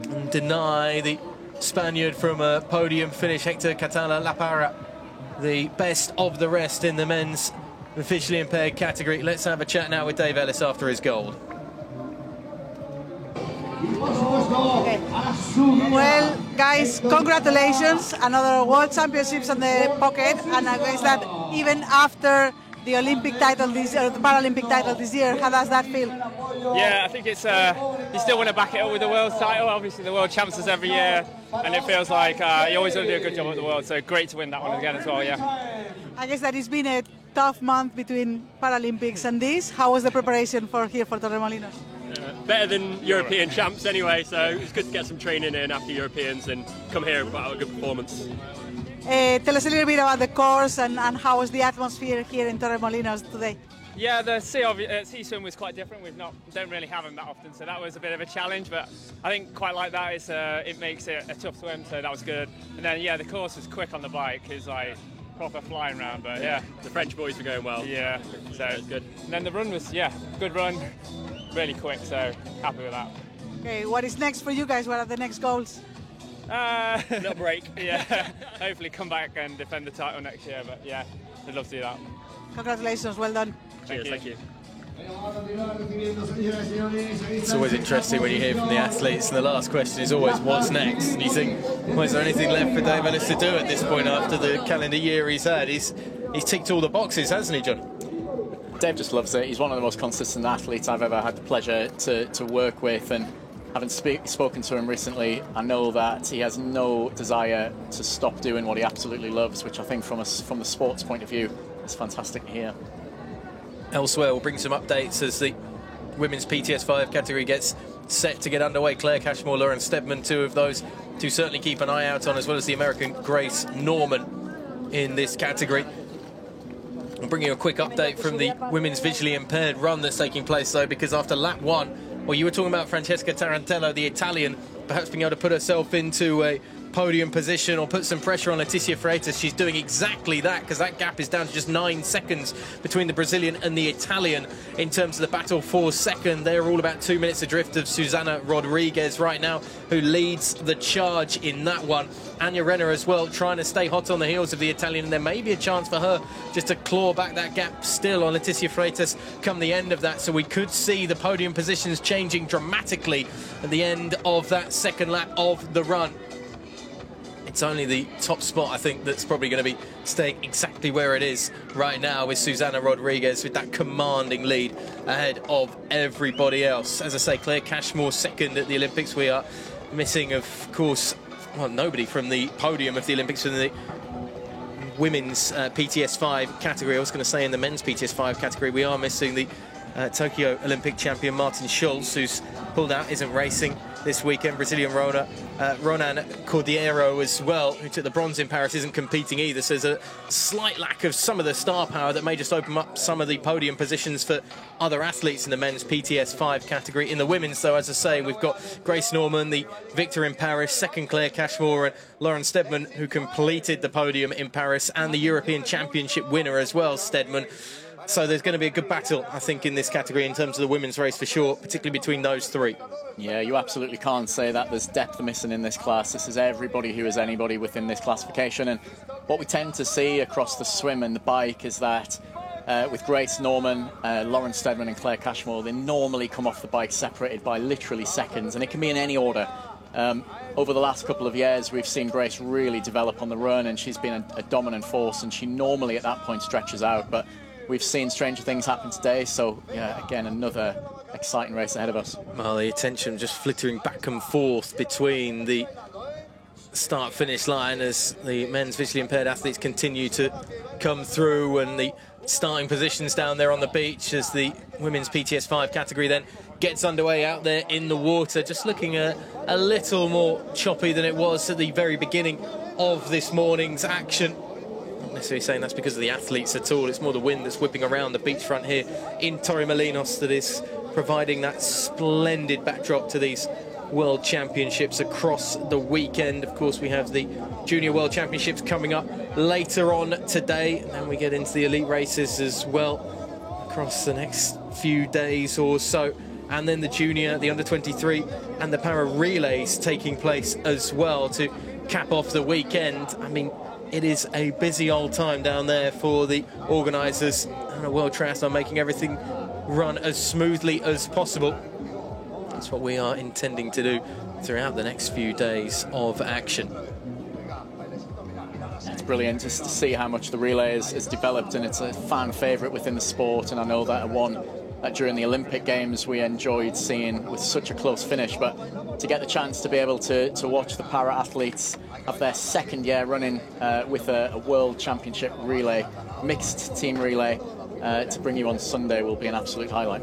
and deny the Spaniard from a podium finish, Hector Catala Laparra, the best of the rest in the men's visually impaired category. Let's have a chat now with Dave Ellis after his gold. Okay. Well, guys, congratulations. Another World Championships on the pocket, and I guess that even after the Olympic title this year, the Paralympic title this year, how does that feel? Yeah, I think it's you still want to back it up with the world title. Obviously, the world champs is every year, and it feels like you always want to do a good job at the world. So great to win that one again as well. Yeah. I guess that it's been a tough month between Paralympics and this. How was the preparation for here for Torremolinos? Better than European champs anyway, so it's good to get some training in after Europeans and come here and put out a good performance. Tell us a little bit about the course and how was the atmosphere here in Torremolinos today? Yeah, the sea swim was quite different. Don't really have them that often, so that was a bit of a challenge. But I think quite like that. It makes it a tough swim, so that was good. And then yeah, the course was quick on the bike. It's like proper flying round, but yeah, the French boys were going well. Yeah, so it was good. And then the run was good run, really quick. So happy with that. Okay, what is next for you guys? What are the next goals? Little break. Yeah, hopefully come back and defend the title next year. But yeah, I'd love to do that. Congratulations, well done. Thank you. It's always interesting when you hear from the athletes, and the last question is always, what's next? And you think, well, is there anything left for Dave Ellis to do at this point after the calendar year he's had? He's ticked all the boxes, hasn't he, John? Dave just loves it. He's one of the most consistent athletes I've ever had the pleasure to work with, and having spoken to him recently, I know that he has no desire to stop doing what he absolutely loves, which I think from the sports point of view is fantastic to hear. Elsewhere, we'll bring some updates as the women's PTS5 category gets set to get underway. Claire Cashmore, Lauren Stedman, two of those to certainly keep an eye out on, as well as the American Grace Norman in this category. I'll bring you a quick update from the women's visually impaired run that's taking place, though, because after lap 1, well, you were talking about Francesca Tarantello, the Italian, perhaps being able to put herself into a podium position or put some pressure on Leticia Freitas. She's doing exactly that, because that gap is down to just 9 seconds between the Brazilian and the Italian in terms of the battle for second. They're all about 2 minutes adrift of Susana Rodriguez right now, who leads the charge in that one. Anya Renner as well, trying to stay hot on the heels of the Italian, and there may be a chance for her just to claw back that gap still on Leticia Freitas come the end of that. So we could see the podium positions changing dramatically at the end of that second lap of the run. It's only the top spot, I think, that's probably going to be staying exactly where it is right now, with Susana Rodriguez with that commanding lead ahead of everybody else. As I say, Claire Cashmore second at the Olympics. We are missing, of course, well, nobody from the podium of the Olympics in the women's PTS5 category. I was going to say in the men's PTS5 category, we are missing the Tokyo Olympic champion Martin Schulz, who's pulled out, isn't racing this weekend. Brazilian Ronan Cordeiro as well, who took the bronze in Paris, isn't competing either. So there's a slight lack of some of the star power that may just open up some of the podium positions for other athletes in the men's PTS5 category. In the women's, though, as I say, we've got Grace Norman, the victor in Paris, second Claire Cashmore, and Lauren Stedman, who completed the podium in Paris, and the European Championship winner as well, Stedman. So there's going to be a good battle, I think, in this category in terms of the women's race for sure, particularly between those three. Yeah, you absolutely can't say that there's depth missing in this class. This is everybody who is anybody within this classification. And what we tend to see across the swim and the bike is that with Grace Norman, Lauren Steadman and Claire Cashmore, they normally come off the bike separated by literally seconds, and it can be in any order. Over the last couple of years, we've seen Grace really develop on the run, and she's been a dominant force, and she normally at that point stretches out, but we've seen stranger things happen today, so yeah, again, another exciting race ahead of us. Well, the attention just flittering back and forth between the start-finish line as the men's visually impaired athletes continue to come through, and the starting positions down there on the beach as the women's PTS 5 category then gets underway out there in the water, just looking a little more choppy than it was at the very beginning of this morning's action. Not necessarily saying that's because of the athletes at all, it's more the wind that's whipping around the beachfront here in Torremolinos that is providing that splendid backdrop to these World Championships across the weekend. Of course, we have the Junior World Championships coming up later on today, and then we get into the elite races as well across the next few days or so, and then the junior, the under-23 and the para relays taking place as well to cap off the weekend. I mean, it is a busy old time down there for the organisers and a World Triathlon, making everything run as smoothly as possible. That's what we are intending to do throughout the next few days of action. It's brilliant just to see how much the relay has developed, and it's a fan favourite within the sport, and I know that during the Olympic Games we enjoyed seeing with such a close finish, but to get the chance to be able to watch the para athletes have their second year running with a World Championship relay, mixed team relay, to bring you on Sunday will be an absolute highlight.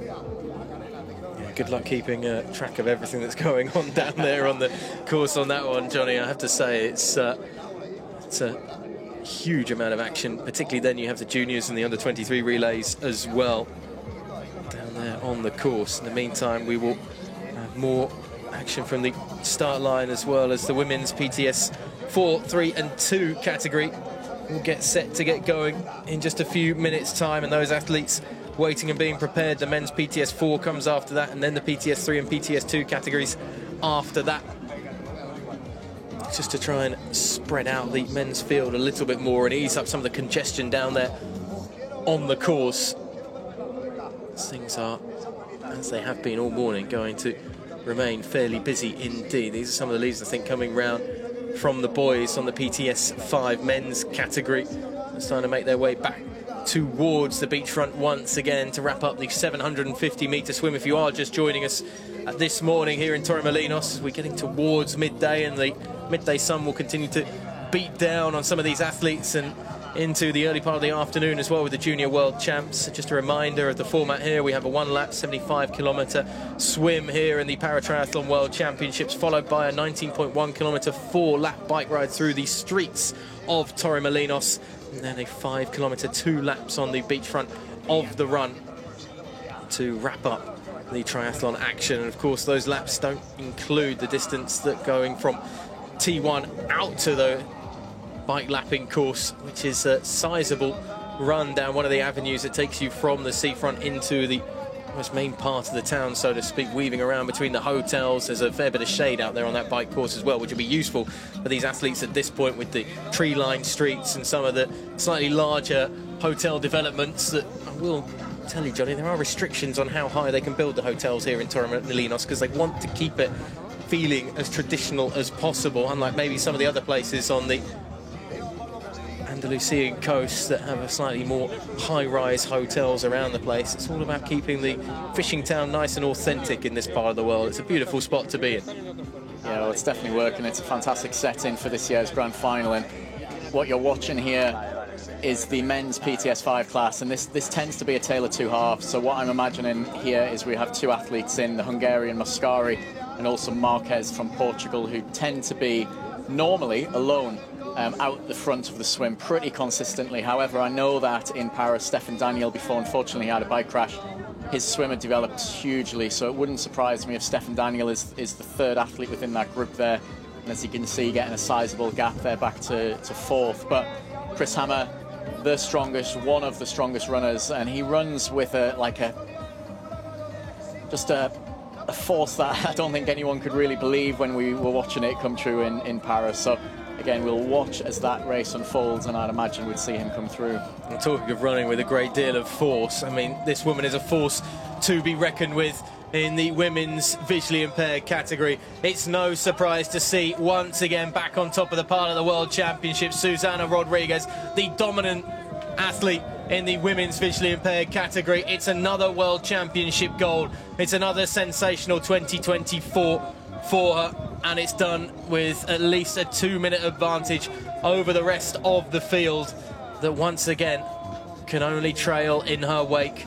Good luck keeping track of everything that's going on down there on the course on that one, Johnny. I have to say it's a huge amount of action, particularly then you have the juniors and the under-23 relays as well down there on the course. In the meantime, we will have more action from the start line, as well as the women's PTS 4, 3 and 2 category will get set to get going in just a few minutes' time, and those athletes waiting and being prepared. The men's PTS 4 comes after that, and then the PTS 3 and PTS 2 categories after that, just to try and spread out the men's field a little bit more and ease up some of the congestion down there on the course. Things are, as they have been all morning, going to remain fairly busy indeed. These are some of the leads, I think, coming round from the boys on the PTS 5 men's category. They're starting to make their way back towards the beachfront once again to wrap up the 750-metre swim. If you are just joining us this morning here in Torremolinos, we're getting towards midday, and the midday sun will continue to beat down on some of these athletes and into the early part of the afternoon as well with the Junior World Champs. Just a reminder of the format here: we have a 1-lap 75-kilometre swim here in the Paratriathlon World Championships, followed by a 19.1-kilometre 4-lap bike ride through the streets of Torremolinos, and then a 5-kilometre 2 laps on the beachfront of the run to wrap up the triathlon action. And of course, those laps don't include the distance that going from T1 out to the bike lapping course, which is a sizable run down one of the avenues that takes you from the seafront into the most main part of the town, so to speak, weaving around between the hotels. There's a fair bit of shade out there on that bike course as well, which will be useful for these athletes at this point with the tree-lined streets and some of the slightly larger hotel developments that I will tell you, Johnny, there are restrictions on how high they can build the hotels here in Torremolinos, because they want to keep it feeling as traditional as possible, unlike maybe some of the other places on the Andalusian coast that have a slightly more high-rise hotels around the place. It's all about keeping the fishing town nice and authentic in this part of the world. It's a beautiful spot to be in. Yeah, well, it's definitely working. It's a fantastic setting for this year's grand final, and what you're watching here is the men's PTS 5 class, and this tends to be a tale of two halves. So what I'm imagining here is we have two athletes in, the Hungarian Mascari and also Marquez from Portugal, who tend to be normally alone out the front of the swim pretty consistently. However, I know that in Paris, Stefan Daniel, before unfortunately he had a bike crash, his swim had developed hugely, so it wouldn't surprise me if Stefan Daniel is the third athlete within that group there, and as you can see, getting a sizable gap there back to fourth. But Chris Hammer, the strongest, one of the strongest runners, and he runs with a force that I don't think anyone could really believe when we were watching it come true in Paris. So again, we'll watch as that race unfolds, and I'd imagine we'd see him come through. And talking of running with a great deal of force, I mean, this woman is a force to be reckoned with in the women's visually impaired category. It's no surprise to see once again back on top of the pile of the World Championships, Susana Rodriguez, the dominant athlete in the women's visually impaired category. It's another World Championship gold. It's another sensational 2024 for her, and it's done with at least a 2-minute advantage over the rest of the field that once again can only trail in her wake.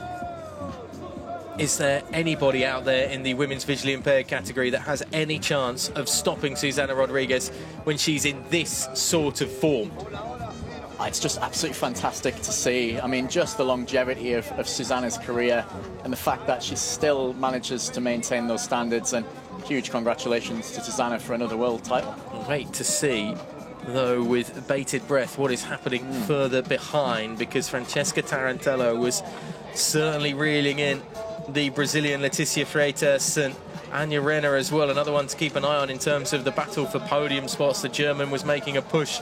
Is there anybody out there in the women's visually impaired category that has any chance of stopping Susana Rodriguez when she's in this sort of form? It's just absolutely fantastic to see. I mean, just the longevity of Susana's career and the fact that she still manages to maintain those standards, and huge congratulations to Susana for another world title. Great to see, though, with bated breath, what is happening further behind, because Francesca Tarantello was certainly reeling in the Brazilian Letícia Freitas and Anja Renner as well, another one to keep an eye on in terms of the battle for podium spots. The German was making a push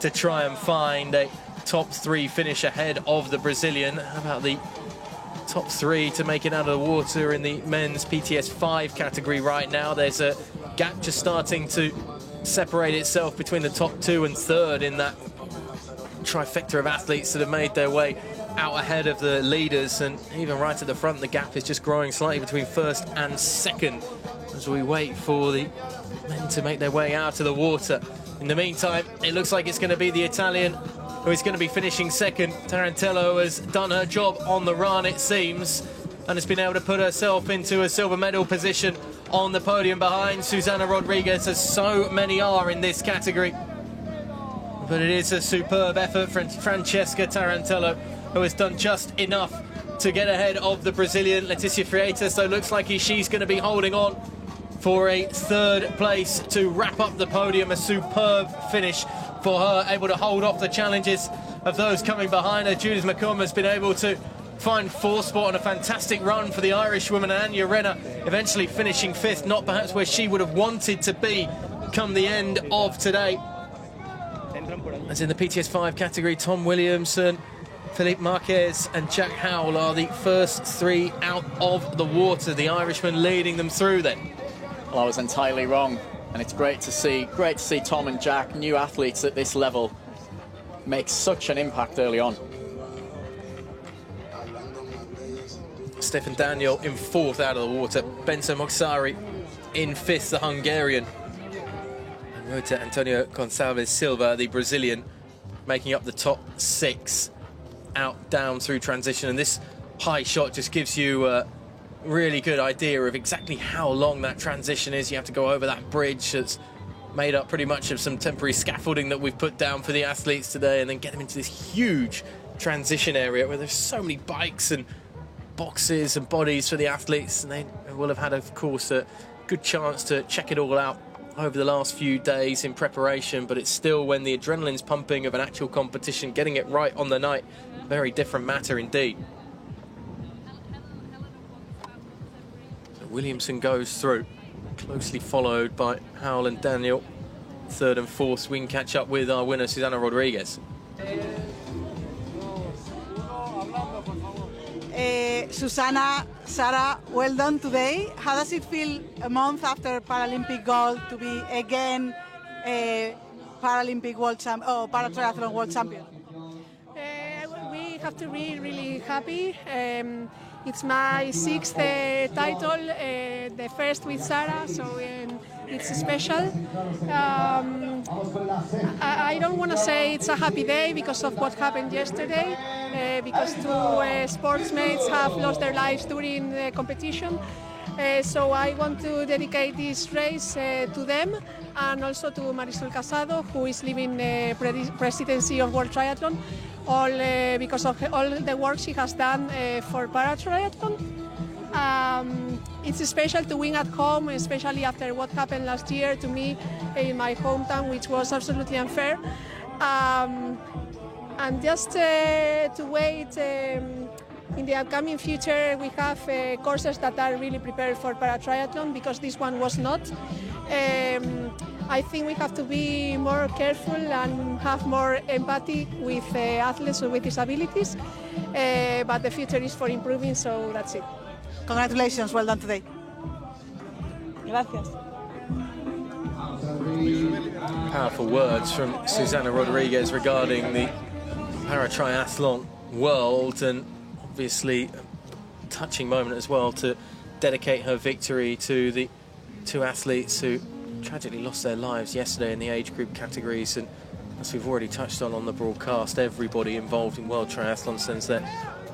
to try and find a top 3 finish ahead of the Brazilian. How about the top 3 to make it out of the water in the men's PTS 5 category right now? There's a gap just starting to separate itself between the top 2 and 3rd in that trifecta of athletes that have made their way out ahead of the leaders, and even right at the front the gap is just growing slightly between 1st and 2nd as we wait for the men to make their way out of the water. In the meantime, it looks like it's going to be the Italian who is going to be finishing 2nd. Tarantello has done her job on the run, it seems, and has been able to put herself into a silver medal position on the podium behind Susana Rodriguez, as so many are in this category. But it is a superb effort from Francesca Tarantello, who has done just enough to get ahead of the Brazilian Letícia Freitas. So looks like she's going to be holding on for a 3rd place to wrap up the podium. A superb finish for her, able to hold off the challenges of those coming behind her. Judith McComb has been able to find 4th spot on a fantastic run for the Irish woman. Anja Renner eventually finishing 5th, not perhaps where she would have wanted to be come the end of today. As in the PTS 5 category, Tom Williamson, Philippe Marquez and Jack Howell are the first 3 out of the water. The Irishman leading them through then. Well, I was entirely wrong, and it's great to see Tom and Jack, new athletes at this level, make such an impact early on. Stefan Daniel in 4th out of the water. Benzo Moksari in 5th, the Hungarian. And Rota Antonio Gonçalves Silva, the Brazilian, making up the top 6 out, down through transition. And this high shot just gives you a really good idea of exactly how long that transition is. You have to go over that bridge that's made up pretty much of some temporary scaffolding that we've put down for the athletes today, and then get them into this huge transition area where there's so many bikes and boxes and bodies for the athletes, and they will have had, of course, a good chance to check it all out over the last few days in preparation. But it's still, when the adrenaline's pumping of an actual competition, getting it right on the night, very different matter indeed. So Williamson goes through, closely followed by Howell and Daniel. 3rd and 4th, we can catch up with our winner Susana Rodriguez. Susana, Sarah, well done today. How does it feel a month after Paralympic gold to be again a Paralympic world para-triathlon world champion? We have to be really happy. It's my 6th title, the first with Sarah, so it's special. I don't want to say it's a happy day because of what happened yesterday, because 2 sportsmates have lost their lives during the competition. So I want to dedicate this race to them, and also to Marisol Casado, who is leaving the presidency of World Triathlon, all because of all the work she has done for para-triathlon. It's special to win at home, especially after what happened last year to me in my hometown, which was absolutely unfair. And just to wait in the upcoming future we have courses that are really prepared for para-triathlon, because this one was not. I think we have to be more careful and have more empathy with athletes with disabilities, but the future is for improving, so that's it. Congratulations, well done today. Gracias. Powerful words from Susana Rodriguez regarding the para-triathlon world, and obviously a touching moment as well to dedicate her victory to the two athletes who tragically lost their lives yesterday in the age group categories. And as we've already touched on the broadcast, everybody involved in World Triathlon sends their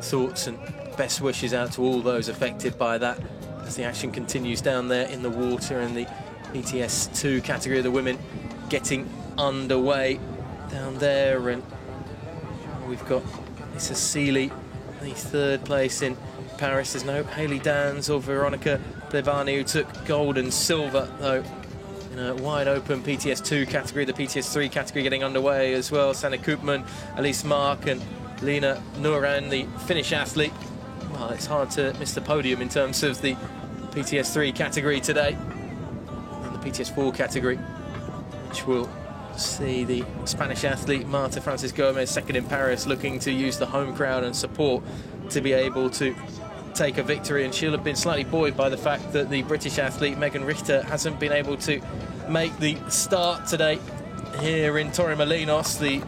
thoughts and best wishes out to all those affected by that as the action continues down there in the water in the PTS2 category of the women getting underway down there. And we've got Lisa Seeley, the third place in Paris. There's no Hayley Dans or Veronica Plevani, who took gold and silver, though, in a wide open PTS2 category. The PTS3 category getting underway as well. Sanne Koopman, Elise Mark and Lena Nuran, the Finnish athlete. Well, it's hard to miss the podium in terms of the PTS3 category today. And the PTS4 category, which will see the Spanish athlete Marta Francis Gomez, second in Paris, looking to use the home crowd and support to be able to take a victory. And she'll have been slightly buoyed by the fact that the British athlete Megan Richter hasn't been able to make the start today here in Torremolinos. The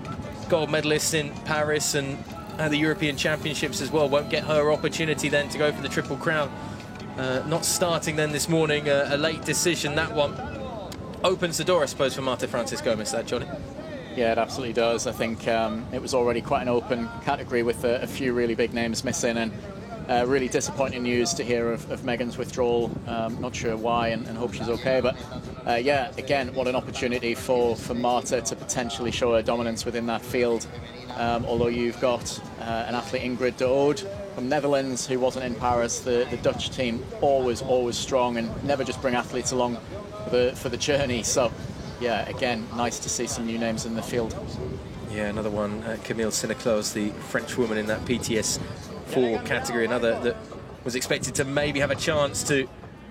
gold medalist in Paris and the European Championships as well won't get her opportunity then to go for the Triple Crown. Not starting then this morning, a late decision. That one opens the door, I suppose, for Marta Francis Gomez, that, Johnny. Yeah, it absolutely does. I think it was already quite an open category with a few really big names missing, and really disappointing news to hear of Megan's withdrawal. Not sure why, and hope she's okay. But yeah, again, what an opportunity for Marta to potentially show her dominance within that field. Although you've got an athlete, Ingrid de Oud, from Netherlands, who wasn't in Paris. The Dutch team always strong and never just bring athletes along for the journey. So yeah, again, nice to see some new names in the field. Yeah, another one, Camille Siniclos, the French woman in that PTS4 category, another that was expected to maybe have a chance to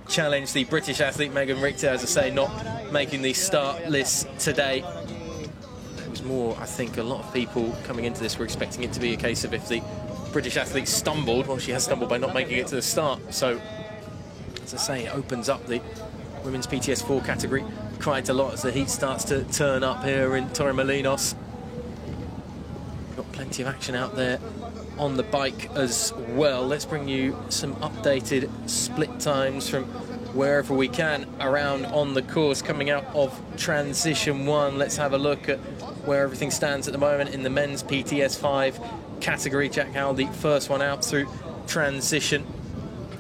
challenge the British athlete Megan Richter, as I say, not making the start list today. It was more, I think, a lot of people coming into this were expecting it to be a case of if the British athlete stumbled, well, she has stumbled by not making it to the start. So, as I say, it opens up the women's PTS4 category quite a lot as the heat starts to turn up here in Torremolinos. Got plenty of action out there on the bike as well. Let's bring you some updated split times from wherever we can around on the course coming out of Transition 1. Let's have a look at where everything stands at the moment in the men's PTS5 category. Jack Howell, the first one out through Transition.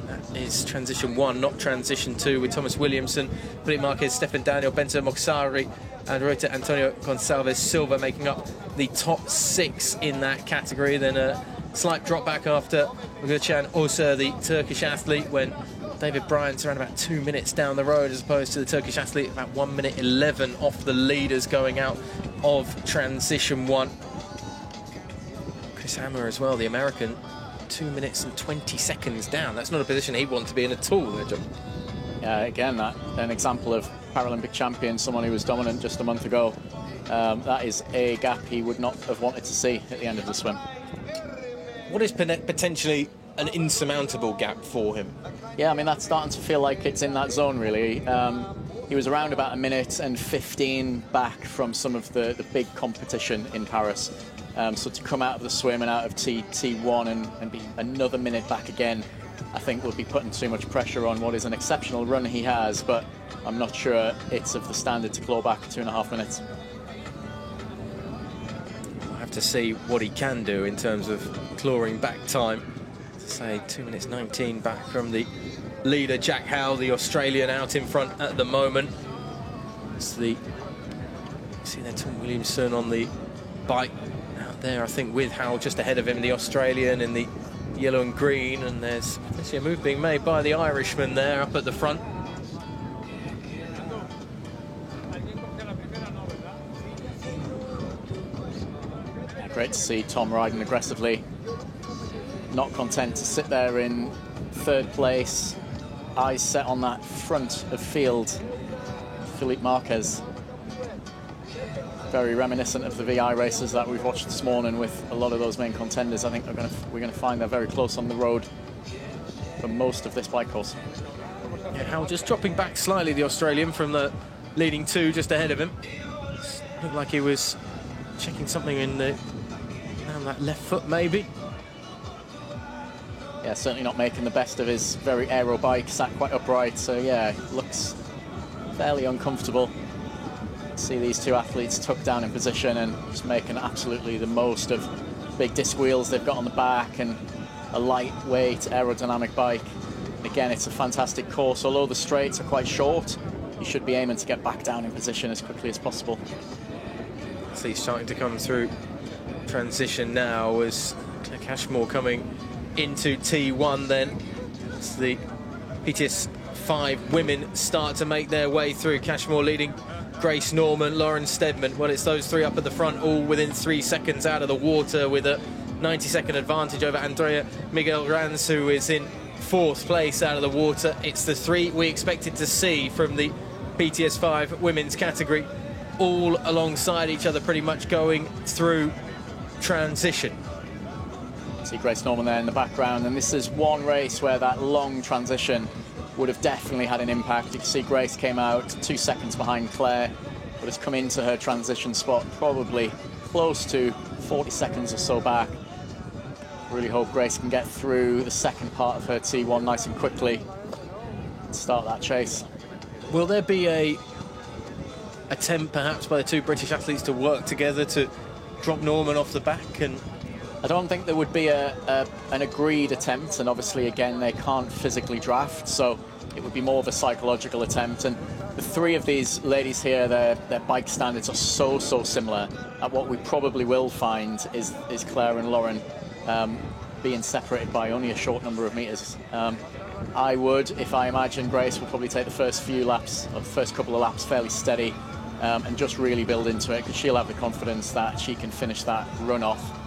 That is Transition 1, not Transition 2, with Thomas Williamson, Felipe Marquez, Stefan Daniel, Bento Moksari and Rota Antonio Gonçalves Silva making up the top 6 in that category. Then a slight drop back after Gökçen Osa, the Turkish athlete, when David Bryant's around about 2 minutes down the road, as opposed to the Turkish athlete about 1 minute 11 off the leaders going out of Transition 1. Chris Hammer as well, the American, 2 minutes and 20 seconds down. That's not a position he'd want to be in at all, there, John. Yeah, again, an example of Paralympic champion, someone who was dominant just a month ago. That is a gap he would not have wanted to see at the end of the swim. What is potentially an insurmountable gap for him? Yeah, I mean, that's starting to feel like it's in that zone, really. He was around about 1 minute and 15 back from some of the big competition in Paris. So to come out of the swim and out of T1 and be another minute back again, I think would be putting too much pressure on what is an exceptional run he has, but I'm not sure it's of the standard to claw back 2.5 minutes. We'll have to see what he can do in terms of clawing back time. Say 2 minutes 19 back from the leader, Jack Howell, the Australian, out in front at the moment. It's the, see there, Tom Williamson on the bike out there, I think, with Howell just ahead of him, the Australian in the yellow and green, and there's actually a move being made by the Irishman there up at the front. Great to see Tom riding aggressively. not content to sit there in third place, eyes set on that front of field. Filipe Marquez, very reminiscent of the VI races that we've watched this morning with a lot of those main contenders. I think we're going to find they're very close on the road for most of this bike course. Yeah, Howell just dropping back slightly, the Australian, from the leading two just ahead of him. Looked like he was checking something in down that left foot, maybe. Yeah, certainly not making the best of his very aero bike, sat quite upright, so yeah, looks fairly uncomfortable. See these two athletes tucked down in position and just making absolutely the most of big disc wheels they've got on the back and a lightweight aerodynamic bike. And again, it's a fantastic course. Although the straights are quite short, you should be aiming to get back down in position as quickly as possible. So he's starting to come through transition now as Claire Cashmore coming into T1 then. As the PTS 5 women start to make their way through. Cashmore leading Grace Norman, Lauren Steadman. Well, it's those three up at the front, all within 3 seconds out of the water, with a 90-second advantage over Andrea Miguel Ranz, who is in 4th place out of the water. It's the three we expected to see from the PTS 5 women's category, all alongside each other, pretty much going through transition. See Grace Norman there in the background, and this is one race where that long transition would have definitely had an impact. You can see Grace came out 2 seconds behind Claire, but has come into her transition spot probably close to 40 seconds or so back. Really hope Grace can get through the second part of her T1 nice and quickly and start that chase. Will there be a attempt perhaps by the two British athletes to work together to drop Norman off the back? And I don't think there would be an agreed attempt, and obviously again they can't physically draft, so it would be more of a psychological attempt. And the three of these ladies here, their bike standards are so similar, and what we probably will find is Claire and Lauren being separated by only a short number of meters. I would, if I imagine Grace will probably take the first few laps, or the first couple of laps fairly steady, and just really build into it, because she'll have the confidence that she can finish that run off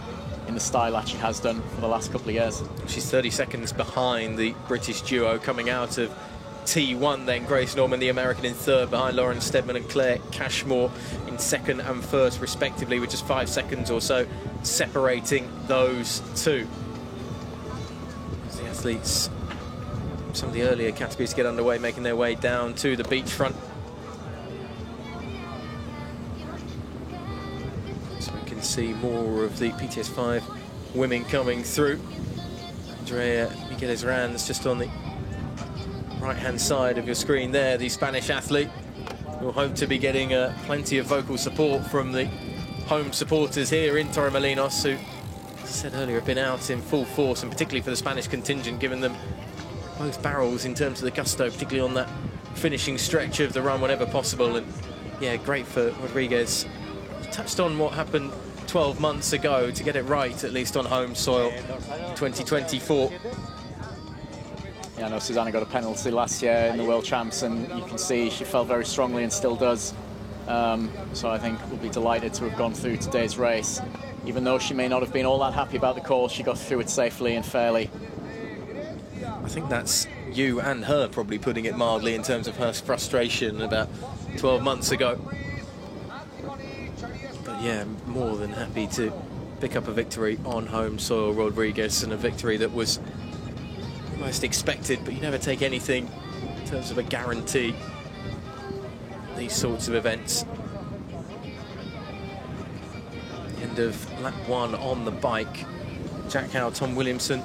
in the style that she has done for the last couple of years. She's 30 seconds behind the British duo coming out of T1 then. Grace Norman, the American, in 3rd, behind Lauren Steadman and Claire Cashmore in 2nd and 1st respectively, with just 5 seconds or so separating those two. As the athletes, some of the earlier categories get underway, making their way down to the beachfront. See more of the PTS 5 women coming through. Andrea Miguel Ranz just on the right-hand side of your screen there, the Spanish athlete. We'll hope to be getting plenty of vocal support from the home supporters here in Torremolinos, who, as I said earlier, have been out in full force, and particularly for the Spanish contingent, giving them both barrels in terms of the gusto, particularly on that finishing stretch of the run whenever possible. And yeah, great for Rodriguez. Touched on what happened 12 months ago to get it right, at least on home soil, 2024. Yeah, I know Susanna got a penalty last year in the World Champs, and you can see she felt very strongly and still does. So I think we'll be delighted to have gone through today's race. Even though she may not have been all that happy about the course, she got through it safely and fairly. I think that's you and her probably putting it mildly in terms of her frustration about 12 months ago. Yeah, more than happy to pick up a victory on home soil, Rodriguez, and a victory that was almost expected, but you never take anything in terms of a guarantee. These sorts of events. End of lap 1 on the bike. Jack Howe, Tom Williamson,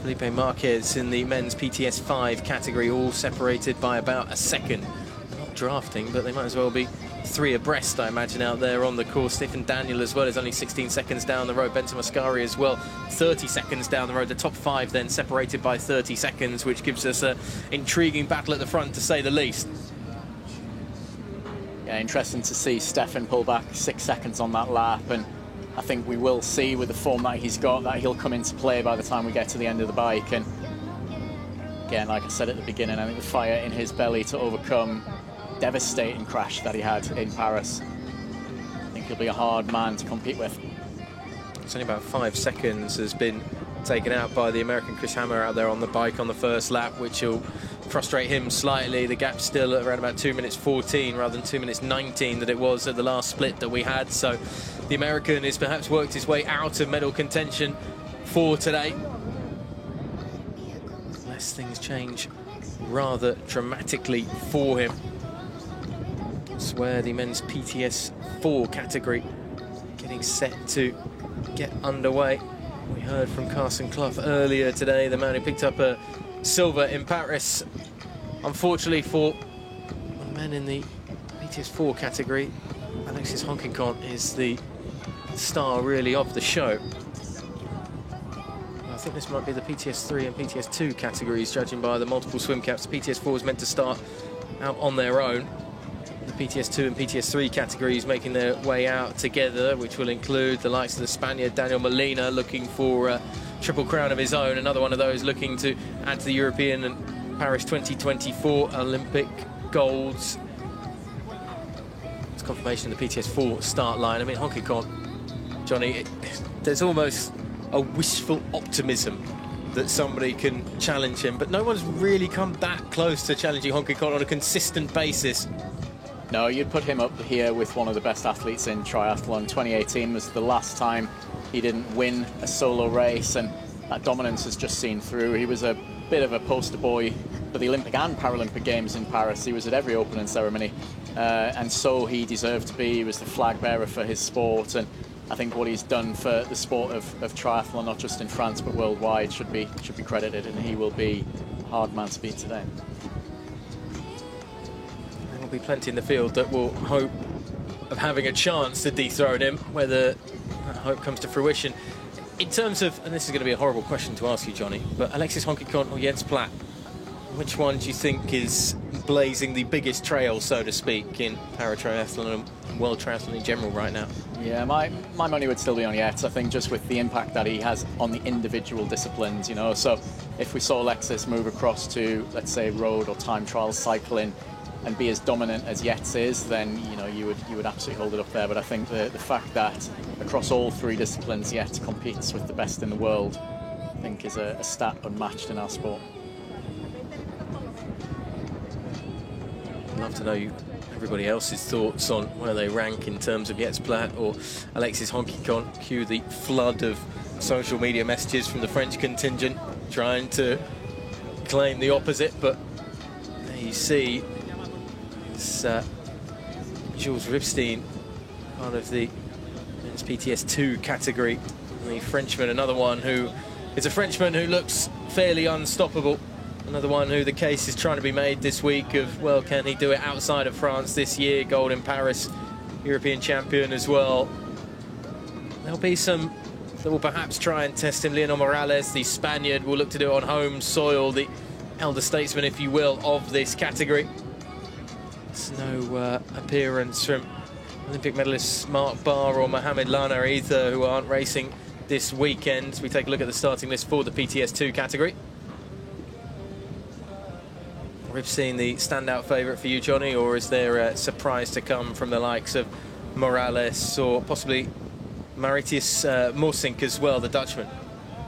Filipe Marquez in the men's PTS 5 category, all separated by about a second. They're not drafting, but they might as well be 3 abreast, I imagine, out there on the course. Stephen Daniel as well is only 16 seconds down the road. Benson Mascari as well, 30 seconds down the road. The top 5 then separated by 30 seconds, which gives us an intriguing battle at the front, to say the least. Yeah, interesting to see Stefan pull back 6 seconds on that lap, and I think we will see with the form that he's got that he'll come into play by the time we get to the end of the bike. And again, like I said at the beginning, I think the fire in his belly to overcome devastating crash that he had in Paris, I think he'll be a hard man to compete with. It's only about 5 seconds has been taken out by the American Chris Hammer out there on the bike on the first lap, which will frustrate him slightly. The gap's still at around about 2 minutes 14 rather than 2 minutes 19 that it was at the last split that we had. So the American has perhaps worked his way out of medal contention for today. Unless things change rather dramatically for him. That's where the men's PTS 4 category getting set to get underway. We heard from Carson Clough earlier today, the man who picked up a silver in Paris. Unfortunately for the men in the PTS 4 category, Alexis Honkincont is the star really of the show. I think this might be the PTS 3 and PTS 2 categories, judging by the multiple swim caps. PTS 4 is meant to start out on their own. The PTS 2 and PTS 3 categories making their way out together, which will include the likes of the Spaniard Daniel Molina, looking for a triple crown of his own, another one of those looking to add to the European and Paris 2024 Olympic golds. It's confirmation of the PTS 4 start line. I mean, Honkincont, Johnny, there's almost a wishful optimism that somebody can challenge him, but no one's really come that close to challenging Honkincont on a consistent basis. No, you'd put him up here with one of the best athletes in triathlon. 2018 was the last time he didn't win a solo race, and that dominance has just seen through. He was a bit of a poster boy for the Olympic and Paralympic Games in Paris. He was at every opening ceremony, and so he deserved to be. He was the flag bearer for his sport, and I think what he's done for the sport of triathlon, not just in France but worldwide, should be credited, and he will be a hard man to beat today. There will be plenty in the field that will hope of having a chance to dethrone him, whether that hope comes to fruition. In terms of, and this is going to be a horrible question to ask you, Johnny, but Alexis Honkincont or Jens Platt, which one do you think is blazing the biggest trail, so to speak, in para-triathlon and world triathlon in general right now? Yeah, my money would still be on Yates. I think just with the impact that he has on the individual disciplines, you know. So if we saw Alexis move across to, let's say, road or time trial cycling and be as dominant as Yates is, then you know you would absolutely hold it up there. But I think the fact that across all three disciplines Yates competes with the best in the world, I think is a stat unmatched in our sport. I'd love to know everybody else's thoughts on where they rank in terms of Jens Platt or Alexis Honkincont. Cue the flood of social media messages from the French contingent trying to claim the opposite, but there you see it's Jules Ripstein, part of the men's PTS 2 category. The Frenchman, another one who is a Frenchman who looks fairly unstoppable. Another one who the case is trying to be made this week of, well, can he do it outside of France this year? Gold in Paris, European champion as well. There'll be some that will perhaps try and test him. Leonel Morales, the Spaniard, will look to do it on home soil, the elder statesman, if you will, of this category. There's no appearance from Olympic medalists Mark Barr or Mohamed Lana either, who aren't racing this weekend. We take a look at the starting list for the PTS 2 category. Ripstein the standout favourite for you, Johnny, or is there a surprise to come from the likes of Morales or possibly Mauritius Morsink as well, the Dutchman?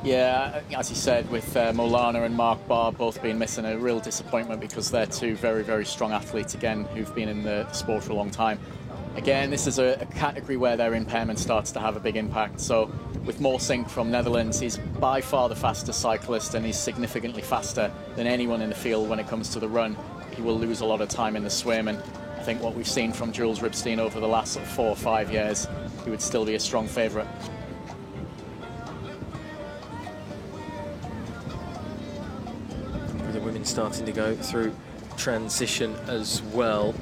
Yeah, as you said, with Molana and Mark Barr both being missing, a real disappointment because they're two very, very strong athletes, again, who've been in the sport for a long time. Again, this is a category where their impairment starts to have a big impact. So with Morsink from Netherlands, he's by far the fastest cyclist and he's significantly faster than anyone in the field when it comes to the run. He will lose a lot of time in the swim, and I think what we've seen from Jules Ripstein over the last 4 or 5 years, he would still be a strong favourite. The women starting to go through transition as well.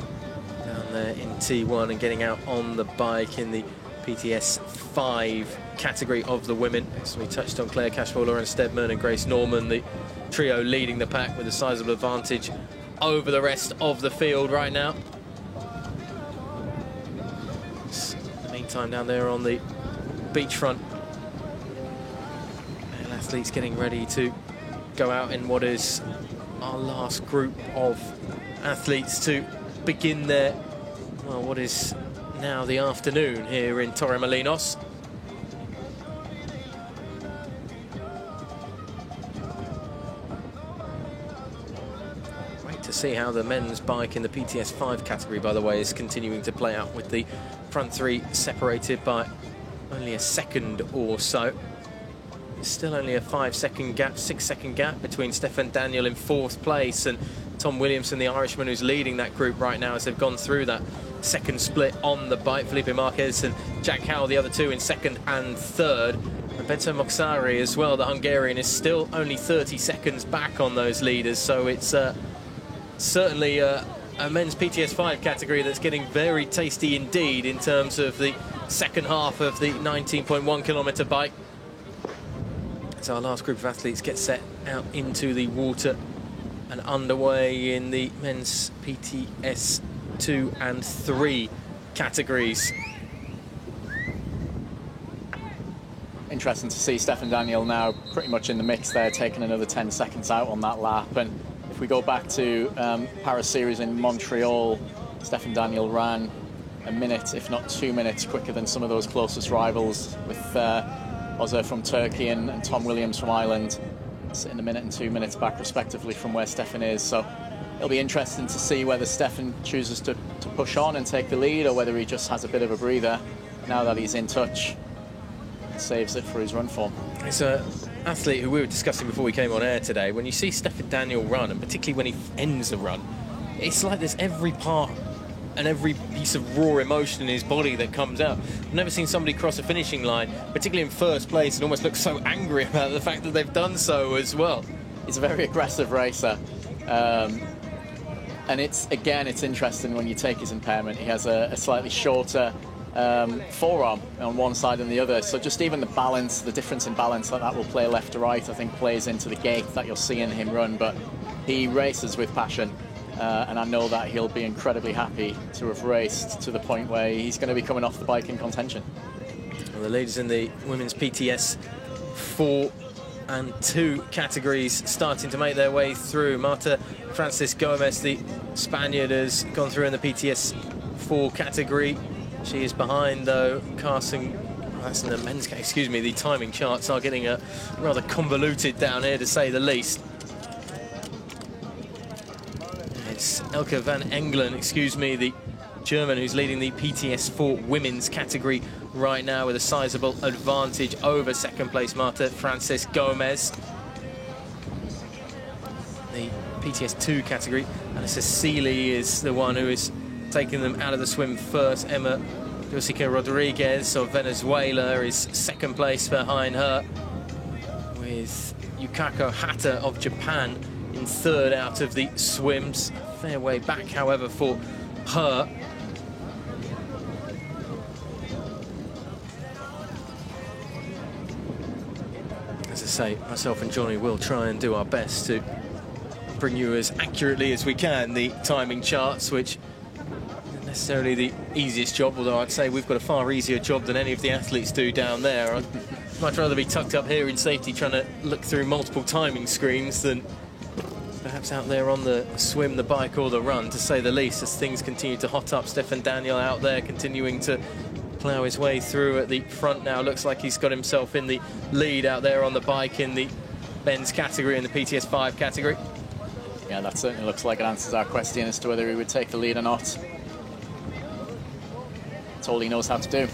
Down there in T1 and getting out on the bike in the PTS 5 category of the women. So we touched on Claire Cashmore, Lauren Steadman and Grace Norman, the trio leading the pack with a sizable advantage over the rest of the field right now. In the meantime, down there on the beachfront, and athletes getting ready to go out in what is our last group of athletes to begin their, well, what is now the afternoon here in Torremolinos. to see how the men's bike in the PTS 5 category, by the way, is continuing to play out, with the front three separated by only a second or so. Still only a 5-second gap, 6-second gap between Stefan Daniel in 4th place and Tom Williamson, the Irishman, who's leading that group right now as they've gone through that second split on the bike. Felipe Marquez and Jack Howell, the other two, in 2nd and 3rd. And Beto Moksari as well, the Hungarian, is still only 30 seconds back on those leaders. So it's certainly a men's PTS 5 category that's getting very tasty indeed in terms of the second half of the 19.1 kilometre bike. So our last group of athletes get set out into the water and underway in the men's PTS 2 and 3 categories. Interesting to see Stefan Daniel now pretty much in the mix there, taking another 10 seconds out on that lap. And if we go back to Paris Series in Montreal, Stefan Daniel ran a minute, if not 2 minutes, quicker than some of those closest rivals, with Ozer from Turkey and Tom Williams from Ireland sitting a minute and 2 minutes back respectively from where Stefan is. So it'll be interesting to see whether Stefan chooses to push on and take the lead, or whether he just has a bit of a breather now that he's in touch and saves it for his run form. It's an athlete who we were discussing before we came on air today. When you see Stefan Daniel run, and particularly when he ends a run, it's like there's every part and every piece of raw emotion in his body that comes out. I've never seen somebody cross a finishing line, particularly in 1st place, and almost look so angry about the fact that they've done so as well. He's a very aggressive racer. And it's interesting when you take his impairment. He has a slightly shorter forearm on one side than the other. So just even the balance, the difference in balance that will play left to right, I think plays into the gait that you're seeing him run. But he races with passion. And I know that he'll be incredibly happy to have raced to the point where he's going to be coming off the bike in contention. Well, the leaders in the women's PTS 4 and 2 categories starting to make their way through. Marta Francis Gomez, the Spaniard, has gone through in the PTS 4 category. She is behind, though, Carson. That's in the men's category. Excuse me, the timing charts are getting rather convoluted down here, to say the least. It's Elke van Engelen, the German, who's leading the PTS 4 women's category right now with a sizable advantage over 2nd place Marta Francis Gomez. The PTS 2 category, Alissa Seeley is the one who is taking them out of the swim first. Emma Josica Rodriguez of Venezuela is 2nd place behind her, with Yukako Hata of Japan in 3rd out of the swims. Fair way back, however, for her. As I say, myself and Johnny will try and do our best to bring you as accurately as we can the timing charts, which isn't necessarily the easiest job, although I'd say we've got a far easier job than any of the athletes do down there. I'd much rather be tucked up here in safety trying to look through multiple timing screens than perhaps out there on the swim, the bike or the run, to say the least, as things continue to hot up. Stefan Daniel out there continuing to plough his way through at the front now. Looks like he's got himself in the lead out there on the bike in the men's category, in the PTS 5 category. Yeah, that certainly looks like it answers our question as to whether he would take the lead or not. That's all he knows how to do.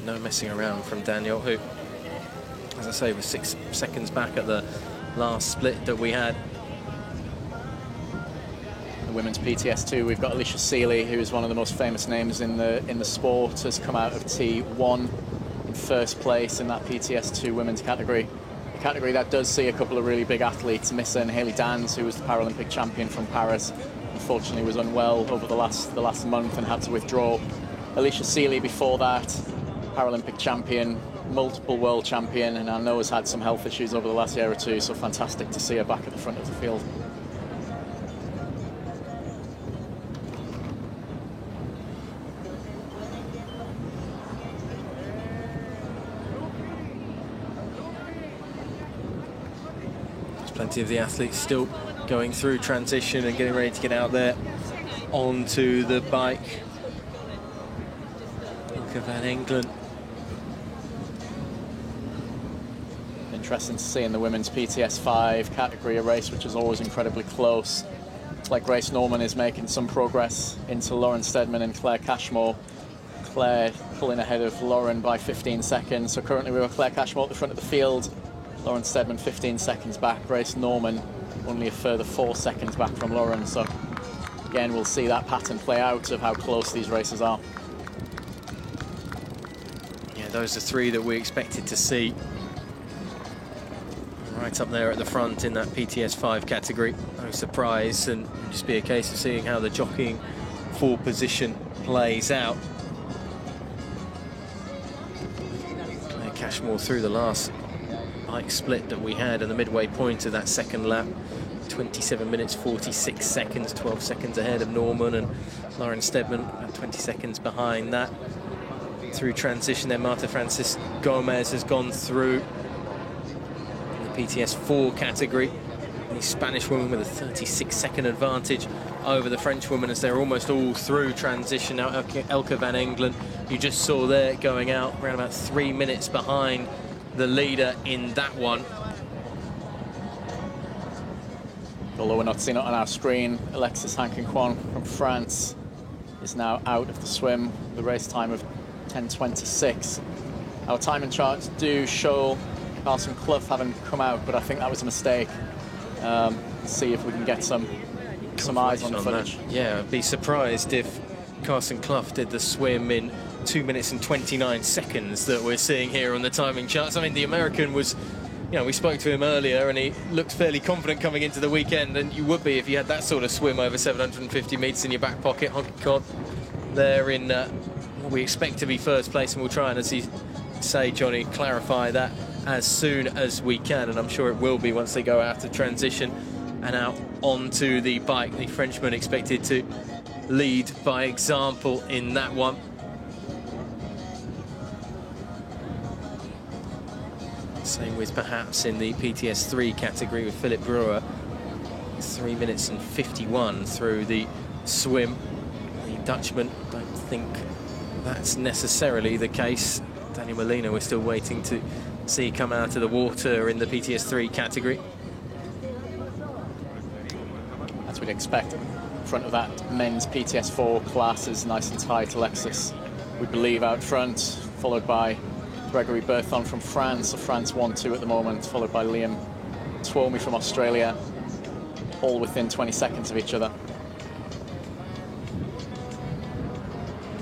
No messing around from Daniel, who, as I say, was 6 seconds back at the last split that we had. The women's PTS 2, we've got Alissa Seeley, who is one of the most famous names in the sport, has come out of T1 in 1st place in that PTS 2 women's category. A category that does see a couple of really big athletes missing. Hayley Dans, who was the Paralympic champion from Paris, unfortunately was unwell over the last month and had to withdraw. Alissa Seeley before that, Paralympic champion, multiple world champion, and I know has had some health issues over the last year or two, so fantastic to see her back at the front of the field. Plenty of the athletes still going through transition and getting ready to get out there onto the bike. Elke van Engelen. Interesting to see in the women's PTS 5 category, a race which is always incredibly close. It's like Grace Norman is making some progress into Lauren Steadman and Claire Cashmore. Claire pulling ahead of Lauren by 15 seconds. So currently we've got Claire Cashmore at the front of the field. Lauren Steadman 15 seconds back. Grace Norman only a further 4 seconds back from Lauren. So again, we'll see that pattern play out of how close these races are. Yeah, those are three that we expected to see. Right up there at the front in that PTS 5 category. No surprise, and it'll just be a case of seeing how the jockeying for position plays out. Claire Cashmore through the last bike split that we had and the midway point of that second lap. 27 minutes 46 seconds, 12 seconds ahead of Norman, and Lauren Steadman about 20 seconds behind that. Through transition there, Marta Francis Gomez has gone through PTS 4 category. The Spanish woman with a 36-second advantage over the French woman as they're almost all through transition. Now Elke van Engelen, you just saw there, going out around about 3 minutes behind the leader in that one. Although we're not seeing it on our screen, Alexis Hankin-Kwon from France is now out of the swim, the race time of 10:26. Our timing charts do show Carson Clough having come out, but I think that was a mistake. See if we can get some eyes on the footage. That. Yeah, I'd be surprised if Carson Clough did the swim in 2 minutes and 29 seconds that we're seeing here on the timing charts. I mean, the American was, you know, we spoke to him earlier and he looked fairly confident coming into the weekend, and you would be if you had that sort of swim over 750 metres in your back pocket. Hankin-Kwon there in what we expect to be first place, and we'll try and, as you say, Johnny, clarify that as soon as we can, and I'm sure it will be once they go out of transition and out onto the bike. The Frenchman expected to lead by example in that one. Same with perhaps in the PTS 3 category with Philip Brewer. 3 minutes and 51 through the swim. The Dutchman, don't think that's necessarily the case. Daniel Molina, we're still waiting to see come out of the water in the PTS 3 category. As we'd expect, in front of that men's PTS 4 class is nice and tight. Alexis, we believe, out front, followed by Gregory Berthon from France. So France 1-2 at the moment, followed by Liam Twomey from Australia, all within 20 seconds of each other.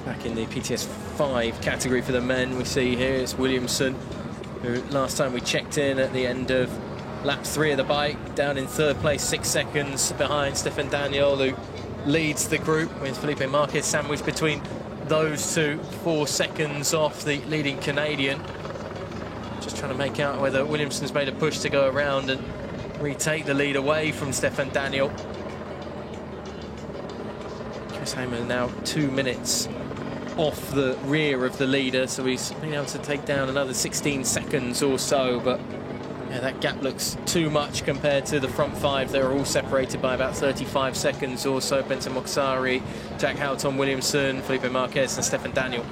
Back in the PTS 5 category for the men, we see here it's Williamson, who last time we checked in at the end of lap 3 of the bike, down in third place, 6 seconds behind Stefan Daniel, who leads the group, with Felipe Marquez sandwiched between those two, 4 seconds off the leading Canadian. Just trying to make out whether Williamson's made a push to go around and retake the lead away from Stefan Daniel. Chris Hayman now 2 minutes off the rear of the leader, so he's been able to take down another 16 seconds or so, but yeah, that gap looks too much compared to the front 5. They're all separated by about 35 seconds or so. Benson Moksari, Jack Howe, Tom Williamson, Felipe Marquez and Stefan Daniel.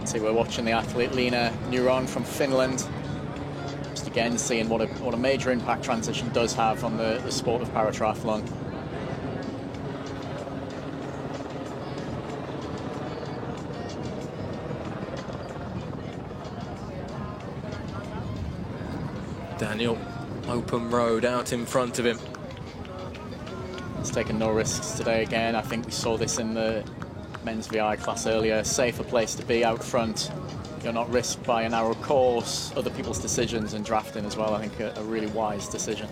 See, we're watching the athlete Lena Neuron from Finland. Just again seeing what a major impact transition does have on the sport of paratriathlon. Daniel, open road out in front of him. He's taken no risks today again. I think we saw this in the men's VI class earlier. Safer place to be out front. You're not risked by a narrow course, other people's decisions, and drafting as well. I think a really wise decision.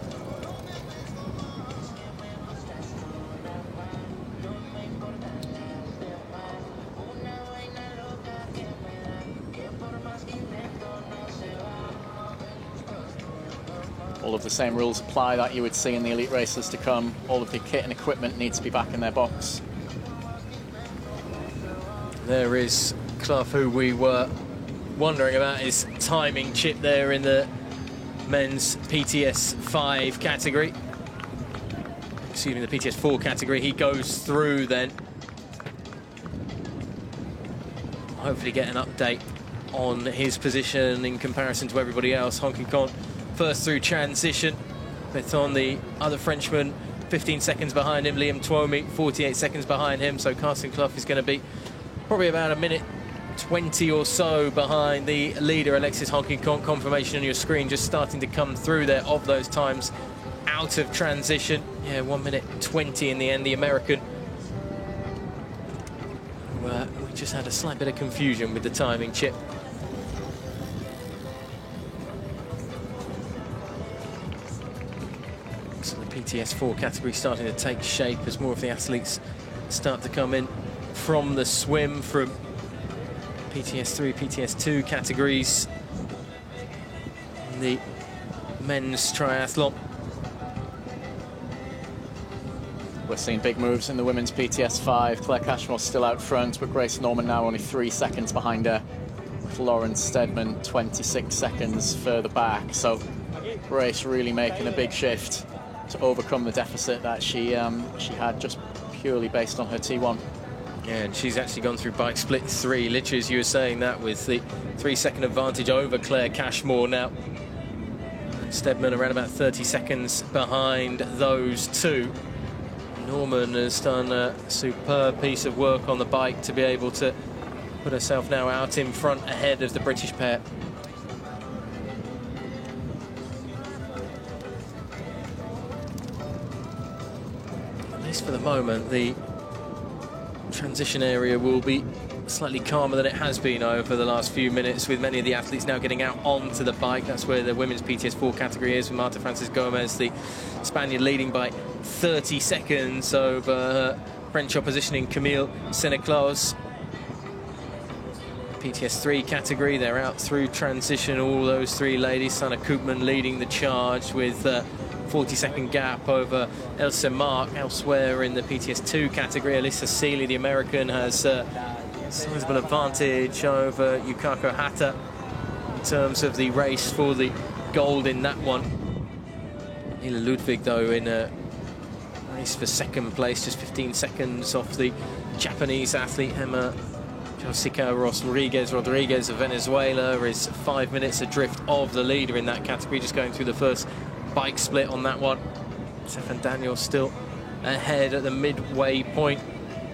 All of the same rules apply that you would see in the elite races to come. All of the kit and equipment needs to be back in their box. There is Clough, who we were wondering about his timing chip there in the men's PTS 5 category. Excuse me, the PTS 4 category. He goes through then. Hopefully get an update on his position in comparison to everybody else. Hankin-Kwon first through transition. Berthon, the other Frenchman, 15 seconds behind him. Liam Twomey, 48 seconds behind him. So Carsten Clough is going to be probably about a minute 20 or so behind the leader, Alexis Honky-Conk. Confirmation on your screen just starting to come through there of those times out of transition. Yeah, 1 minute 20 in the end. The American. We just had a slight bit of confusion with the timing, Chip. So the PTS4 category starting to take shape as more of the athletes start to come in from the swim, from PTS3, PTS2 categories. The men's triathlon. We're seeing big moves in the women's PTS5. Claire Cashmore still out front, but Grace Norman now only 3 seconds behind her, with Lauren Steadman 26 seconds further back. So Grace really making a big shift to overcome the deficit that she had just purely based on her T1. Yeah, and she's actually gone through bike split 3, literally as you were saying that, with the 3-second advantage over Claire Cashmore now. Steadman around about 30 seconds behind those two. Norman has done a superb piece of work on the bike to be able to put herself now out in front ahead of the British pair. At least for the moment, the transition area will be slightly calmer than it has been over the last few minutes, with many of the athletes now getting out onto the bike. That's where the women's PTS4 category is, with Marta Francis Gomez, the Spaniard, leading by 30 seconds over her French opposition Camille Seneclaus. PTS3 category, they're out through transition, all those three ladies. Sana Koopman leading the charge with 40-second gap over Elsa Mark. Elsewhere in the PTS2 category, Alyssa Seeley, the American, has sizable advantage over Yukako Hata in terms of the race for the gold in that one. Nila Ludwig, though, in a race for second place, just 15 seconds off the Japanese athlete Emma Josica Rodriguez of Venezuela, is 5 minutes adrift of the leader in that category, just going through the first bike split on that one. Stefan Daniel still ahead at the midway point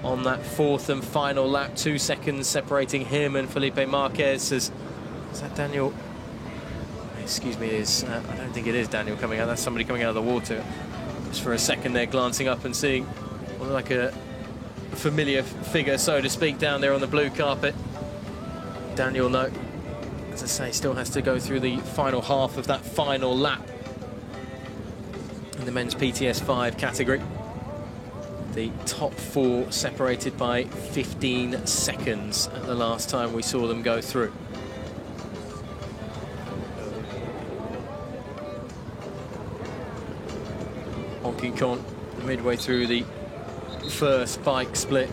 on that fourth and final lap. 2 seconds separating him and Felipe Marquez. Is that Daniel? Excuse me, I don't think it is Daniel coming out. That's somebody coming out of the water. Just for a second there, glancing up and seeing like a familiar figure, so to speak, down there on the blue carpet. Daniel, no, as I say, still has to go through the final half of that final lap in the men's PTS5 category. The top 4 separated by 15 seconds at the last time we saw them go through. Honky-Conk midway through the first bike split.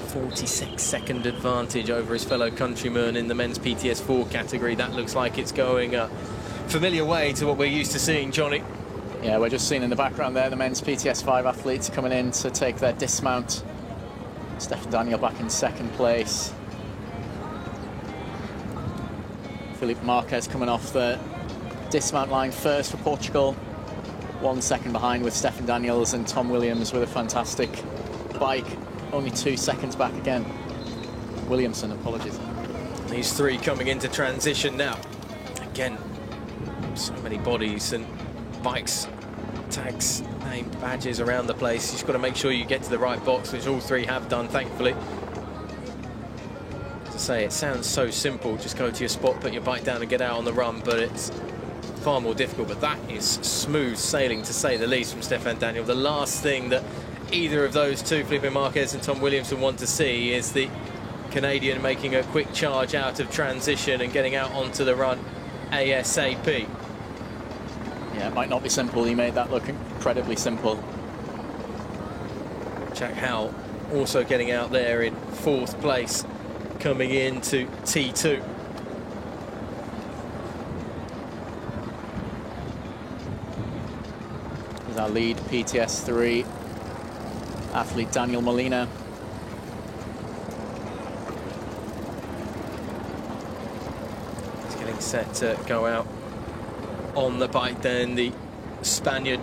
46-second advantage over his fellow countryman in the men's PTS4 category. That looks like it's going a familiar way to what we're used to seeing, Johnny. Yeah, we're just seeing in the background there the men's PTS5 athletes coming in to take their dismount. Stefan Daniel back in second place. Felipe Marquez coming off the dismount line first for Portugal. 1 second behind with Stefan Daniels, and Tom Williams with a fantastic bike. Only 2 seconds back again. Williamson, apologies. These three coming into transition now. Again, so many bodies and bikes, tags, name, badges around the place. You've just got to make sure you get to the right box, which all three have done, thankfully. As I say, it sounds so simple. Just go to your spot, put your bike down and get out on the run, but it's far more difficult. But that is smooth sailing, to say the least, from Stefan Daniel. The last thing that either of those two, Felipe Marquez and Tom Williamson, want to see is the Canadian making a quick charge out of transition and getting out onto the run ASAP. Yeah, it might not be simple. He made that look incredibly simple. Jack Howell also getting out there in 4th place, coming into T2. There's our lead PTS3 athlete, Daniel Molina. He's getting set to go out on the bike then, the Spaniard,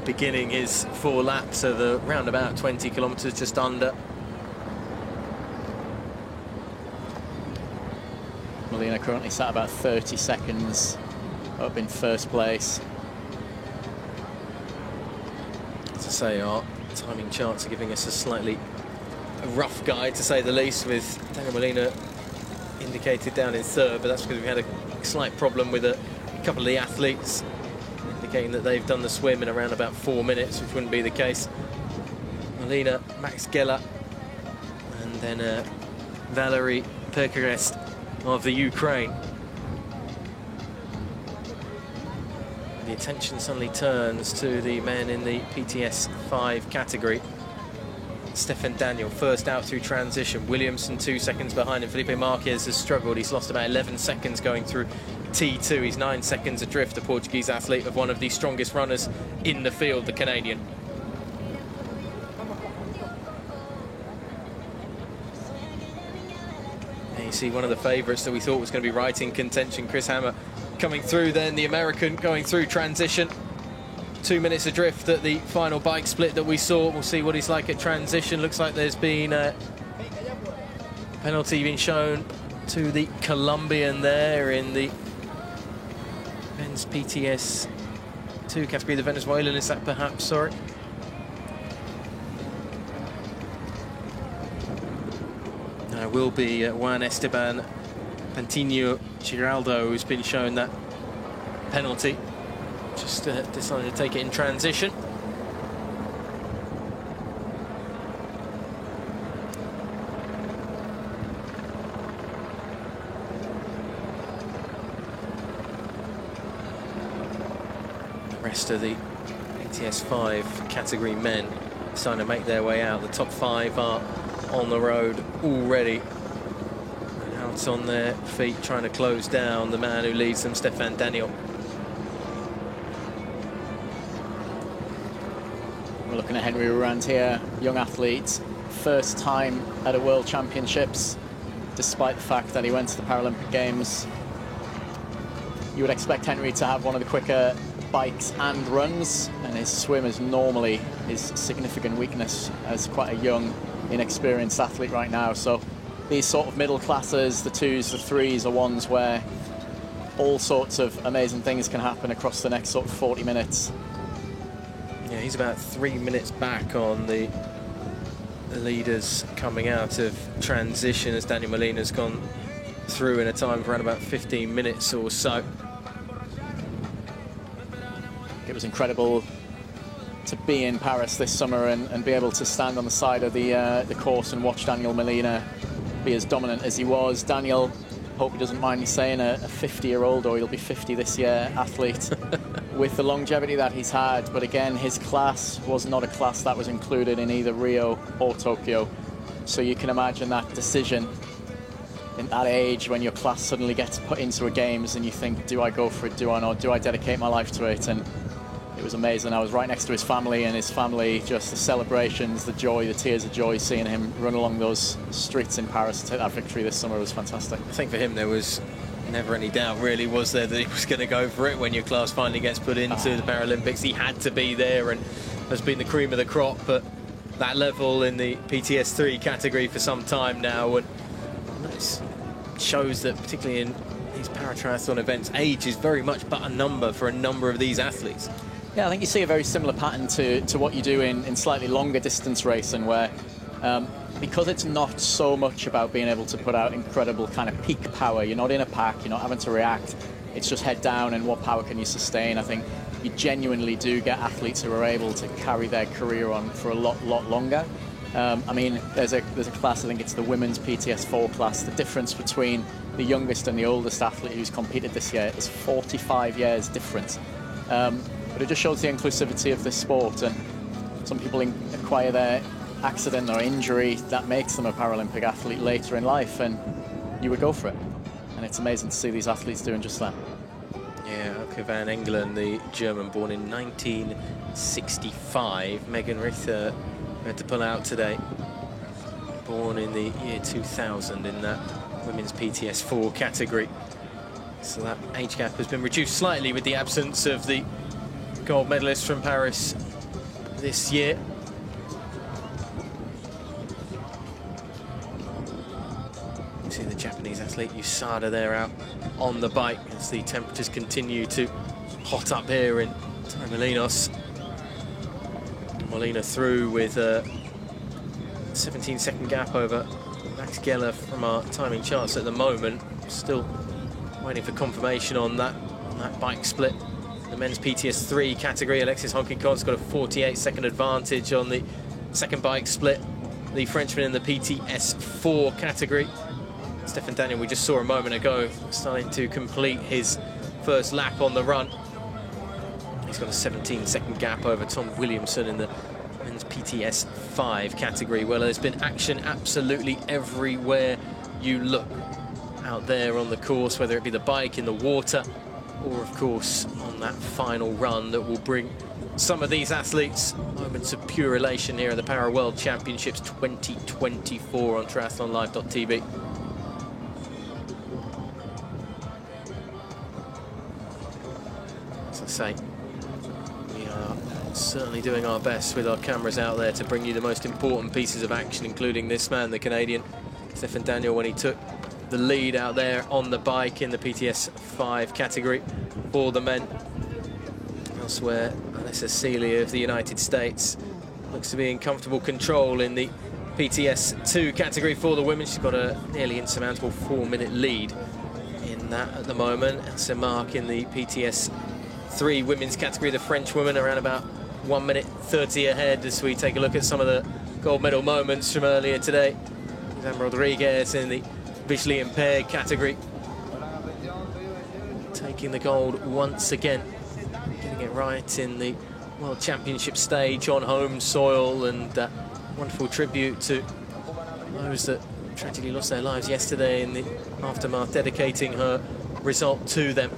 beginning his 4 laps of the roundabout 20 kilometres, just under. Molina currently sat about 30 seconds up in first place. As I say, our timing charts are giving us a slightly rough guide, to say the least, with Daniel Molina indicated down in third, but that's because we had a slight problem with a couple of the athletes, indicating that they've done the swim in around about 4 minutes, which wouldn't be the case. Molina, Max Geller, and then Valery Perkerest of the Ukraine. The attention suddenly turns to the men in the PTS 5 category. Stefan Daniel first out through transition. Williamson 2 seconds behind him. Felipe Marquez has struggled. He's lost about 11 seconds going through T2. He's 9 seconds adrift, the Portuguese athlete, of one of the strongest runners in the field, the Canadian. And you see one of the favourites that we thought was going to be right in contention, Chris Hammer, coming through then, the American going through transition. 2 minutes adrift at the final bike split that we saw. We'll see what he's like at transition. Looks like there's been a penalty being shown to the Colombian there in the men's PTS 2 category. The Venezuelan, is that perhaps? Sorry. Now will be Juan Esteban Pantino Giraldo who's been shown that penalty. Just decided to take it in transition. The rest of the PTS 5 category men starting to make their way out. The top 5 are on the road already. Out on their feet, trying to close down the man who leads them, Stefan Daniel. We're looking at Henry Rourand here, young athlete, first time at a World Championships, despite the fact that he went to the Paralympic Games. You would expect Henry to have one of the quicker bikes and runs, and his swim is normally his significant weakness as quite a young, inexperienced athlete right now. So these sort of middle classes, the 2s, the 3s, are ones where all sorts of amazing things can happen across the next sort of 40 minutes. Yeah, he's about 3 minutes back on the leaders coming out of transition, as Daniel Molina's gone through in a time of around about 15 minutes or so. It was incredible to be in Paris this summer and be able to stand on the side of the course and watch Daniel Molina be as dominant as he was. Daniel, hope he doesn't mind me saying, a 50-year-old, or he'll be 50 this year, athlete with the longevity that he's had. But again, his class was not a class that was included in either Rio or Tokyo. So you can imagine that decision in that age when your class suddenly gets put into a games and you think, do I go for it, do I not, do I dedicate my life to it? And it was amazing. I was right next to his family, and his family, just the celebrations, the joy, the tears of joy, seeing him run along those streets in Paris to take that victory this summer was fantastic. I think for him there was never any doubt, really, was there, that he was going to go for it when your class finally gets put into the Paralympics. He had to be there and has been the cream of the crop at that level in the PTS 3 category for some time now. And it shows that, particularly in these paratriathlon events, age is very much but a number for a number of these athletes. Yeah, I think you see a very similar pattern to what you do in slightly longer distance racing, where because it's not so much about being able to put out incredible kind of peak power, you're not in a pack, you're not having to react, it's just head down and what power can you sustain. I think you genuinely do get athletes who are able to carry their career on for a lot longer. I mean, there's a class, I think it's the women's PTS 4 class. The difference between the youngest and the oldest athlete who's competed this year is 45 years difference. But it just shows the inclusivity of this sport, and some people acquire their accident or injury that makes them a Paralympic athlete later in life, and you would go for it. And it's amazing to see these athletes doing just that. Yeah, Elke van Engelen, the German, born in 1965. Megan Richter had to pull out today, born in the year 2000 in that women's PTS 4 category. So that age gap has been reduced slightly with the absence of the gold medalist from Paris this year. You see the Japanese athlete USADA there out on the bike as the temperatures continue to hot up here in Torremolinos. Molina through with a 17-second gap over Max Geller from our timing charts at the moment. Still waiting for confirmation on that bike split. The men's PTS 3 category, Alexis Honkinkot's got a 48-second advantage on the second bike split. The Frenchman in the PTS 4 category, Stefan Daniel, we just saw a moment ago, starting to complete his first lap on the run. He's got a 17-second gap over Tom Williamson in the men's PTS 5 category. Well, there's been action absolutely everywhere you look out there on the course, whether it be the bike, in the water, or of course on that final run that will bring some of these athletes moments of pure elation here at the Para World Championships 2024 on triathlonlive.tv. As I say, we are certainly doing our best with our cameras out there to bring you the most important pieces of action, including this man, the Canadian Stefan Daniel, when he took the lead out there on the bike in the PTS 5 category for the men. Elsewhere, Alessa Sealy of the United States looks to be in comfortable control in the PTS 2 category for the women. She's got a nearly insurmountable 4-minute lead in that at the moment. Elsa Mark in the PTS 3 women's category, the French woman, around about 1 minute 30 ahead as we take a look at some of the gold medal moments from earlier today. Sam Rodriguez in the visually impaired category, taking the gold once again, getting it right in the World Championship stage on home soil, and wonderful tribute to those that tragically lost their lives yesterday in the aftermath, dedicating her result to them.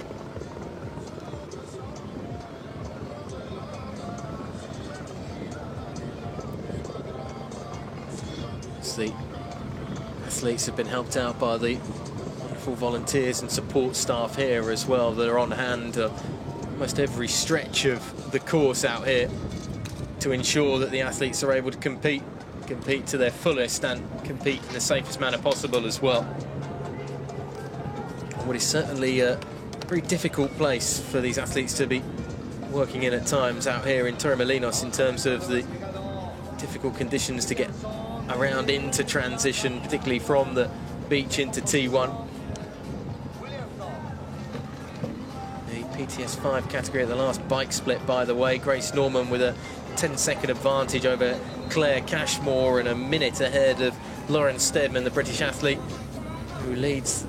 The athletes have been helped out by the wonderful volunteers and support staff here as well that are on hand almost every stretch of the course out here to ensure that the athletes are able to compete to their fullest and compete in the safest manner possible as well. What is certainly a very difficult place for these athletes to be working in at times out here in Torremolinos, in terms of the difficult conditions to get around into transition, particularly from the beach into T1. The PTS 5 category at the last bike split, by the way, Grace Norman with a 10-second advantage over Claire Cashmore and a minute ahead of Lauren Steadman, the British athlete who leads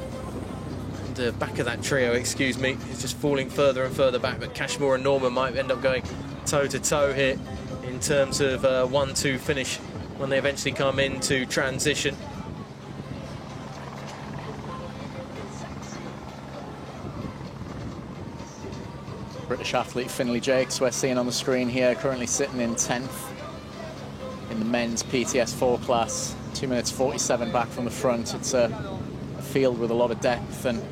the back of that trio, excuse me, is just falling further and further back, but Cashmore and Norman might end up going toe-to-toe here in terms of 1-2 finish when they eventually come into transition. British athlete Finlay Jakes, we're seeing on the screen here, currently sitting in 10th in the men's PTS 4 class. 2 minutes 47 back from the front. It's a field with a lot of depth, and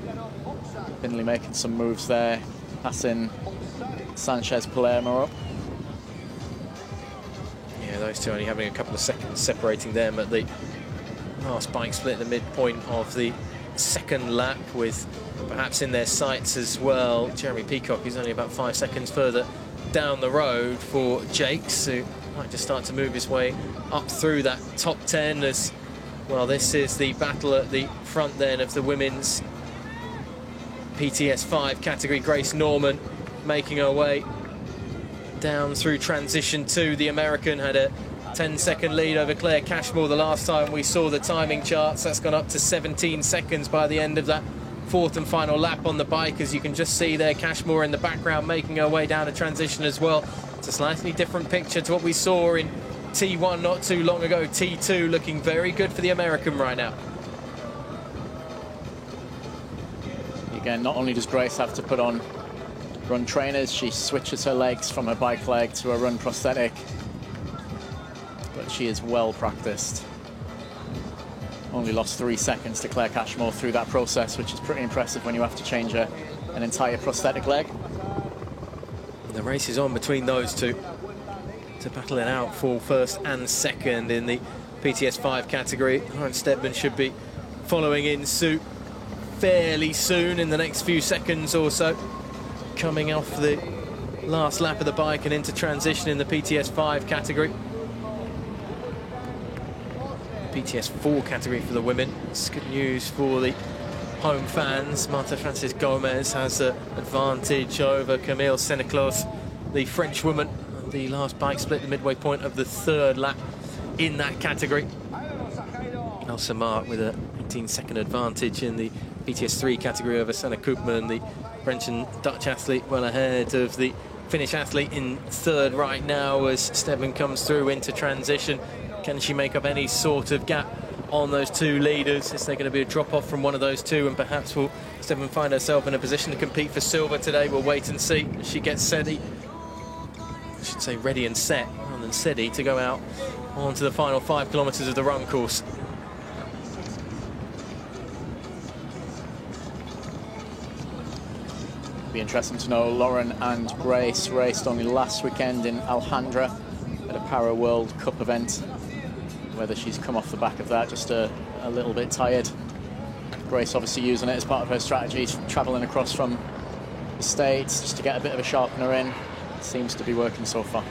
Finlay making some moves there, passing Sanchez Palermo up. Yeah, those two only having a couple of seconds separating them at the last bike split at the midpoint of the second lap, with perhaps in their sights as well Jeremy Peacock, who's only about 5 seconds further down the road for Jakes, who might just start to move his way up through that top 10 as well. This is the battle at the front then of the women's PTS 5 category. Grace Norman making her way down through transition 2. The American had a 10-second lead over Claire Cashmore the last time we saw the timing charts. That's gone up to 17 seconds by the end of that fourth and final lap on the bike, as you can just see there, Cashmore in the background making her way down a transition as well. It's a slightly different picture to what we saw in T1 not too long ago. T2 looking very good for the American right now. Again, not only does Grace have to put on run trainers, she switches her legs from her bike leg to a run prosthetic, but she is well practiced. Only lost 3 seconds to Claire Cashmore through that process, which is pretty impressive when you have to change an entire prosthetic leg. The race is on between those two. to battle it out for first and second in the PTS 5 category. Lauren Steadman should be following in suit fairly soon in the next few seconds or so, coming off the last lap of the bike and into transition in the PTS 5 category. PTS 4 category for the women. It's good news for the home fans. Marta Francis Gomez has an advantage over Camille Seneclos, the French woman. The last bike split, the midway point of the third lap in that category. Elsa Mark with a 18-second advantage in the PTS 3 category over Sanne Koopman, the French and Dutch athlete, well ahead of the Finnish athlete in third right now as Steadman comes through into transition. Can she make up any sort of gap on those two leaders? Is there going to be a drop-off from one of those two, and perhaps will Steadman find herself in a position to compete for silver today? We'll wait and see. She gets steady. I should say ready and set rather than steady to go out onto the final 5 kilometres of the run course. Be interesting to know. Lauren and Grace raced only last weekend in Alhandra at a Para World Cup event. Whether she's come off the back of that just a little bit tired. Grace obviously using it as part of her strategy, travelling across from the States just to get a bit of a sharpener in. Seems to be working so far.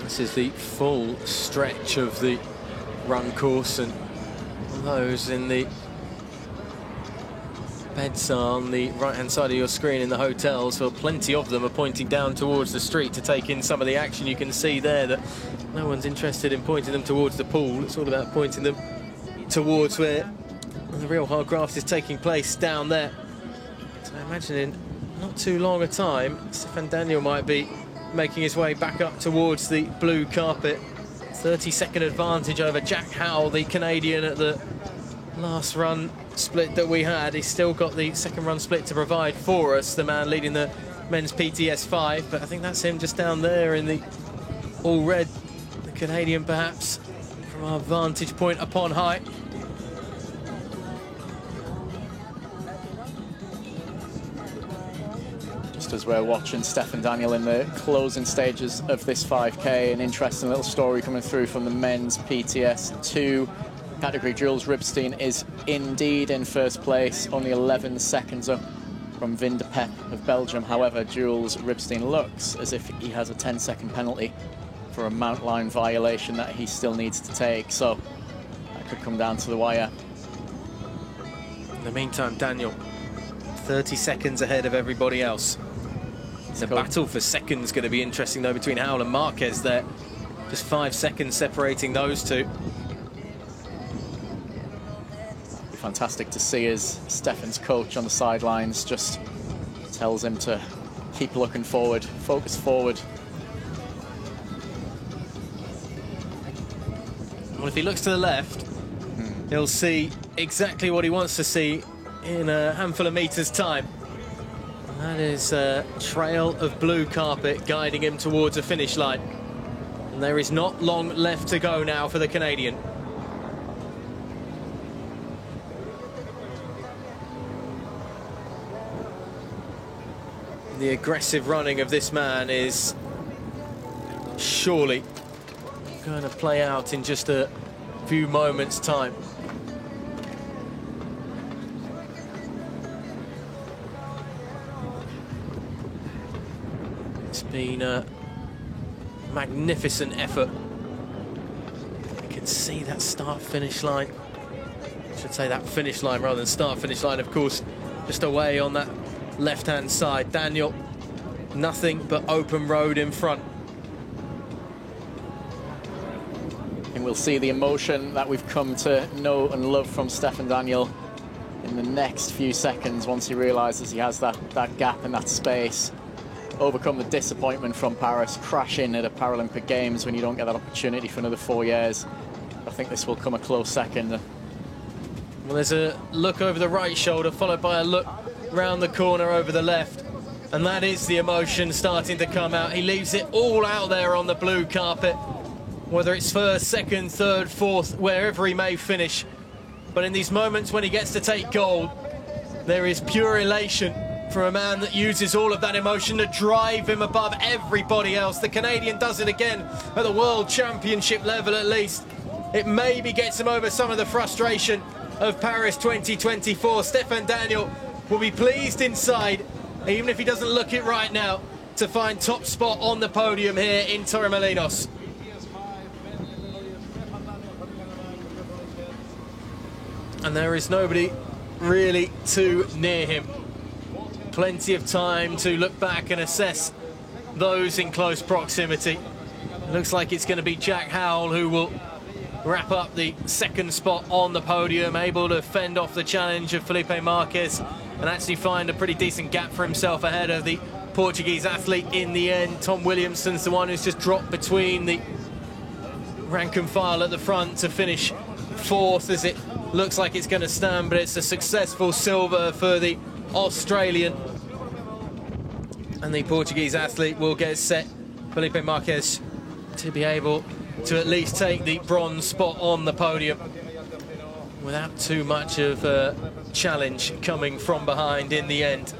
This is the full stretch of the run course, and those in the beds on the right-hand side of your screen in the hotels, well, plenty of them are pointing down towards the street to take in some of the action. You can see there that no one's interested in pointing them towards the pool. It's all about pointing them towards where the real hard graft is taking place down there. So I imagine in not too long a time, Stefan Daniel might be making his way back up towards the blue carpet. 30-second advantage over Jack Howell, the Canadian, at the last run split that we had. He's still got the second run split to provide for us, the man leading the men's PTS 5, but I think that's him just down there in the all red, the Canadian perhaps from our vantage point upon high. Just as we're watching Stefan Daniel in the closing stages of this 5K, an interesting little story coming through from the men's PTS 2 category. Jules Ribstein is indeed in first place, only 11 seconds up from Vin de Pep of Belgium. However, Jules Ribstein looks as if he has a 10-second penalty for a mount line violation that he still needs to take, so that could come down to the wire. In the meantime, Daniel 30 seconds ahead of everybody else. The battle for seconds going to be interesting though between Howell and Marquez there. Just 5 seconds separating those two. Fantastic to see as Stefan's coach on the sidelines just tells him to keep looking forward, focus forward. Well, if he looks to the left, he'll see exactly what he wants to see in a handful of meters' time. And that is a trail of blue carpet guiding him towards a finish line. And there is not long left to go now for the Canadian. The aggressive running of this man is surely going to play out in just a few moments' time. It's been a magnificent effort. You can see that start-finish line. I should say that finish line rather than start-finish line, of course, just away on that left-hand side. Daniel, nothing but open road in front. And we'll see the emotion that we've come to know and love from Stefan Daniel in the next few seconds once he realises he has that gap and that space. Overcome the disappointment from Paris, crash in at a Paralympic Games when you don't get that opportunity for another 4 years. I think this will come a close second. Well, there's a look over the right shoulder followed by a look round the corner over the left, and that is the emotion starting to come out. He leaves it all out there on the blue carpet, whether it's first, second, third, fourth, wherever he may finish. But in these moments when he gets to take gold, there is pure elation from a man that uses all of that emotion to drive him above everybody else. The Canadian does it again at the World Championship level at least. It maybe gets him over some of the frustration of Paris 2024. Stefan Daniel will be pleased inside, even if he doesn't look it right now, to find top spot on the podium here in Torremolinos. And there is nobody really too near him. Plenty of time to look back and assess those in close proximity. It looks like it's going to be Jack Howell who will wrap up the second spot on the podium, able to fend off the challenge of Felipe Marquez and actually find a pretty decent gap for himself ahead of the Portuguese athlete in the end. Tom Williamson's the one who's just dropped between the rank and file at the front to finish fourth, as it looks like it's going to stand, but it's a successful silver for the Australian. And the Portuguese athlete will get set, Felipe Marquez, to be able to at least take the bronze spot on the podium without too much of a challenge coming from behind in the end.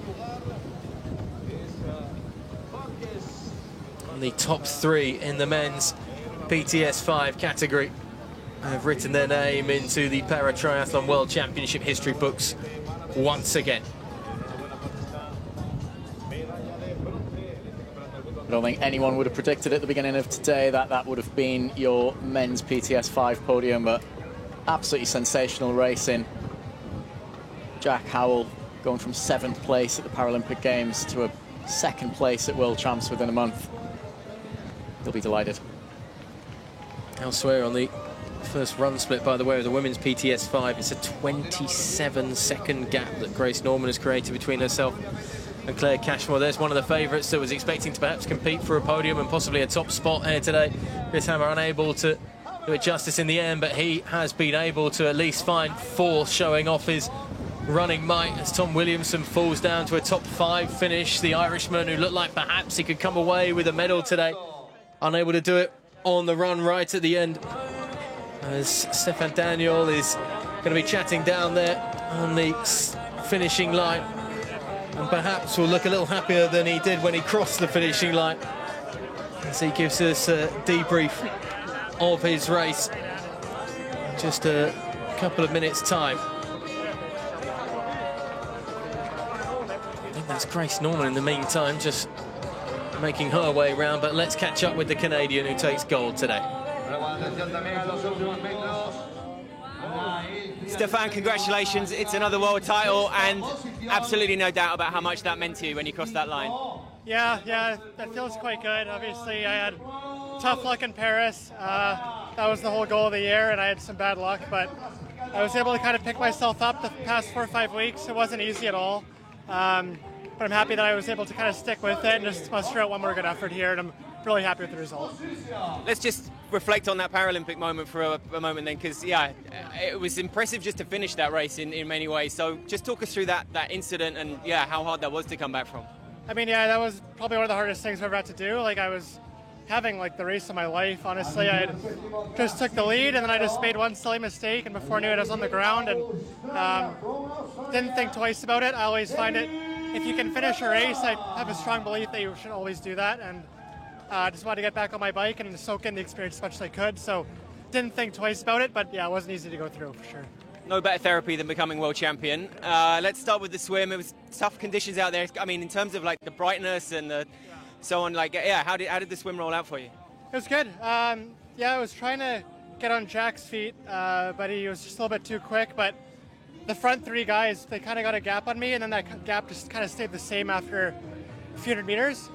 And the top three in the men's PTS 5 category have written their name into the Para-Triathlon World Championship history books once again. I don't think anyone would have predicted at the beginning of today that that would have been your men's PTS 5 podium, but absolutely sensational racing. Jack Howell going from 7th place at the Paralympic Games to a 2nd place at World Champs within a month. He'll be delighted. Elsewhere on the first run split, by the way, of the women's PTS 5, it's a 27-second gap that Grace Norman has created between herself and Claire Cashmore. There's one of the favourites that was expecting to perhaps compete for a podium and possibly a top spot here today. Chris Hammer unable to do it justice in the end, but he has been able to at least find fourth, showing off his running might as Tom Williamson falls down to a top 5 finish. The Irishman, who looked like perhaps he could come away with a medal today, unable to do it on the run right at the end, as Stefan Daniel is going to be chatting down there on the finishing line, and perhaps will look a little happier than he did when he crossed the finishing line, as he gives us a debrief of his race in just a couple of minutes' time. I think that's Grace Norman in the meantime, just making her way around, but let's catch up with the Canadian who takes gold today. Stefan, congratulations. It's another world title, and absolutely no doubt about how much that meant to you when you crossed that line. Yeah, that feels quite good. Obviously, I had tough luck in Paris. That was the whole goal of the year, and I had some bad luck, but I was able to kind of pick myself up the past 4 or 5 weeks. It wasn't easy at all, but I'm happy that I was able to kind of stick with it and just muster out one more good effort here, and I'm really happy with the result. Let's just reflect on that Paralympic moment for a moment then, because yeah, it was impressive just to finish that race in many ways. So just talk us through that incident and yeah, how hard that was to come back from. I mean, yeah, that was probably one of the hardest things I've ever had to do. Like, I was having like the race of my life, honestly. I just took the lead and then I just made one silly mistake, and before I knew it I was on the ground, and didn't think twice about it. I always find it, if you can finish a race, I have a strong belief that you should always do that, and I just wanted to get back on my bike and soak in the experience as much as I could, so didn't think twice about it, but yeah, it wasn't easy to go through, for sure. No better therapy than becoming world champion. Let's start with the swim. It was tough conditions out there. I mean, in terms of like the brightness and the so on, like, yeah, how did the swim roll out for you? It was good. Yeah, I was trying to get on Jack's feet, but he was just a little bit too quick, but the front 3 guys, they kind of got a gap on me, and then that gap just kind of stayed the same after a few hundred meters.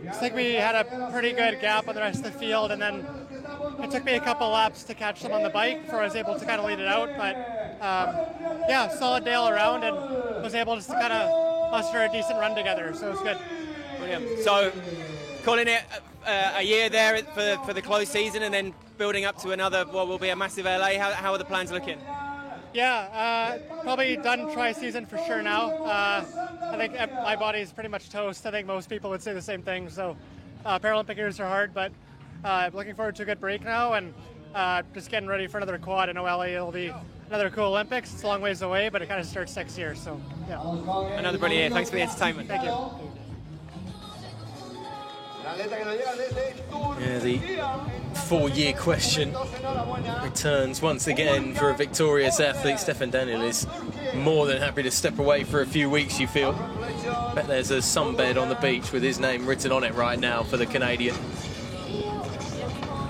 I think we had a pretty good gap on the rest of the field, and then it took me a couple laps to catch them on the bike before I was able to kind of lead it out. But yeah, solid day all around, and was able just to kind of muster a decent run together, so it was good. Brilliant. So calling it a year there for the close season, and then building up to another, what will be a massive LA. How are the plans looking? Yeah, probably done tri-season for sure now. I think my body's pretty much toast. I think most people would say the same thing. So Paralympic years are hard, but looking forward to a good break now, and just getting ready for another quad. I know LA will be another cool Olympics. It's a long ways away, but it kind of starts next year. So yeah. Yeah. Another brilliant year. Thanks for the entertainment. Thank you. Yeah, the 4-year question returns once again for a victorious athlete. Stefan Daniel is more than happy to step away for a few weeks, you feel. Bet there's a sunbed on the beach with his name written on it right now for the Canadian.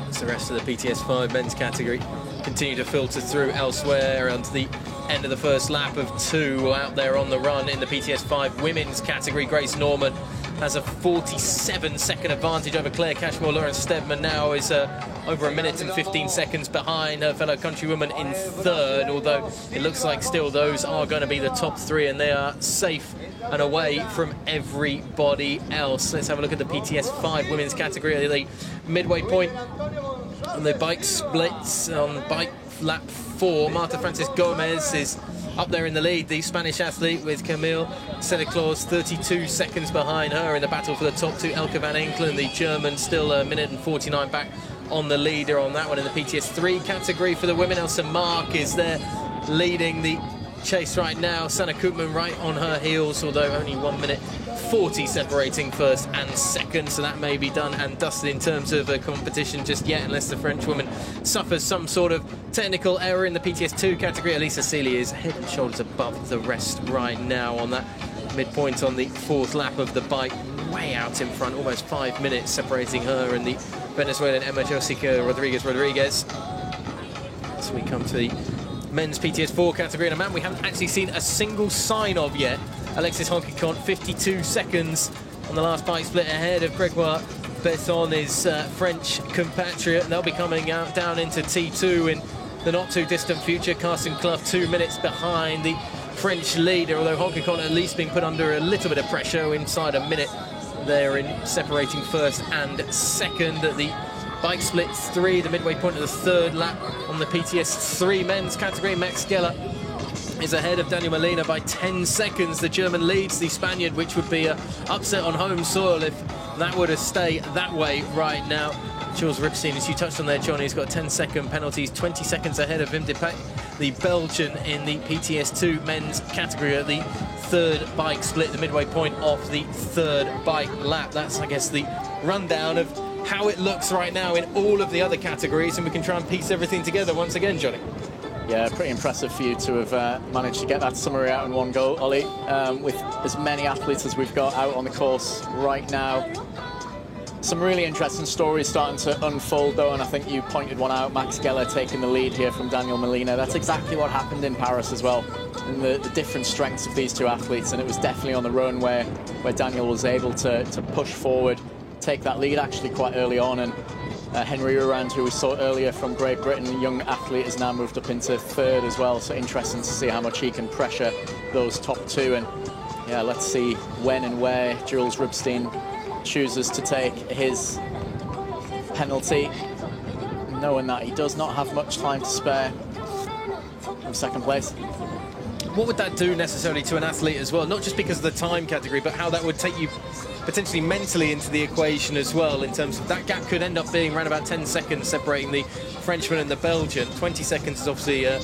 As the rest of the PTS5 men's category continue to filter through elsewhere onto the end of the first lap of 2 out there on the run in the PTS5 women's category. Grace Norman has a 47-second advantage over Claire Cashmore. Lauren Steadman now is over 1 minute and 15 seconds behind her fellow countrywoman in 3rd, although it looks like still those are going to be the top 3 and they are safe and away from everybody else. Let's have a look at the PTS5 women's category. The midway point on the bike splits on bike lap 4. Marta Francis Gomez is up there in the lead, the Spanish athlete, with Camille Sedeclaus 32 seconds behind her in the battle for the top 2. Elke van Enkelen, the German, still 1 minute and 49 back on the leader on that one. In the PTS3 category for the women, Elsa Mark is there leading the chase right now. Sanne Koopman right on her heels, although only 1 minute 40 separating first and second, so that may be done and dusted in terms of competition just yet, unless the French woman suffers some sort of technical error. In the PTS2 category, Elisa Seely is head and shoulders above the rest right now on that midpoint on the 4th lap of the bike, way out in front, almost 5 minutes separating her and the Venezuelan Emma Josica Rodriguez. So we come to the men's PTS4 category, and a man we haven't actually seen a single sign of yet. Alexis Honquicont, 52 seconds on the last bike split ahead of Gregoire Besson, his French compatriot. They'll be coming out down into T2 in the not too distant future. Carsten Clough 2 minutes behind the French leader, although Honquicont at least being put under a little bit of pressure inside a minute there in separating first and second. At the bike split 3, the midway point of the 3rd lap on the PTS3 men's category, Max Geller is ahead of Daniel Molina by 10 seconds. The German leads the Spaniard, which would be an upset on home soil if that were to stay that way right now. Jules Ripstein, as you touched on there, Johnny, has got 10-second penalties, 20 seconds ahead of Wim de Pek, the Belgian, in the PTS2 men's category at the 3rd bike split, the midway point of the 3rd bike lap. That's, I guess, the rundown of how it looks right now in all of the other categories, and we can try and piece everything together once again, Johnny. Yeah, pretty impressive for you to have managed to get that summary out in one go, Ollie. With as many athletes as we've got out on the course right now. Some really interesting stories starting to unfold, though, and I think you pointed one out, Max Geller taking the lead here from Daniel Molina. That's exactly what happened in Paris as well, and the different strengths of these two athletes, and it was definitely on the run where Daniel was able to push forward, take that lead actually quite early on, and Henry Urand, who we saw earlier from Great Britain, a young athlete, has now moved up into 3rd as well, so interesting to see how much he can pressure those top 2. And yeah, let's see when and where Jules Ripstein chooses to take his penalty, knowing that he does not have much time to spare from 2nd place. What would that do necessarily to an athlete as well? Not just because of the time category, but how that would take you potentially mentally into the equation as well, in terms of that gap could end up being around about 10 seconds separating the Frenchman and the Belgian. 20 seconds is obviously a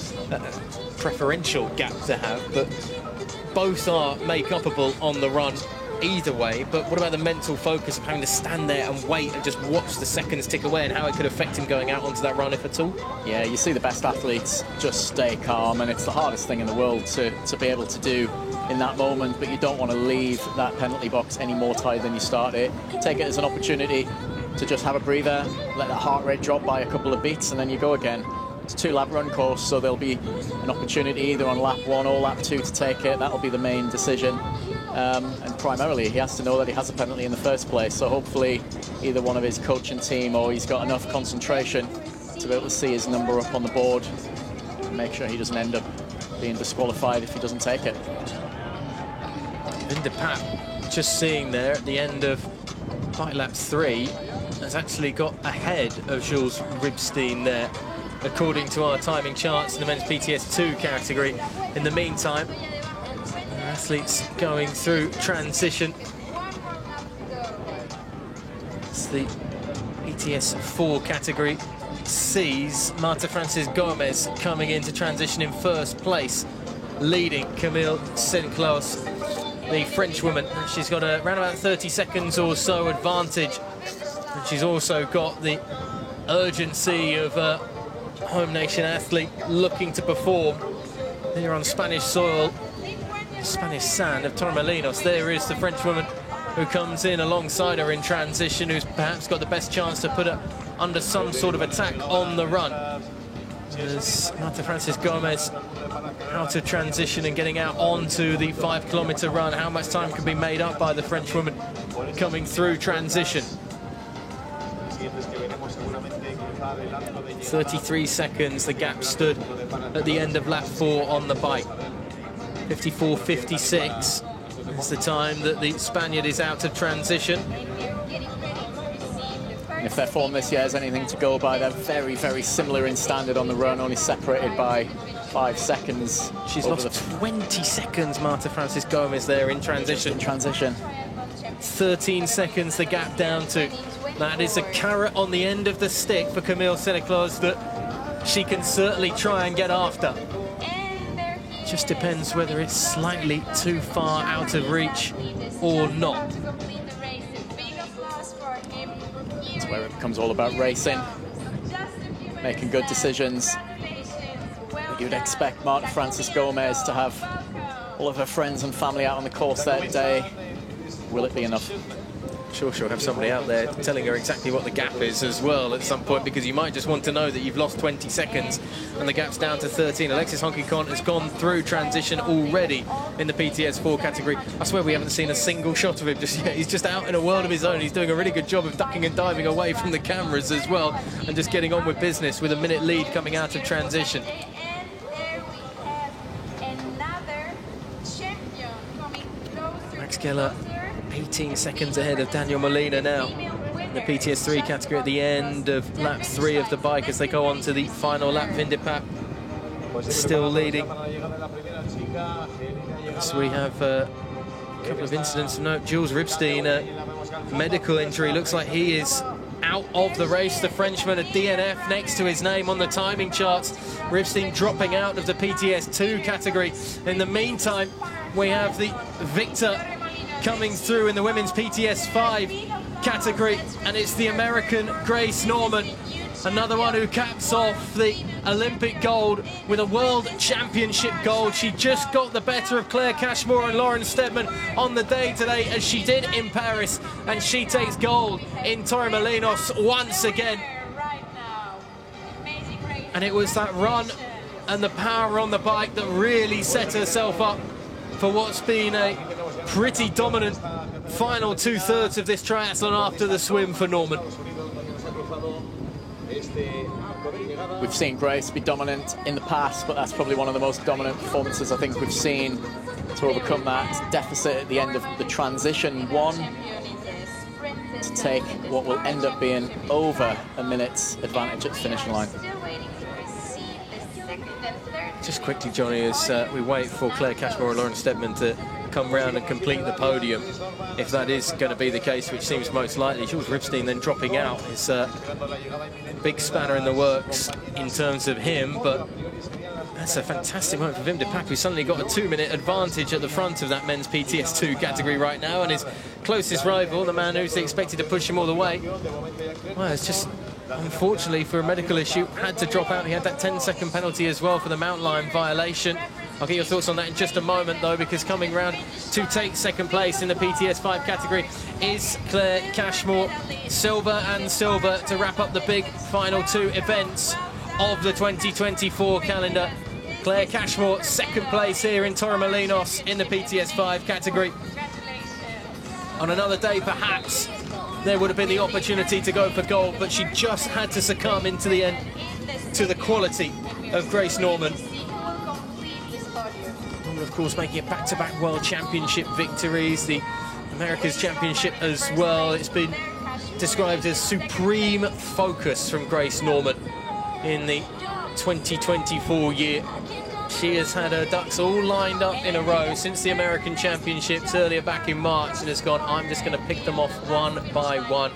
preferential gap to have, but both are make-upable on the run either way. But what about the mental focus of having to stand there and wait and just watch the seconds tick away, and how it could affect him going out onto that run, if at all? Yeah, you see the best athletes just stay calm, and it's the hardest thing in the world to be able to do in that moment, but you don't want to leave that penalty box any more tight than you start it. Take it as an opportunity to just have a breather, let that heart rate drop by a couple of beats, and then you go again. It's a 2-lap run course, so there'll be an opportunity either on lap 1 or lap 2 to take it. That'll be the main decision. And primarily, he has to know that he has a penalty in the first place, so hopefully either one of his coaching team or he's got enough concentration to be able to see his number up on the board and make sure he doesn't end up being disqualified if he doesn't take it. Wim de Pek, just seeing there at the end of bike lap 3, has actually got ahead of Jules Ripstein there, according to our timing charts in the men's PTS2 category. In the meantime, athletes going through transition. It's the PTS4 category sees Marta Francis Gomez coming into transition in 1st place leading Camille Saint-Claude, the French woman. She's got around about 30 seconds or so advantage. And she's also got the urgency of a home nation athlete looking to perform here on Spanish soil, Spanish sand of Torremolinos. There is the French woman who comes in alongside her in transition, who's perhaps got the best chance to put her under some sort of attack on the run. As Marta Francis Gomez out of transition and getting out onto the 5 kilometre run. How much time can be made up by the French woman coming through transition? 33 seconds the gap stood at the end of lap 4 on the bike. 54.56 is the time that the Spaniard is out of transition. If their form this year is anything to go by, they're very, very similar in standard on the run, only separated by 5 seconds. She's lost 20 seconds, Marta Francis Gomez, there in transition. 13 seconds the gap down to. That is a carrot on the end of the stick for Camille Saint-Claude that she can certainly try and get after. Just depends whether it's slightly too far out of reach or not. That's where it becomes all about racing, making good decisions. You'd expect Marta Francis Gomez to have all of her friends and family out on the course that day. Will it be enough? Sure, she'll have somebody out there telling her exactly what the gap is as well at some point, because you might just want to know that you've lost 20 seconds and the gap's down to 13. Alexis Honky-Con has gone through transition already in the PTS 4 category. I swear we haven't seen a single shot of him just yet. He's just out in a world of his own. He's doing a really good job of ducking and diving away from the cameras as well and just getting on with business with a minute lead coming out of transition. Max Keller 18 seconds ahead of Daniel Molina now in the PTS 3 category at the end of lap 3 of the bike as they go on to the final lap. Vindipap still leading. So we have a couple of incidents to note. Jules Ribstein, medical injury. Looks like he is out of the race. The Frenchman, a DNF next to his name on the timing charts. Ribstein dropping out of the PTS 2 category. In the meantime, we have the victor coming through in the women's PTS 5 category, and it's the American Grace Norman, another one who caps off the Olympic gold with a World Championship gold. She just got the better of Claire Cashmore and Lauren Steadman on the day today, as she did in Paris, and she takes gold in Torremolinos once again. And it was that run and the power on the bike that really set herself up for what's been a pretty dominant final 2/3 of this triathlon after the swim for Norman. We've seen Grace be dominant in the past, but that's probably one of the most dominant performances I think we've seen to overcome that deficit at the end of the transition one, to take what will end up being over a minute's advantage at the finishing line. Just quickly, Johnny, as we wait for Claire Cashmore and Lauren Steadman to come round and complete the podium, if that is going to be the case, which seems most likely. Jules Ribstein then dropping out is a big spanner in the works in terms of him, but that's a fantastic moment for Wim de Pack, who's suddenly got a 2-minute advantage at the front of that men's PTS 2 category right now, and his closest rival, the man who's expected to push him all the way, well, it's just unfortunately for a medical issue had to drop out. He had that 10-second penalty as well for the Mount Lion violation. I'll get your thoughts on that in just a moment, though, because coming round to take second place in the PTS 5 category is Claire Cashmore. Silver and silver to wrap up the big final 2 events of the 2024 calendar. Claire Cashmore, second place here in Torremolinos in the PTS 5 category. On another day, perhaps, there would have been the opportunity to go for gold, but she just had to succumb into the end to the quality of Grace Norman. And of course, making it back-to-back World Championship victories, the America's Championship as well. It's been described as supreme focus from Grace Norman in the 2024 year. She has had her ducks all lined up in a row since the American Championships earlier back in March, and has gone, I'm just going to pick them off one by one.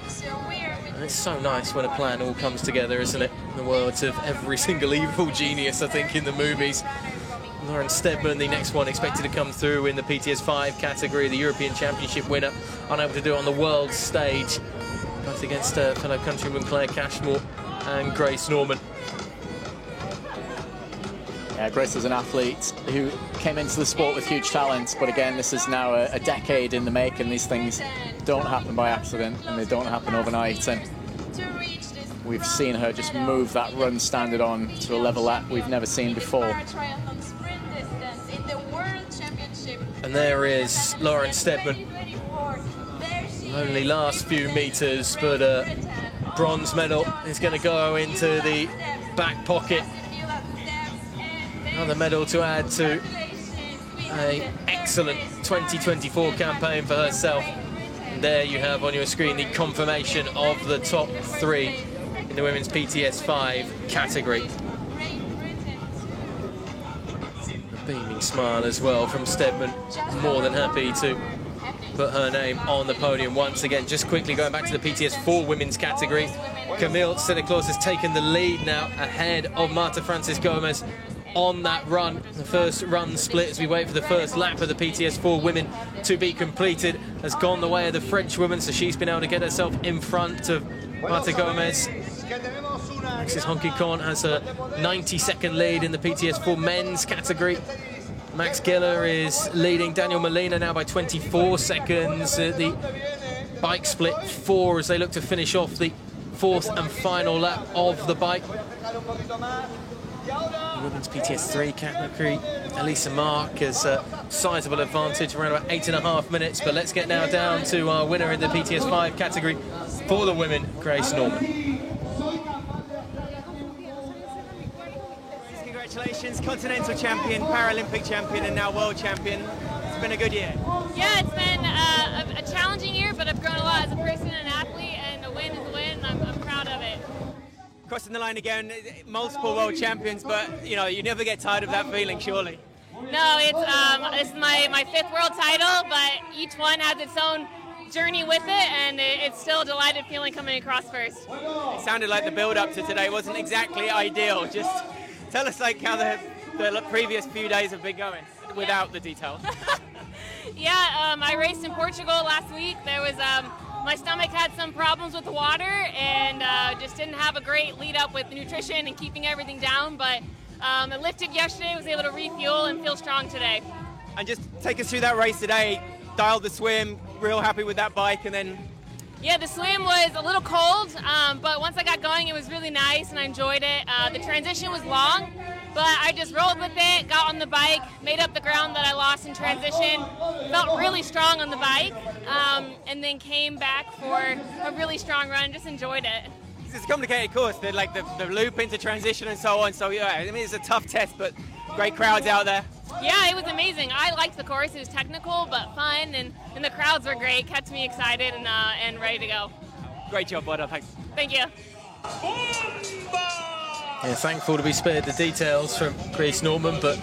And it's so nice when a plan all comes together, isn't it? In the words of every single evil genius, I think, in the movies. Lauren Steadman, the next one expected to come through in the PTS 5 category, the European Championship winner, unable to do it on the world stage, both against fellow countrymen Claire Cashmore and Grace Norman. Yeah, Grace is an athlete who came into the sport with huge talent, but again, this is now a decade in the making. These things don't happen by accident, and they don't happen overnight. And we've seen her just move that run standard on to a level that we've never seen before. And there is Lauren Steadman. Only last few meters, but bronze medal is going to go into the back pocket. Another medal to add to an excellent 2024 campaign for herself. And there you have on your screen the confirmation of the top 3 in the women's PTS 5 category. A beaming smile as well from Steadman, more than happy to put her name on the podium once again. Just quickly going back to the PTS 4 women's category, Camille Santa-Claus has taken the lead now ahead of Marta Francis Gomez on that run. The first run split as we wait for the first lap of the PTS 4 women to be completed has gone the way of the French woman, so she's been able to get herself in front of Marta Gomez. Alexis Honky-Con has a 90-second lead in the PTS 4 men's category. Max Geller is leading Daniel Molina now by 24 seconds. The bike split 4 as they look to finish off the 4th and final lap of the bike. The women's PTS 3 category, Elisa Mark has a sizable advantage, around about 8.5 minutes. But let's get now down to our winner in the PTS 5 category for the women, Grace Norman. Congratulations, Continental Champion, Paralympic Champion, and now World Champion. It's been a good year. Yeah, it's been a challenging year, but I've grown a lot as a person and an athlete, and a win is a win, and I'm proud of it. Crossing the line again, multiple World Champions, but you know, you never get tired of that feeling, surely. No, it's my 5th world title, but each one has its own journey with it, and it's still a delighted feeling coming across first. It sounded like the build-up to today wasn't exactly ideal. Just tell us like how the previous few days have been going, without the details. Yeah, I raced in Portugal last week. There was my stomach had some problems with the water, and just didn't have a great lead up with nutrition and keeping everything down, but I lifted yesterday, was able to refuel and feel strong today. And just take us through that race today, dialed the swim, real happy with that bike, and then... Yeah, the swim was a little cold, but once I got going, it was really nice and I enjoyed it. The transition was long, but I just rolled with it, got on the bike, made up the ground that I lost in transition, felt really strong on the bike, and then came back for a really strong run, just enjoyed it. It's a complicated course, like the loop into transition and so on, so yeah, I mean, it's a tough test, but great crowds out there. Yeah, it was amazing. I liked the course. It was technical but fun, and the crowds were great. Kept me excited and ready to go. Great job, Bodo. Thanks. Thank you. Yeah, thankful to be spared the details from Grace Norman, but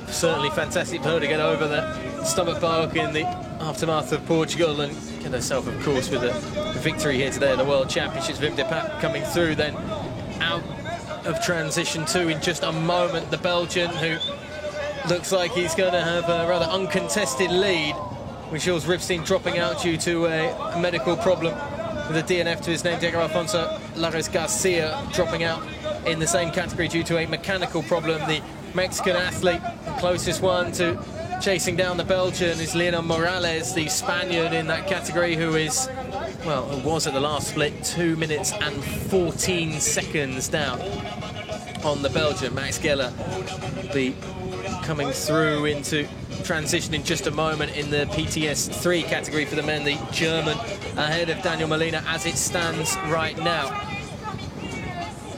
certainly fantastic for her to get over that stomach bug in the aftermath of Portugal and get herself, of course, with a victory here today at the World Championships. Wim de Paap coming through then out of transition 2 in just a moment. The Belgian, who looks like he's going to have a rather uncontested lead, with Jules Ripstein dropping out due to a medical problem with a DNF to his name. Diego Alfonso Lares Garcia dropping out in the same category due to a mechanical problem. The Mexican athlete, the closest one to chasing down the Belgian, is Leonel Morales, the Spaniard in that category, who is, well, who was at the last split 2 minutes and 14 seconds down on the Belgian. Max Geller be coming through into transition in just a moment in the PTS 3 category for the men. The German ahead of Daniel Molina as it stands right now.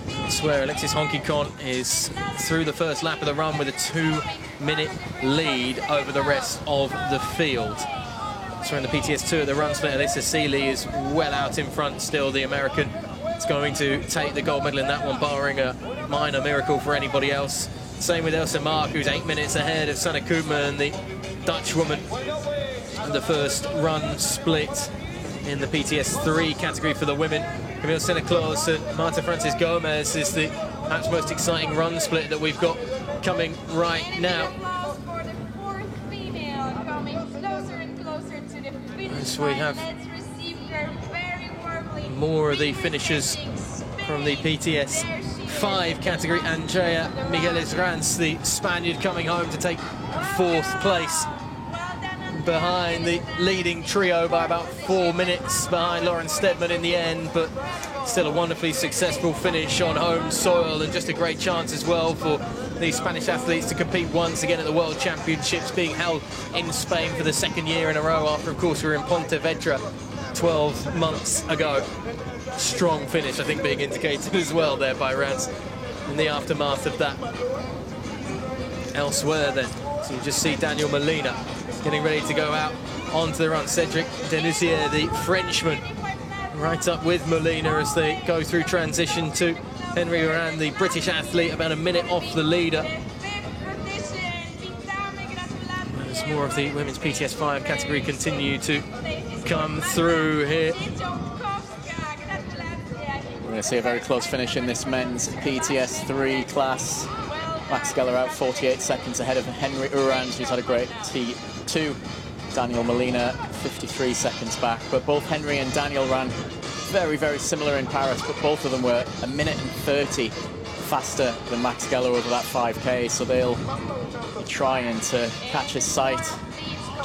I swear Alexis Honky-Con is through the first lap of the run with a 2-minute lead over the rest of the field. So in the PTS 2 at the run split, Alyssa Seeley is well out in front still. The American is going to take the gold medal in that one, barring a minor miracle for anybody else. Same with Elsa Mark, who's 8 minutes ahead of Sanne Koopman, the Dutch woman. The first run split in the PTS 3 category for the women. Camille Santa-Claus and Marta Francis Gomez is the perhaps most exciting run split that we've got coming right now. As we have more of the finishers from the PTS 5 category. Andrea Migueles Ranz, the Spaniard, coming home to take 4th place behind the leading trio by about 4 minutes behind Lauren Steadman in the end, but still a wonderfully successful finish on home soil, and just a great chance as well for these Spanish athletes to compete once again at the World Championships being held in Spain for the 2nd year in a row after, of course, we were in Pontevedra 12 months ago. Strong finish, I think, being indicated as well there by Ranz in the aftermath of that. Elsewhere then, so you just see Daniel Molina getting ready to go out onto the run. Cedric Denusier, the Frenchman, right up with Molina as they go through transition to Henry Uran, the British athlete, about a minute off the leader. As more of the women's PTS 5 category continue to come through here. We're going to see a very close finish in this men's PTS 3 class. Max Geller out 48 seconds ahead of Henry Uran, who's had a great T2. Daniel Molina 53 seconds back, but both Henry and Daniel ran very, very similar in Paris, but both of them were a minute and 30 faster than Max Geller over that 5K, so they'll be trying to catch his sight,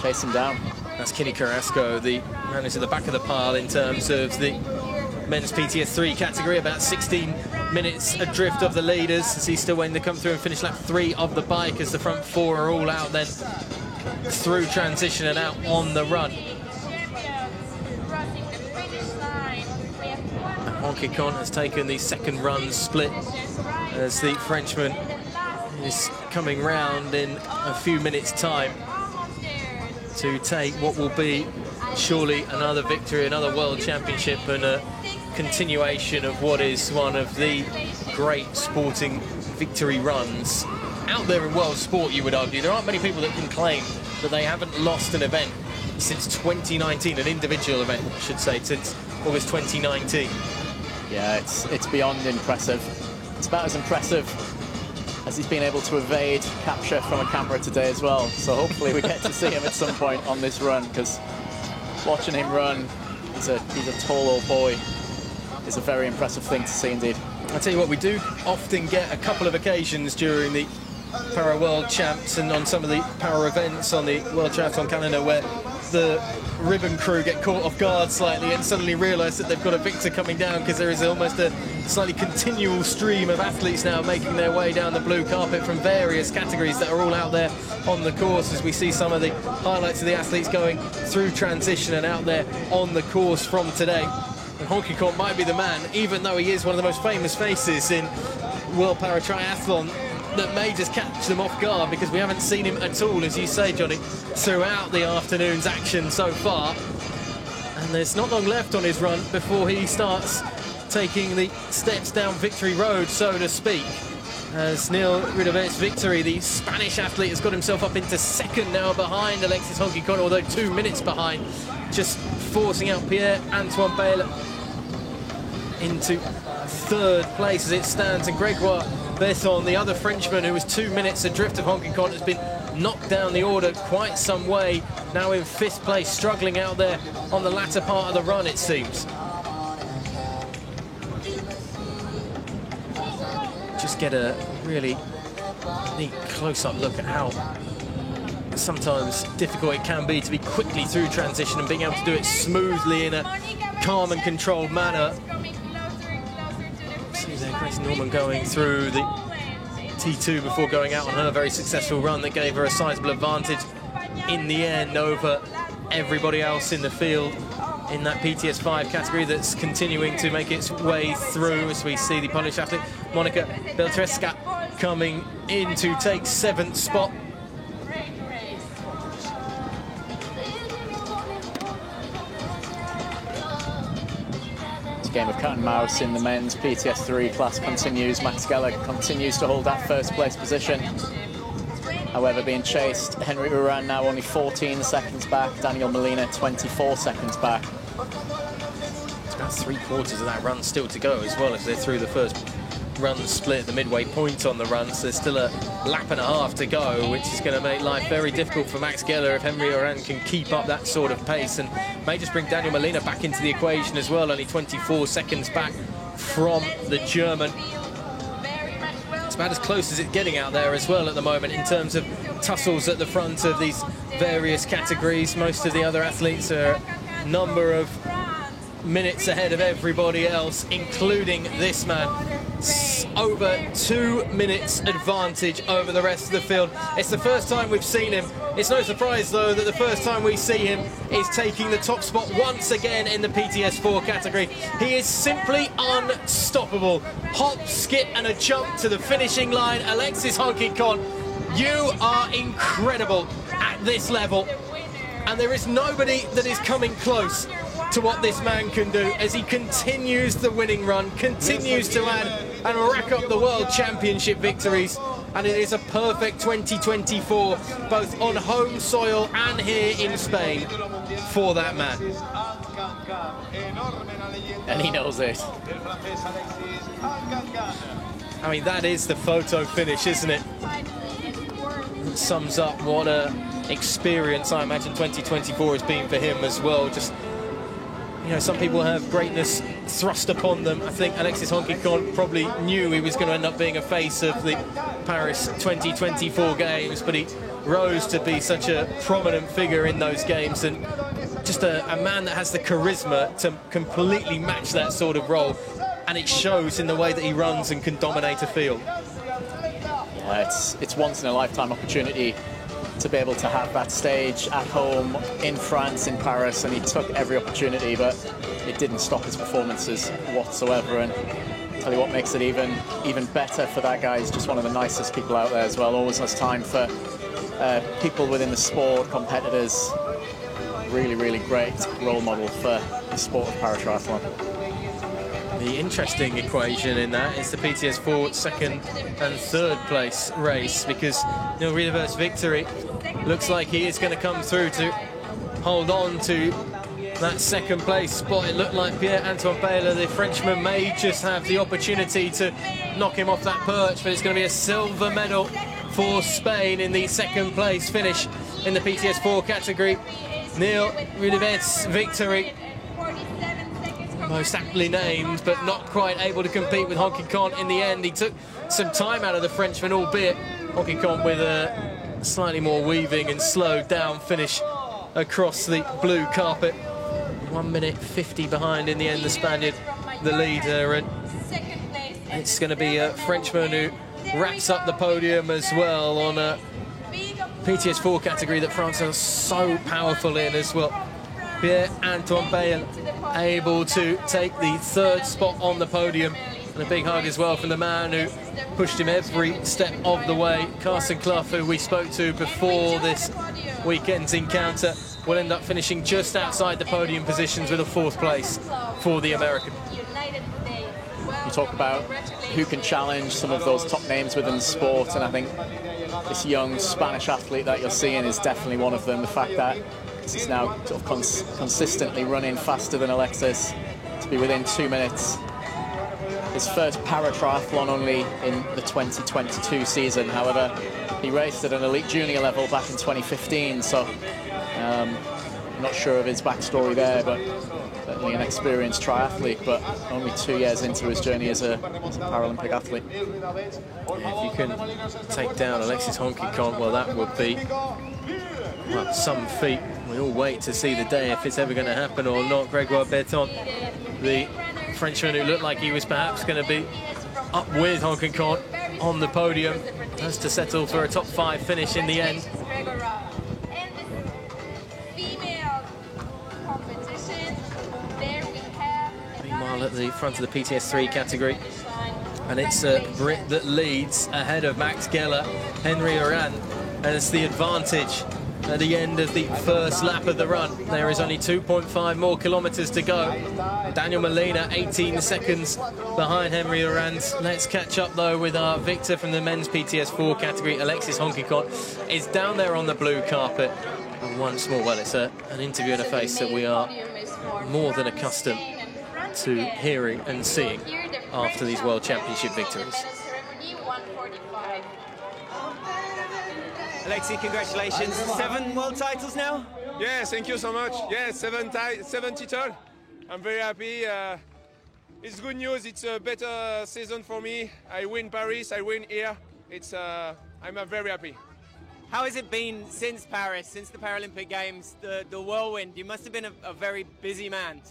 chase him down. That's Kenny Carrasco, the man who's at the back of the pile in terms of the men's PTS 3 category, about 16 minutes adrift of the leaders, as he's still waiting to come through and finish lap 3 of the bike, as the front 4 are all out then through transition and out on the run. Honky Con has taken the 2nd run split as the Frenchman is coming round in a few minutes' time to take what will be surely another victory, another World Championship, and a continuation of what is one of the great sporting victory runs out there in world sport, you would argue. There aren't many people that can claim that they haven't lost an event since 2019, an individual event, I should say, since August 2019. Yeah, it's beyond impressive. It's about as impressive as he's been able to evade capture from a camera today as well. So hopefully we get to see him at some point on this run, because watching him run, he's a tall old boy. It's a very impressive thing to see indeed. I tell you what, we do often get a couple of occasions during the Para World Champs and on some of the Para events on the World Triathlon calendar where the ribbon crew get caught off guard slightly and suddenly realise that they've got a victor coming down, because there is almost a slightly continual stream of athletes now making their way down the blue carpet from various categories that are all out there on the course, as we see some of the highlights of the athletes going through transition and out there on the course from today. And Honky Con might be the man, even though he is one of the most famous faces in World Para Triathlon, that may just catch them off guard, because we haven't seen him at all, as you say, Johnny, throughout the afternoon's action so far. And there's not long left on his run before he starts taking the steps down victory road, so to speak. As Neil Ridovets Victory, the Spanish athlete, has got himself up into 2nd now behind Alexis Honky Con, although 2 minutes behind, just forcing out Pierre-Antoine Bayle into 3rd place as it stands. And Gregoire Besson, the other Frenchman who was 2 minutes adrift of Honky Con, has been knocked down the order quite some way, now in 5th place, struggling out there on the latter part of the run, it seems. Just get a really neat close-up look at how sometimes difficult it can be to be quickly through transition and being able to do it smoothly in a calm and controlled manner. See there, Grace Norman going through the T2 before going out on her very successful run that gave her a sizable advantage in the end over everybody else in the field in that PTS 5 category that's continuing to make its way through, as we see the Polish athlete Monika Beltreska coming in to take 7th spot. This game of cat and mouse in the men's PTS 3 class continues. Max Geller continues to hold that 1st place position. However, being chased, Henry Uran now only 14 seconds back, Daniel Molina 24 seconds back. It's about 3/4 of that run still to go as well, as they're through the first run split, the midway point on the run, so there's still a lap and a half to go, which is going to make life very difficult for Max Geller if Henry Oran can keep up that sort of pace, and may just bring Daniel Molina back into the equation as well, only 24 seconds back from the German. It's about as close as it's getting out there as well at the moment in terms of tussles at the front of these various categories. Most of the other athletes are a number of minutes ahead of everybody else, including this man. Over 2 minutes advantage over the rest of the field. It's the first time we've seen him. It's no surprise, though, that the first time we see him is taking the top spot once again in the PTS4 category. He is simply unstoppable. Hop, skip, and a jump to the finishing line. Alexis Honky-Con, you are incredible at this level. And there is nobody that is coming close to what this man can do as he continues the winning run, continues to add and rack up the World Championship victories. And it is a perfect 2024, both on home soil and here in Spain, for that man. And he knows it. I mean, that is the photo finish, isn't it? It sums up what a experience I imagine 2024 has been for him as well. Just, you know, some people have greatness thrust upon them. I think Alexis Honky-Con probably knew he was going to end up being a face of the Paris 2024 games, but he rose to be such a prominent figure in those games, and just a man that has the charisma to completely match that sort of role, and it shows in the way that he runs and can dominate a field. Yeah, it's once in a lifetime opportunity to be able to have that stage at home in France, in Paris, and he took every opportunity, but it didn't stop his performances whatsoever. And I'll tell you what makes it even better for that guy. He's just one of the nicest people out there as well. Always has time for people within the sport, competitors. Really, really great role model for the sport of paratriathlon. The interesting equation in that is the PTS4 second and third place race, because Neil Riederbert's victory looks like he is going to come through to hold on to that second place spot. It looked like Pierre-Antoine Baylor, the Frenchman, may just have the opportunity to knock him off that perch, but it's going to be a silver medal for Spain in the second place finish in the PTS4 category. Neil Riederbert's victory, most aptly named, but not quite able to compete with Honky-Con in the end. He took some time out of the Frenchman, albeit Honky-Con with a slightly more weaving and slowed down finish across the blue carpet. 1 minute 50 behind in the end, the Spaniard, the leader, and it's going to be a Frenchman who wraps up the podium as well on a PTS4 category that France are so powerful in as well. Pierre-Antoine Bayle able to take the third spot on the podium, and a big hug as well from the man who pushed him every step of the way. Carson Clough, who we spoke to before this weekend's encounter, will end up finishing just outside the podium positions with a fourth place for the American. You talk about who can challenge some of those top names within the sport, and I think this young Spanish athlete that you're seeing is definitely one of them. The fact that he's now sort of consistently running faster than Alexis, to be within 2 minutes. His first para-triathlon only in the 2022 season. However, he raced at an elite junior level back in 2015, so I'm not sure of his backstory there, but certainly an experienced triathlete, but only 2 years into his journey as a Paralympic athlete. Yeah, if you can take down Alexis Honky-Con, well, that would be, well, some feat. We all wait to see the day if it's ever going to happen or not. Grégoire Berton, the Frenchman who looked like he was perhaps going to be up with Honky-Con on the podium, has to settle for a top 5 finish in the end. Meanwhile, at the front of the PTS3 category, and it's a Brit that leads ahead of Max Geller, Henry Oran, and it's the advantage at the end of the first lap of the run. There is only 2.5 more kilometers to go. Daniel Molina 18 seconds behind Henry Oran. Let's catch up though with our victor from the men's PTS4 category. Alexis Honky-Con is down there on the blue carpet, and once more, well, it's an interview in a face that we are more than accustomed to hearing and seeing. after these World Championship victories. Alexei, congratulations. 7 world titles now? Yes, thank you so much. Yes, 7 titles. I'm very happy. It's good news. It's a better season for me. I win Paris, I win here. I'm very happy. How has it been since Paris, since the Paralympic Games, the whirlwind? You must have been a very busy man.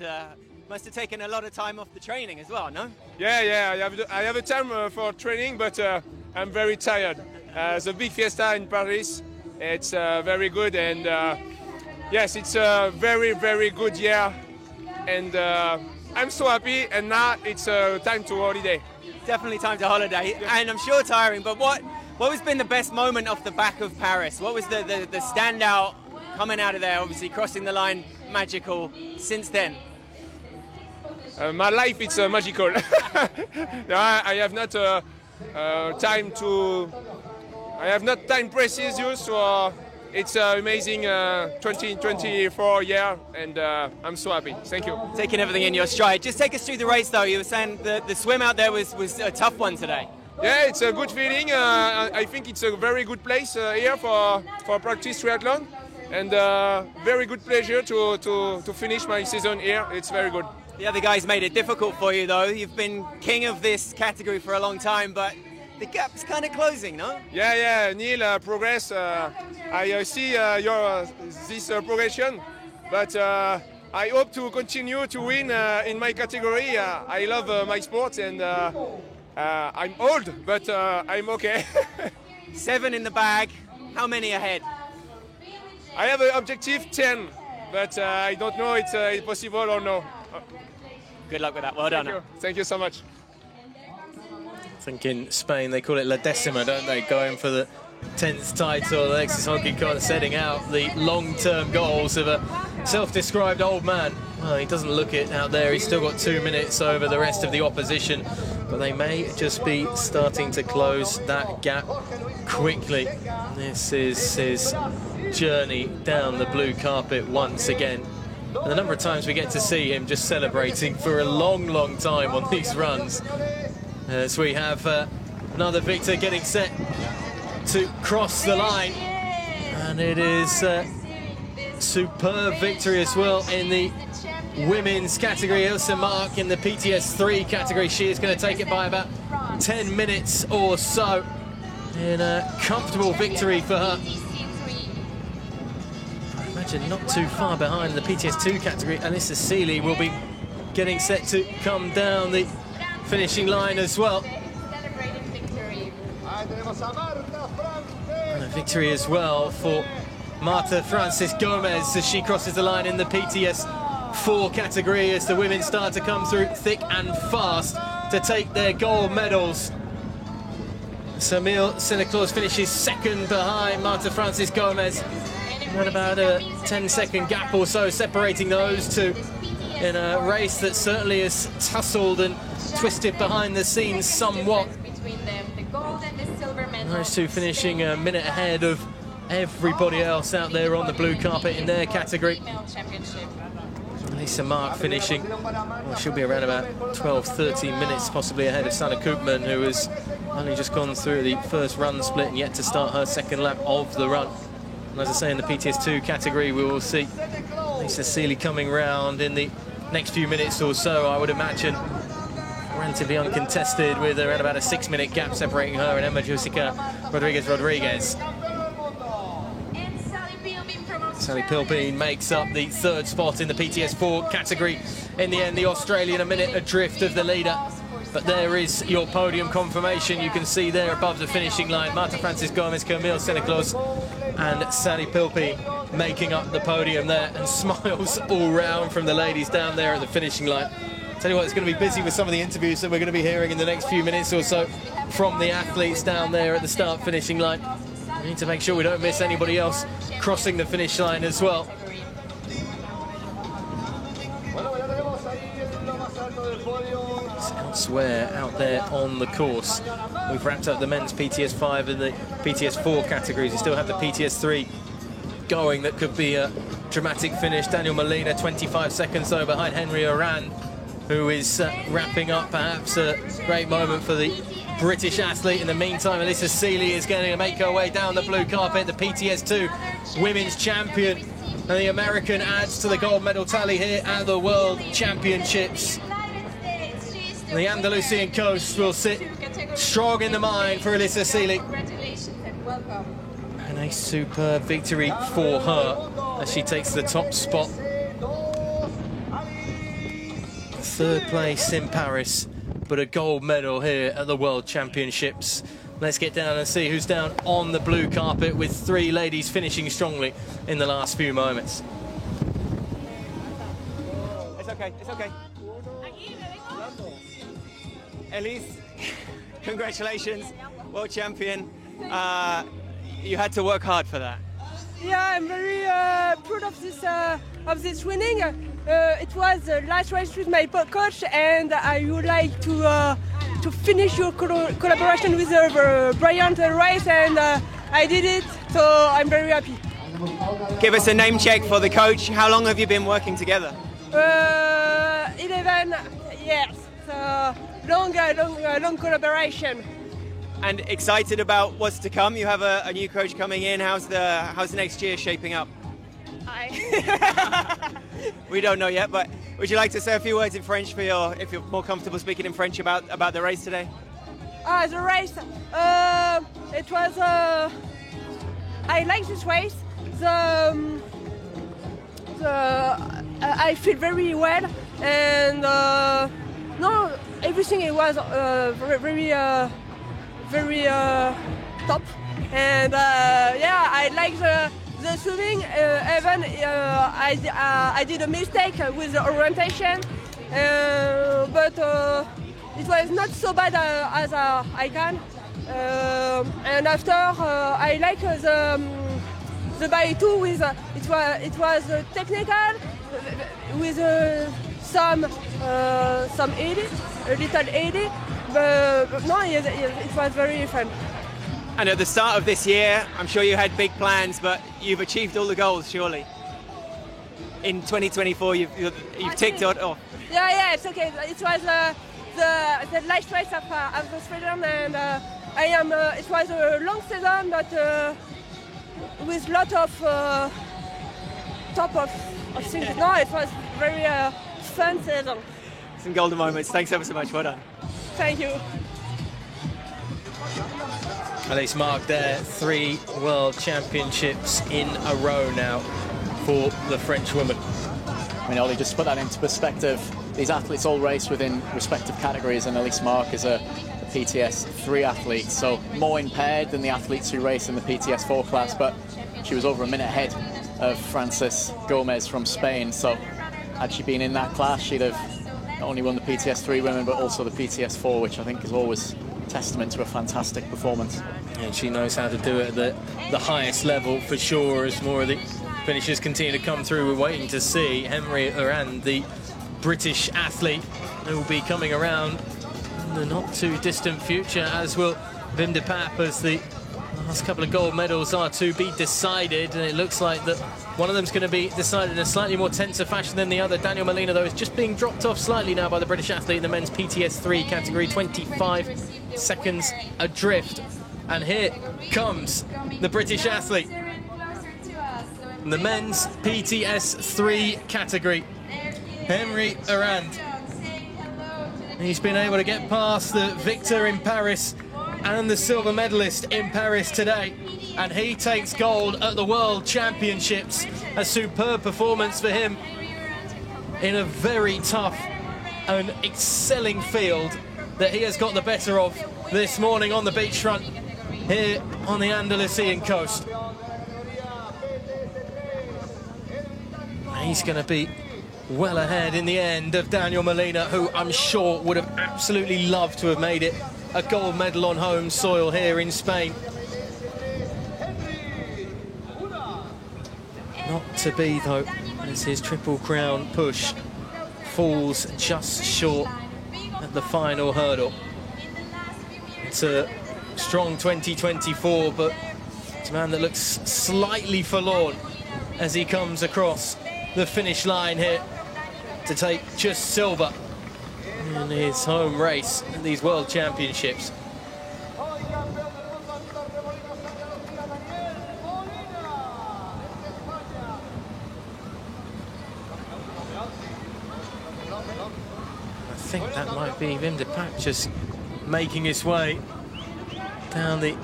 Must have taken a lot of time off the training as well, no? Yeah. I have a time for training, but I'm very tired. The big fiesta in Paris, it's very good, and yes, it's a very, very good year, and I'm so happy. And now it's time to holiday. Definitely time to holiday, and I'm sure tiring. But what has been the best moment off the back of Paris? What was the standout coming out of there? Obviously, crossing the line, magical. Since then. My life is magical. No, I have not I have not time precise, so it's amazing 2024 year, and I'm so happy. Thank you. Taking everything in your stride. Just take us through the race, though. You were saying the swim out there was a tough one today. Yeah, it's a good feeling. I think it's a very good place here for practice triathlon, and very good pleasure to finish my season here. It's very good. The other guys made it difficult for you, though. You've been king of this category for a long time, but the gap's kind of closing, no? Yeah, Neil, progress. I see this progression, but I hope to continue to win in my category. I love my sport, and I'm old, but I'm okay. 7 in the bag. How many ahead? I have an objective 10, but I don't know if it's possible or no. Good luck with that. Well done. Thank you so much. I think in Spain they call it La Décima, don't they? Going for the 10th title. Alexis Honchikon setting out the long-term goals of a self-described old man. Well, he doesn't look it out there. He's still got 2 minutes over the rest of the opposition, but they may just be starting to close that gap quickly. This is his journey down the blue carpet once again. And the number of times we get to see him just celebrating for a long, long time on these runs. As we have another victor getting set to cross the line. And it is a superb victory as well in the women's category. Ilse Mark in the PTS3 category. She is going to take it by about 10 minutes or so in a comfortable victory for her. Not too far behind in the PTS2 category. Alyssa Seeley will be getting set to come down the finishing line as well. And a victory as well for Marta Francis Gomez as she crosses the line in the PTS4 category as the women start to come through thick and fast to take their gold medals. Camille Sénéclause finishes second behind Marta Francis Gomez. And about a 10-second gap or so separating those two in a race that certainly is tussled and twisted behind the scenes somewhat. Those two finishing a minute ahead of everybody else out there on the blue carpet in their category. Lisa Mark finishing, well, she'll be around about 12-13 minutes possibly ahead of Sanne Koopman, who has only just gone through the first run split and yet to start her second lap of the run. And as I say, in the PTS2 category, we will see Lisa Seeley coming round in the next few minutes or so, I would imagine. Relatively uncontested, with around about a 6-minute gap separating her and Emma Jessica Rodriguez. Sally Pilbeam makes up the 3rd spot in the PTS4 category. In the end, the Australian a minute adrift of the leader. But there is your podium confirmation. You can see there above the finishing line, Marta Francis Gomez, Camille Sénéclause and Sally Pilbeam making up the podium there, and smiles all round from the ladies down there at the finishing line. Tell you what, it's going to be busy with some of the interviews that we're going to be hearing in the next few minutes or so from the athletes down there at the start finishing line. We need to make sure we don't miss anybody else crossing the finish line as well. Elsewhere out there on the course, we've wrapped up the men's PTS5 and the PTS4 categories. You still have the PTS3 going. That could be a dramatic finish. Daniel Molina 25 seconds though behind Henry Oran. who is wrapping up perhaps a great moment for the British athlete. In the meantime, Alyssa Seeley is going to make her way down the blue carpet, the PTS2 women's champion. And the American adds to the gold medal tally here at the World Championships. The Andalusian coast will sit strong in the mind for Alyssa Seeley. And a superb victory for her as she takes the top spot. Third place in Paris, but a gold medal here at the World Championships. Let's get down and see who's down on the blue carpet, with three ladies finishing strongly in the last few moments. It's okay, it's okay. Elise, congratulations, world champion. You had to work hard for that. Yeah, I'm very proud of this winning. It was the last race with my coach, and I would like to finish your collaboration with a brilliant race, and I did it, so I'm very happy. Give us a name check for the coach. How long have you been working together? 11 years. So long collaboration. And excited about what's to come. You have a new coach coming in. How's the next year shaping up? We don't know yet, but would you like to say a few words in French for if you're more comfortable speaking in French about the race today? The race, it was, I like this race. I feel very well, and no, everything it was very top, and yeah, I like the swimming. Even I did a mistake with the orientation, but it was not so bad as I can. And after I like the by two with it was technical with some eddy, a little eddy, but no, it was very fun. And at the start of this year, I'm sure you had big plans, but you've achieved all the goals, surely. In 2024, you've ticked it off. Yeah, it's okay. It was the last race of Australia, and I am. It was a long season, but with lot of top of things. No, it was very fun season. Some golden moments. Thanks ever so much. Well done. Thank you. Elise Mark there, 3 World Championships in a row now for the French woman. I mean, Ollie, just to put that into perspective, these athletes all race within respective categories, and Elise Mark is a PTS 3 athlete, so more impaired than the athletes who race in the PTS 4 class, but she was over a minute ahead of Frances Gomez from Spain, so had she been in that class, she'd have not only won the PTS 3 women, but also the PTS 4, which I think is always testament to a fantastic performance. And she knows how to do it at the highest level for sure. As more of the finishers continue to come through, we're waiting to see Henriette Arend, the British athlete, who will be coming around in the not too distant future, as will Wim de Paap, as the last couple of gold medals are to be decided, and it looks like that one of them's going to be decided in a slightly more tenser fashion than the other. Daniel Molina, though, is just being dropped off slightly now by the British athlete in the men's PTS 3 category, 25 seconds adrift. And here comes the British athlete in the men's PTS 3 category, Henriette Arend. He's been able to get past the victor in Paris and the silver medalist in Paris today, and he takes gold at the World Championships. A superb performance for him in a very tough and excelling field that he has got the better of this morning on the beachfront here on the Andalusian coast. He's going to be well ahead in the end of Daniel Molina, who I'm sure would have absolutely loved to have made it a gold medal on home soil here in Spain. Not to be, though, as his Triple Crown push falls just short at the final hurdle. It's a strong 2024, but it's a man that looks slightly forlorn as he comes across the finish line here to take just silver in his home race at these World Championships. I think that might be Wim de Paap just making his way down the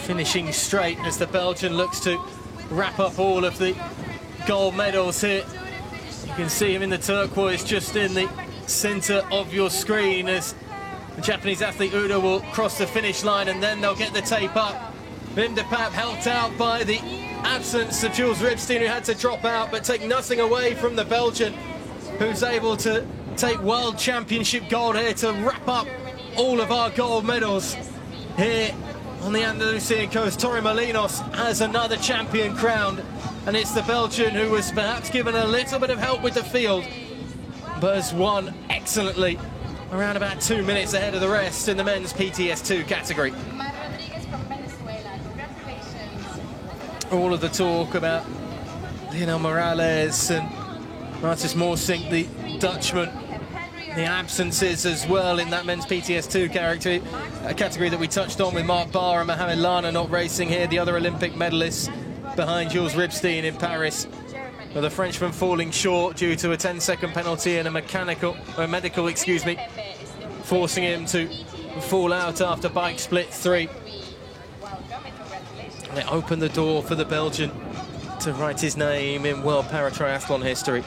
finishing straight as the Belgian looks to wrap up all of the gold medals here. You can see him in the turquoise just in the center of your screen as the Japanese athlete Udo will cross the finish line, and then they'll get the tape up. Wim de Paap helped out by the absence of Jules Ripstein, who had to drop out, but take nothing away from the Belgian, who's able to take World Championship gold here to wrap up all of our gold medals here on the Andalusian coast. Torremolinos has another champion crowned, and it's the Belgian who was perhaps given a little bit of help with the field, but has won excellently, around about 2 minutes ahead of the rest in the men's PTS2 category. All of the talk about Lionel Morales and Marcus Moorsink, the Dutchman, the absences as well in that men's PTS2 category that we touched on, with Mark Barr and Mohamed Lana not racing here, the other Olympic medalists behind Jules Ripstein in Paris. Well, the Frenchman falling short due to a 10-second penalty and a medical, forcing him to fall out after bike split 3. And it opened the door for the Belgian to write his name in world paratriathlon history.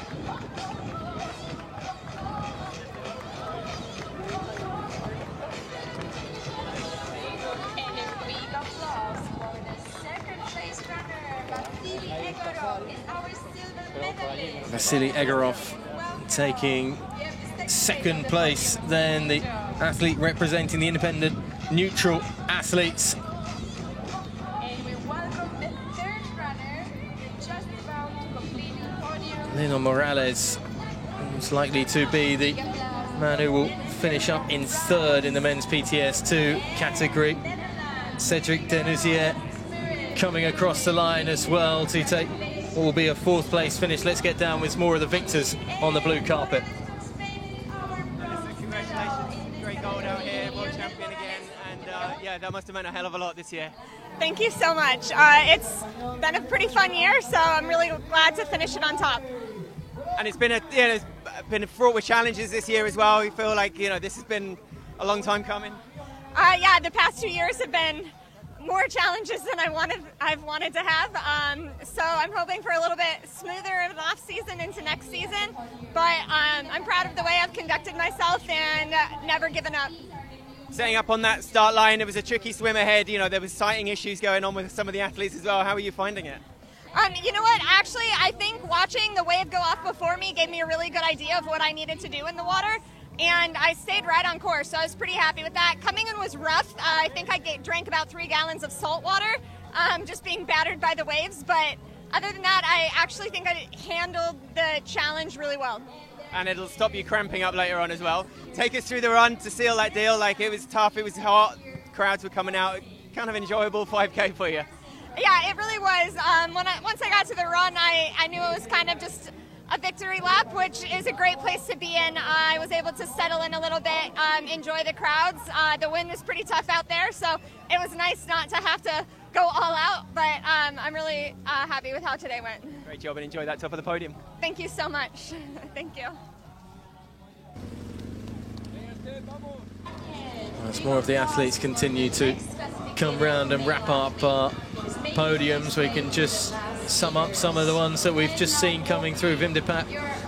Vasily Egorov taking second place, then the athlete representing the independent neutral athletes. Lionel Morales is likely to be the man who will finish up in third in the men's PTS2 category. Cedric Denouzier coming across the line as well to take what will be a fourth place finish. Let's get down with more of the victors on the blue carpet. Congratulations, great gold out here, world champion again, and yeah, that must have meant a hell of a lot this year. Thank you so much. It's been a pretty fun year, so I'm really glad to finish it on top. And it's been it's been fraught with challenges this year as well. You feel like this has been a long time coming. Yeah, the past 2 years have been more challenges than I've wanted to have. So I'm hoping for a little bit smoother of an off season into next season. But I'm proud of the way I've conducted myself and never given up. Setting up on that start line, it was a tricky swim ahead. There was sighting issues going on with some of the athletes as well. How are you finding it? You know what? Actually, I think watching the wave go off before me gave me a really good idea of what I needed to do in the water. And I stayed right on course, so I was pretty happy with that. Coming in was rough. I think I drank about 3 gallons of salt water, just being battered by the waves. But other than that, I actually think I handled the challenge really well. And it'll stop you cramping up later on as well. Take us through the run to seal that deal. Like, it was tough, it was hot, crowds were coming out. Kind of enjoyable 5K for you. Yeah, it really was. Once I got to the run, I knew it was kind of just a victory lap, which is a great place to be in. I was able to settle in a little bit, enjoy the crowds. The wind was pretty tough out there, so it was nice not to have to go all out, but I'm really happy with how today went. Great job, and enjoy that top of the podium. Thank you so much. Thank you. As more of the athletes continue to come round and wrap up our podiums, we can just sum up some of the ones that we've just seen coming through. Wim de Paap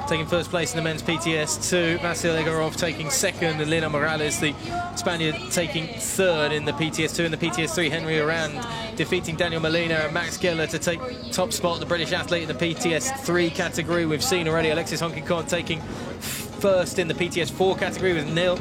taking first place in the men's PTS2, Vasily Egorov taking second, and Lionel Morales, the Spaniard, taking third in the PTS2. In the PTS3, Henry Arand defeating Daniel Molina and Max Geller to take top spot, the British athlete in the PTS3 category. We've seen already Alexis Honkinkon taking first in the PTS4 category with Neil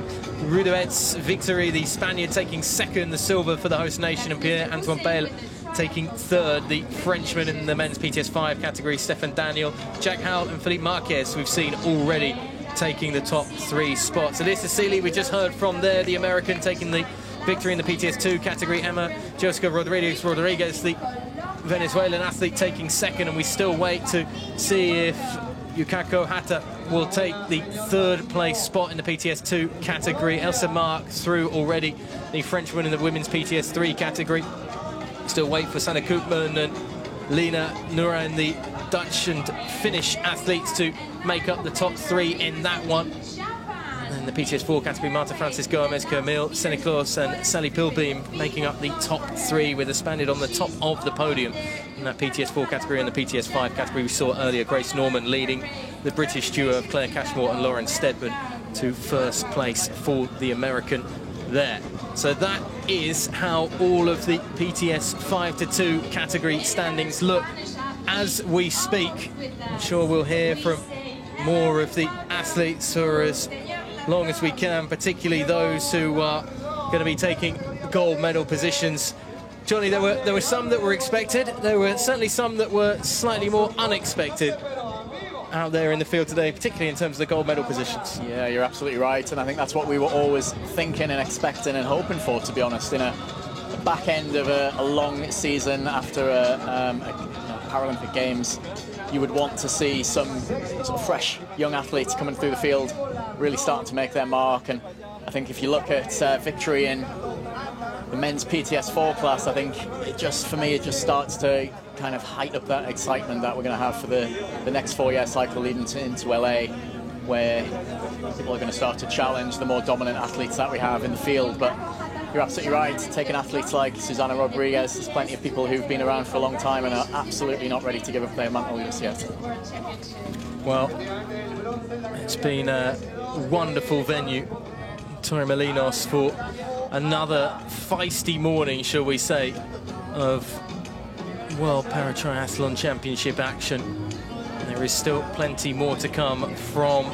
Rudevet's victory, the Spaniard taking second, the silver for the host nation, and Pierre-Antoine Bale taking third, the Frenchman in the men's PTS5 category, Stefan Daniel, Jack Howell and Philippe Marquez, we've seen already taking the top 3 spots. Elisa Seeley, we just heard from there, the American taking the victory in the PTS2 category, Emma Jessica Rodriguez, the Venezuelan athlete, taking second, and we still wait to see if Yukako Hata will take the third place spot in the PTS2 category. Elsa Mark through already, the Frenchwoman in the women's PTS3 category. Still wait for Sanne Koopman and Lena Nuran, the Dutch and Finnish athletes, to make up the top 3 in that one. And the PTS4 category, Marta Francis Gomez, Camille Seneclos and Sally Pilbeam making up the top 3, with Esplanade on the top of the podium. In that PTS4 category and the PTS5 category, we saw earlier Grace Norman leading the British duo of Claire Cashmore and Lauren Steadman to first place for the American there. So that is how all of the PTS 5-2 category standings look as we speak. I'm sure we'll hear from more of the athletes for as long as we can, particularly those who are going to be taking gold medal positions. Johnny, there were some that were expected. There were certainly some that were slightly more unexpected out there in the field today, particularly in terms of the gold medal positions. Yeah, you're absolutely right, and I think that's what we were always thinking and expecting and hoping for, to be honest, in a back end of a long season after Paralympic Games. You would want to see some sort of fresh young athletes coming through the field, really starting to make their mark. And I think if you look at victory in the men's PTS4 class, I think it just starts to kind of height up that excitement that we're going to have for the next 4-year cycle leading into LA, where people are going to start to challenge the more dominant athletes that we have in the field. But you're absolutely right, taking athletes like Susana Rodriguez, there's plenty of people who've been around for a long time and are absolutely not ready to give up their mantle just yet. Well, it's been a wonderful venue, Torremolinos, for another feisty morning, shall we say, of World Paratriathlon Championship action. There is still plenty more to come from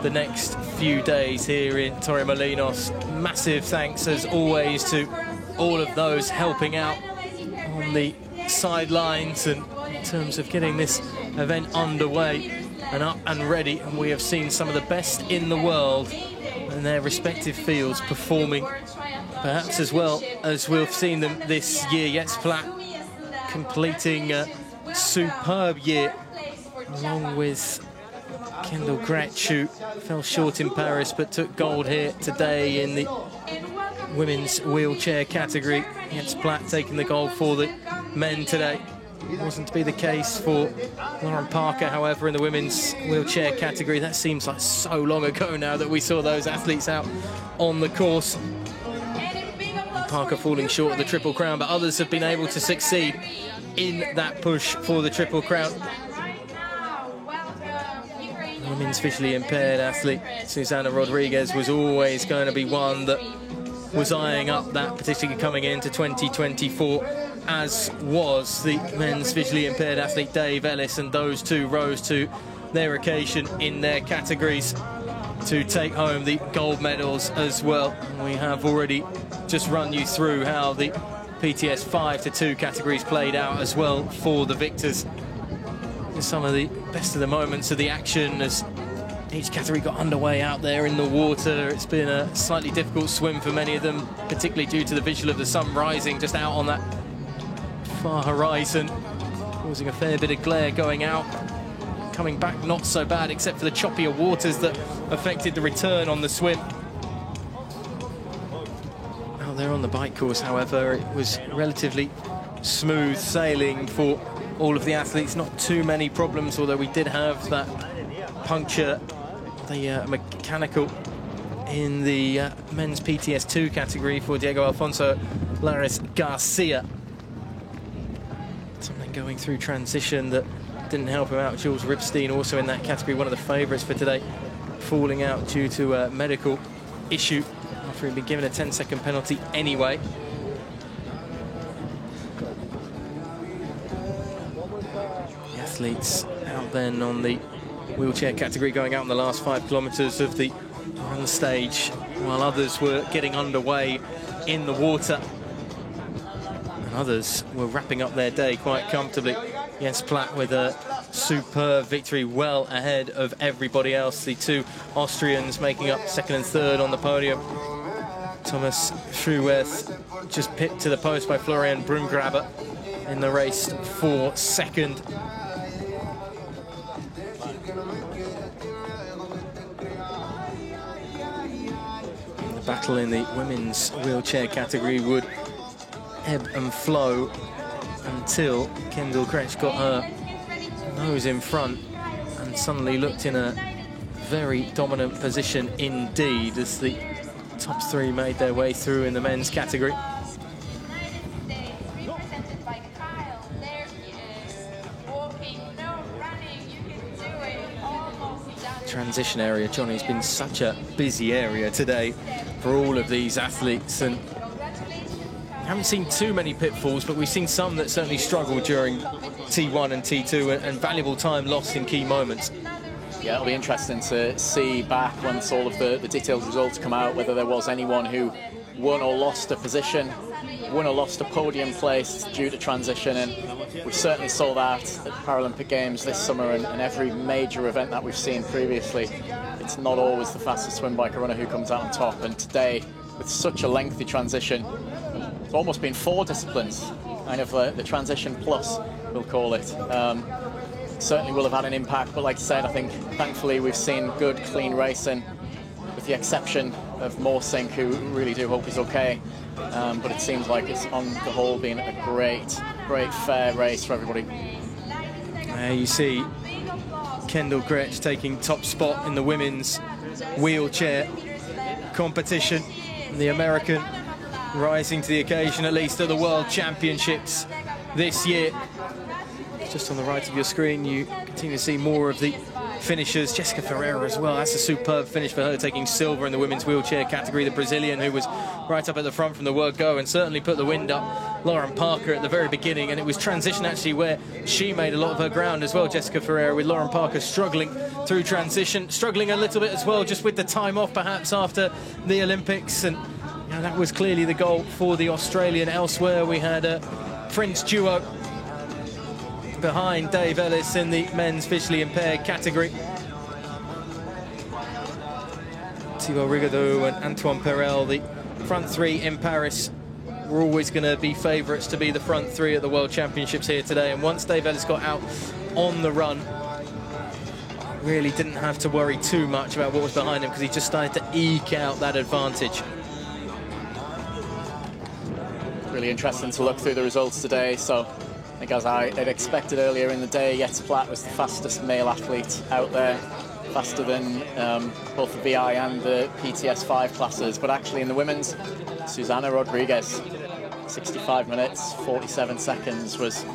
the next few days here in Torremolinos. Massive thanks, as always, to all of those helping out on the sidelines and in terms of getting this event underway and up and ready. And we have seen some of the best in the world in their respective fields performing, perhaps as well as we've seen them this year. Jens Platt completing a superb year, along with Kendall Gretsch, who fell short in Paris but took gold here today in the women's wheelchair category. Jens Platt taking the gold for the men today. It wasn't to be the case for Lauren Parker, however, in the women's wheelchair category. That seems like so long ago now that we saw those athletes out on the course. Parker falling short of the Triple Crown, but others have been able to succeed in that push for the Triple Crown. Women's visually impaired athlete Susana Rodriguez was always going to be one that was eyeing up that, particularly coming into 2024, as was the men's visually impaired athlete Dave Ellis, and those two rose to their occasion in their categories to take home the gold medals as well. And we have already just run you through how the PTS 5-2 categories played out as well for the victors. Some of the best of the moments of the action as each category got underway out there in the water. It's been a slightly difficult swim for many of them, particularly due to the visual of the sun rising just out on that far horizon, causing a fair bit of glare going out. Coming back not so bad, except for the choppier waters that affected the return on the swim. Out there on the bike course, however, it was relatively smooth sailing for all of the athletes. Not too many problems, although we did have that puncture, the mechanical, in the men's PTS2 category for Diego Alfonso Lares Garcia. Something going through transition that didn't help him out. Jules Ripstein also in that category, one of the favourites for today, falling out due to a medical issue after he'd been given a 10-second penalty anyway. The athletes out then on the wheelchair category going out in the last 5 kilometres of the run stage, while others were getting underway in the water. And others were wrapping up their day quite comfortably. Jens Platt with a superb victory, well ahead of everybody else. The two Austrians making up second and third on the podium. Thomas Schruwerth just pipped to the post by Florian Brungraber in the race for second. battle in the women's wheelchair category would ebb and flow until Kendall Gretsch got her nose in front and suddenly looked in a very dominant position indeed as the top three made their way through in the men's category. Transition area, Johnny, has been such a busy area today for all of these athletes, and we haven't seen too many pitfalls, but we've seen some that certainly struggled during T1 and T2 and valuable time lost in key moments. Yeah, it'll be interesting to see back once all of the detailed results come out, whether there was anyone who won or lost a position, won or lost a podium place due to transition, and we certainly saw that at Paralympic Games this summer and every major event that we've seen previously. It's not always the fastest swim biker runner who comes out on top, and today, with such a lengthy transition, it's almost been 4 disciplines, kind of the transition plus, we'll call it. Certainly will have had an impact, but like I said, I think thankfully we've seen good, clean racing, with the exception of Morsink, who really do hope he's okay. But it seems like it's on the whole been a great fair race for everybody. You see Kendall Gretsch taking top spot in the women's wheelchair competition. The American rising to the occasion, at least at the World Championships this year. Just on the right of your screen, you continue to see more of the finishers. Jessica Ferreira as well. That's a superb finish for her, taking silver in the women's wheelchair category. The Brazilian who was right up at the front from the word go and certainly put the wind up. Lauren Parker at the very beginning, and it was transition actually where she made a lot of her ground as well, Jessica Ferreira, with Lauren Parker struggling through transition, struggling a little bit as well just with the time off perhaps after the Olympics, and you know, that was clearly the goal for the Australian. Elsewhere we had a French duo behind Dave Ellis in the men's visually impaired category. Thibaut Rigaudot and Antoine Perel, the front three in Paris, were always going to be favourites to be the front three at the World Championships here today. And once Dave Ellis got out on the run, really didn't have to worry too much about what was behind him because he just started to eke out that advantage. Really interesting to look through the results today. So I think, as I had expected earlier in the day, Jets Platt was the fastest male athlete out there, faster than both the VI and the PTS5 classes. But actually in the women's, Susana Rodriguez, 65 minutes, 47 seconds, was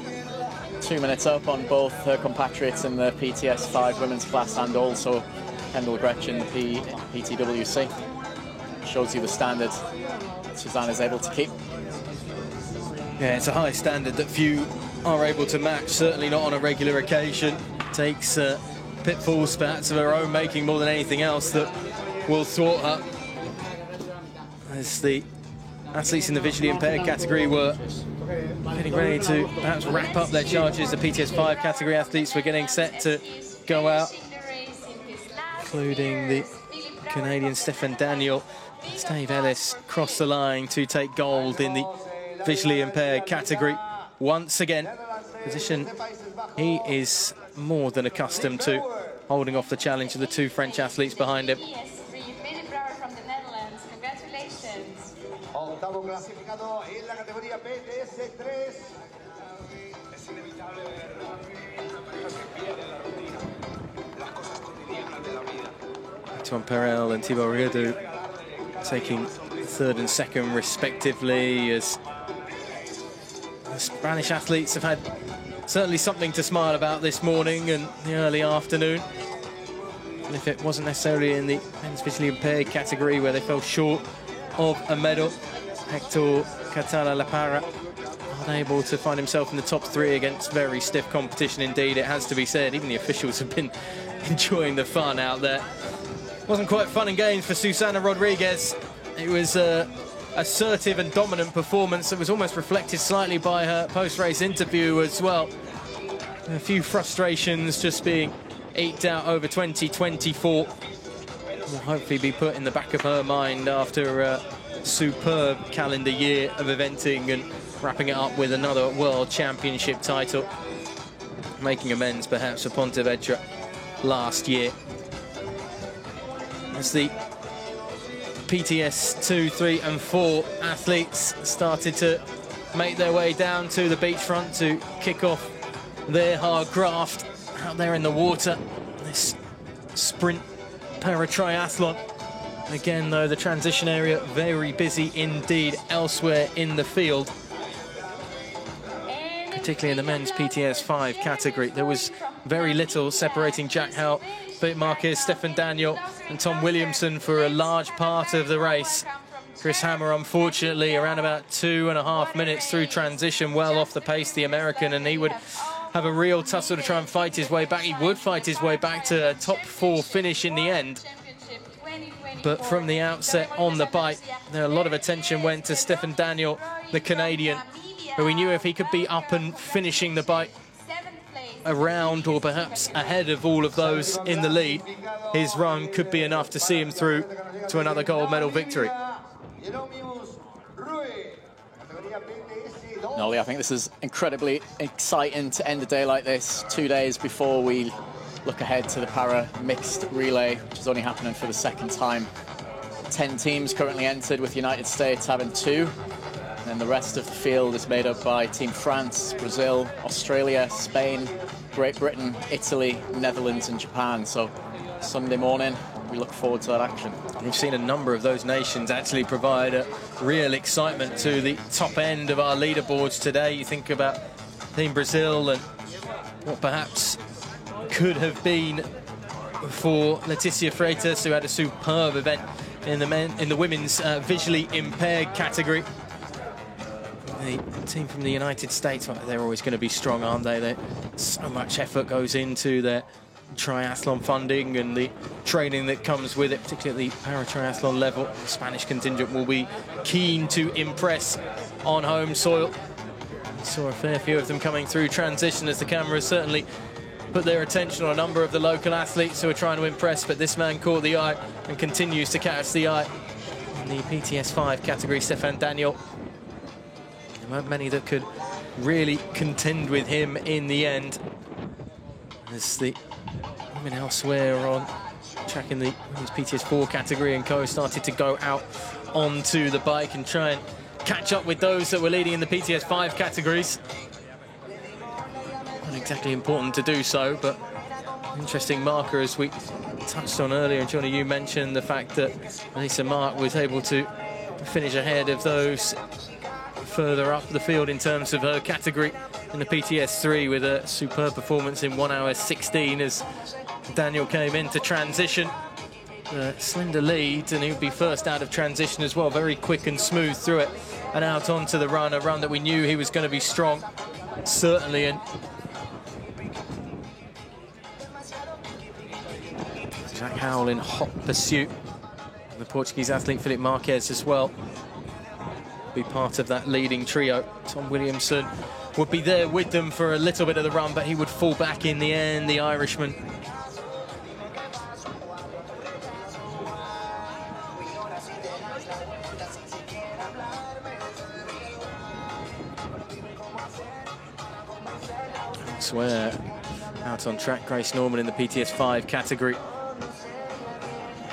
2 minutes up on both her compatriots in the PTS5 women's class and also Kendall Gretsch in the PTWC. Shows you the standard Susana's able to keep. Yeah, it's a high standard that few are able to match, certainly not on a regular occasion. Takes pitfalls perhaps of her own making more than anything else that will thwart her. As the athletes in the visually impaired category were getting ready to perhaps wrap up their charges, the PTS5 category athletes were getting set to go out, including the Canadian Stefan Daniel. As Dave Ellis crossed the line to take gold in the visually impaired category once again. Position he is more than accustomed to, holding off the challenge of the two French athletes behind him. Antoine Perel and Thibaut Rigaudot taking third and second respectively, as the Spanish athletes have had certainly something to smile about this morning and the early afternoon. And if it wasn't necessarily in the men's visually impaired category where they fell short of a medal, Hector Catala Lapara unable to find himself in the top three against very stiff competition indeed, it has to be said. Even the officials have been enjoying the fun out there. Wasn't quite fun and games for Susana Rodriguez. It was assertive and dominant performance that was almost reflected slightly by her post-race interview as well. A few frustrations just being eked out over 2024. Will hopefully be put in the back of her mind after a superb calendar year of eventing and wrapping it up with another World Championship title, making amends perhaps for Pontevedra last year. As the PTS 2, 3 and 4 athletes started to make their way down to the beachfront to kick off their hard graft out there in the water. This sprint para-triathlon. Again, though, the transition area very busy indeed elsewhere in the field, particularly in the men's PTS 5 category. There was very little separating Jack Howell, Philippe Marquez, Stefan Daniel and Tom Williamson for a large part of the race. Chris Hammer, unfortunately, around about 2.5 minutes through transition, well off the pace, the American, and he would have a real tussle to try and fight his way back. He would fight his way back to a top 4 finish in the end. But from the outset on the bike, there a lot of attention went to Stefan Daniel, the Canadian, who we knew if he could be up and finishing the bike around or perhaps ahead of all of those in the lead, his run could be enough to see him through to another gold medal victory. Nolly, I think this is incredibly exciting to end a day like this, 2 days before we look ahead to the para mixed relay, which is only happening for the second time. 10 teams currently entered, with the United States having 2. And the rest of the field is made up by Team France, Brazil, Australia, Spain, Great Britain, Italy, Netherlands and Japan. So Sunday morning, we look forward to that action. We've seen a number of those nations actually provide a real excitement to the top end of our leaderboards today. You think about Team Brazil and what perhaps could have been for Leticia Freitas, who had a superb event in the women's visually impaired category. The team from the United States, well, they're always going to be strong, aren't they? So much effort goes into their triathlon funding and the training that comes with it, particularly at the para-triathlon level. The Spanish contingent will be keen to impress on home soil. We saw a fair few of them coming through transition as the cameras certainly put their attention on a number of the local athletes who are trying to impress, but this man caught the eye and continues to catch the eye. In the PTS 5 category, Stefan Daniel. There weren't many that could really contend with him in the end, as the women elsewhere on track in the women's PTS 4 category and co started to go out onto the bike and try and catch up with those that were leading in the PTS 5 categories. Not exactly important to do so, but interesting marker, as we touched on earlier. And Johnny, you mentioned the fact that Lisa Mark was able to finish ahead of those further up the field in terms of her category in the PTS 3 with a superb performance in 1 hour 16 as Daniel came into transition. Slender lead, and he would be first out of transition as well. Very quick and smooth through it and out onto the run, a run that we knew he was going to be strong, certainly. And Jack Howell in hot pursuit. The Portuguese athlete Philippe Marquez as well be part of that leading trio. Tom Williamson would be there with them for a little bit of the run, but he would fall back in the end, the Irishman. I swear, out on track, Grace Norman in the PTS 5 category,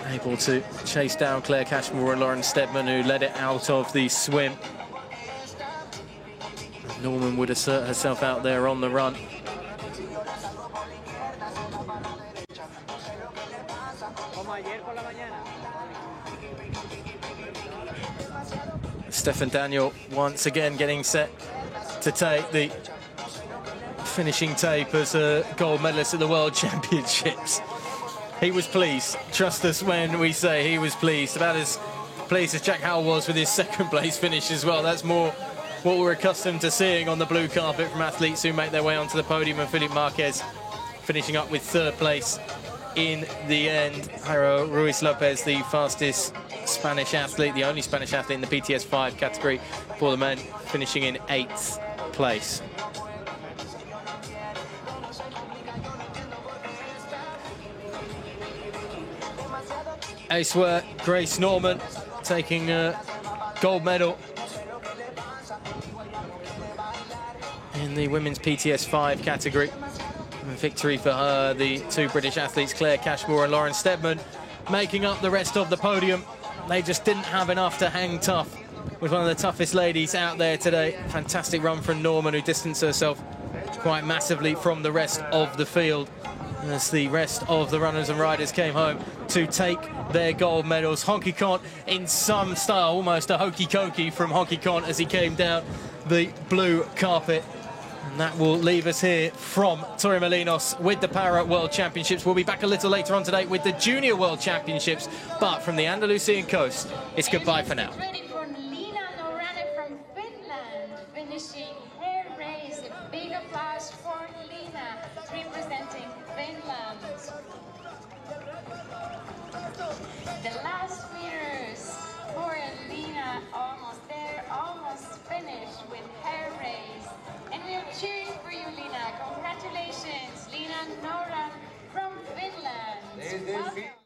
able to chase down Claire Cashmore and Lauren Stedman, who led it out of the swim. Norman would assert herself out there on the run. Stefan Daniel once again getting set to take the finishing tape as a gold medalist at the World Championships. He was pleased. Trust us when we say he was pleased. About as pleased as Jack Howell was with his second place finish as well. That's more what we're accustomed to seeing on the blue carpet from athletes who make their way onto the podium, and Philippe Marquez finishing up with third place in the end. Jairo Ruiz Lopez, the fastest Spanish athlete, the only Spanish athlete in the PTS 5 category for the men, finishing in 8th place. Ace work, Grace Norman taking a gold medal in the women's PTS 5 category. A victory for her. The two British athletes, Claire Cashmore and Lauren Stedman, making up the rest of the podium they just didn't have enough to hang tough with one of the toughest ladies out there today. Fantastic run from Norman, who distanced herself quite massively from the rest of the field, as the rest of the runners and riders came home to take their gold medals. Honky Conn in some style, almost a hokey cokey from Honky Conn as he came down the blue carpet. And that will leave us here from Torremolinos with the Para World Championships. We'll be back a little later on today with the Junior World Championships, but from the Andalusian coast, it's goodbye for now. Ready for Lina Norane from Finland, finishing her race. A big applause for Lina, representing Finland. The last meters for Lina, almost there, almost finished with her race. And we are cheering for you, Lina. Congratulations, Lina Norane from Finland. Welcome.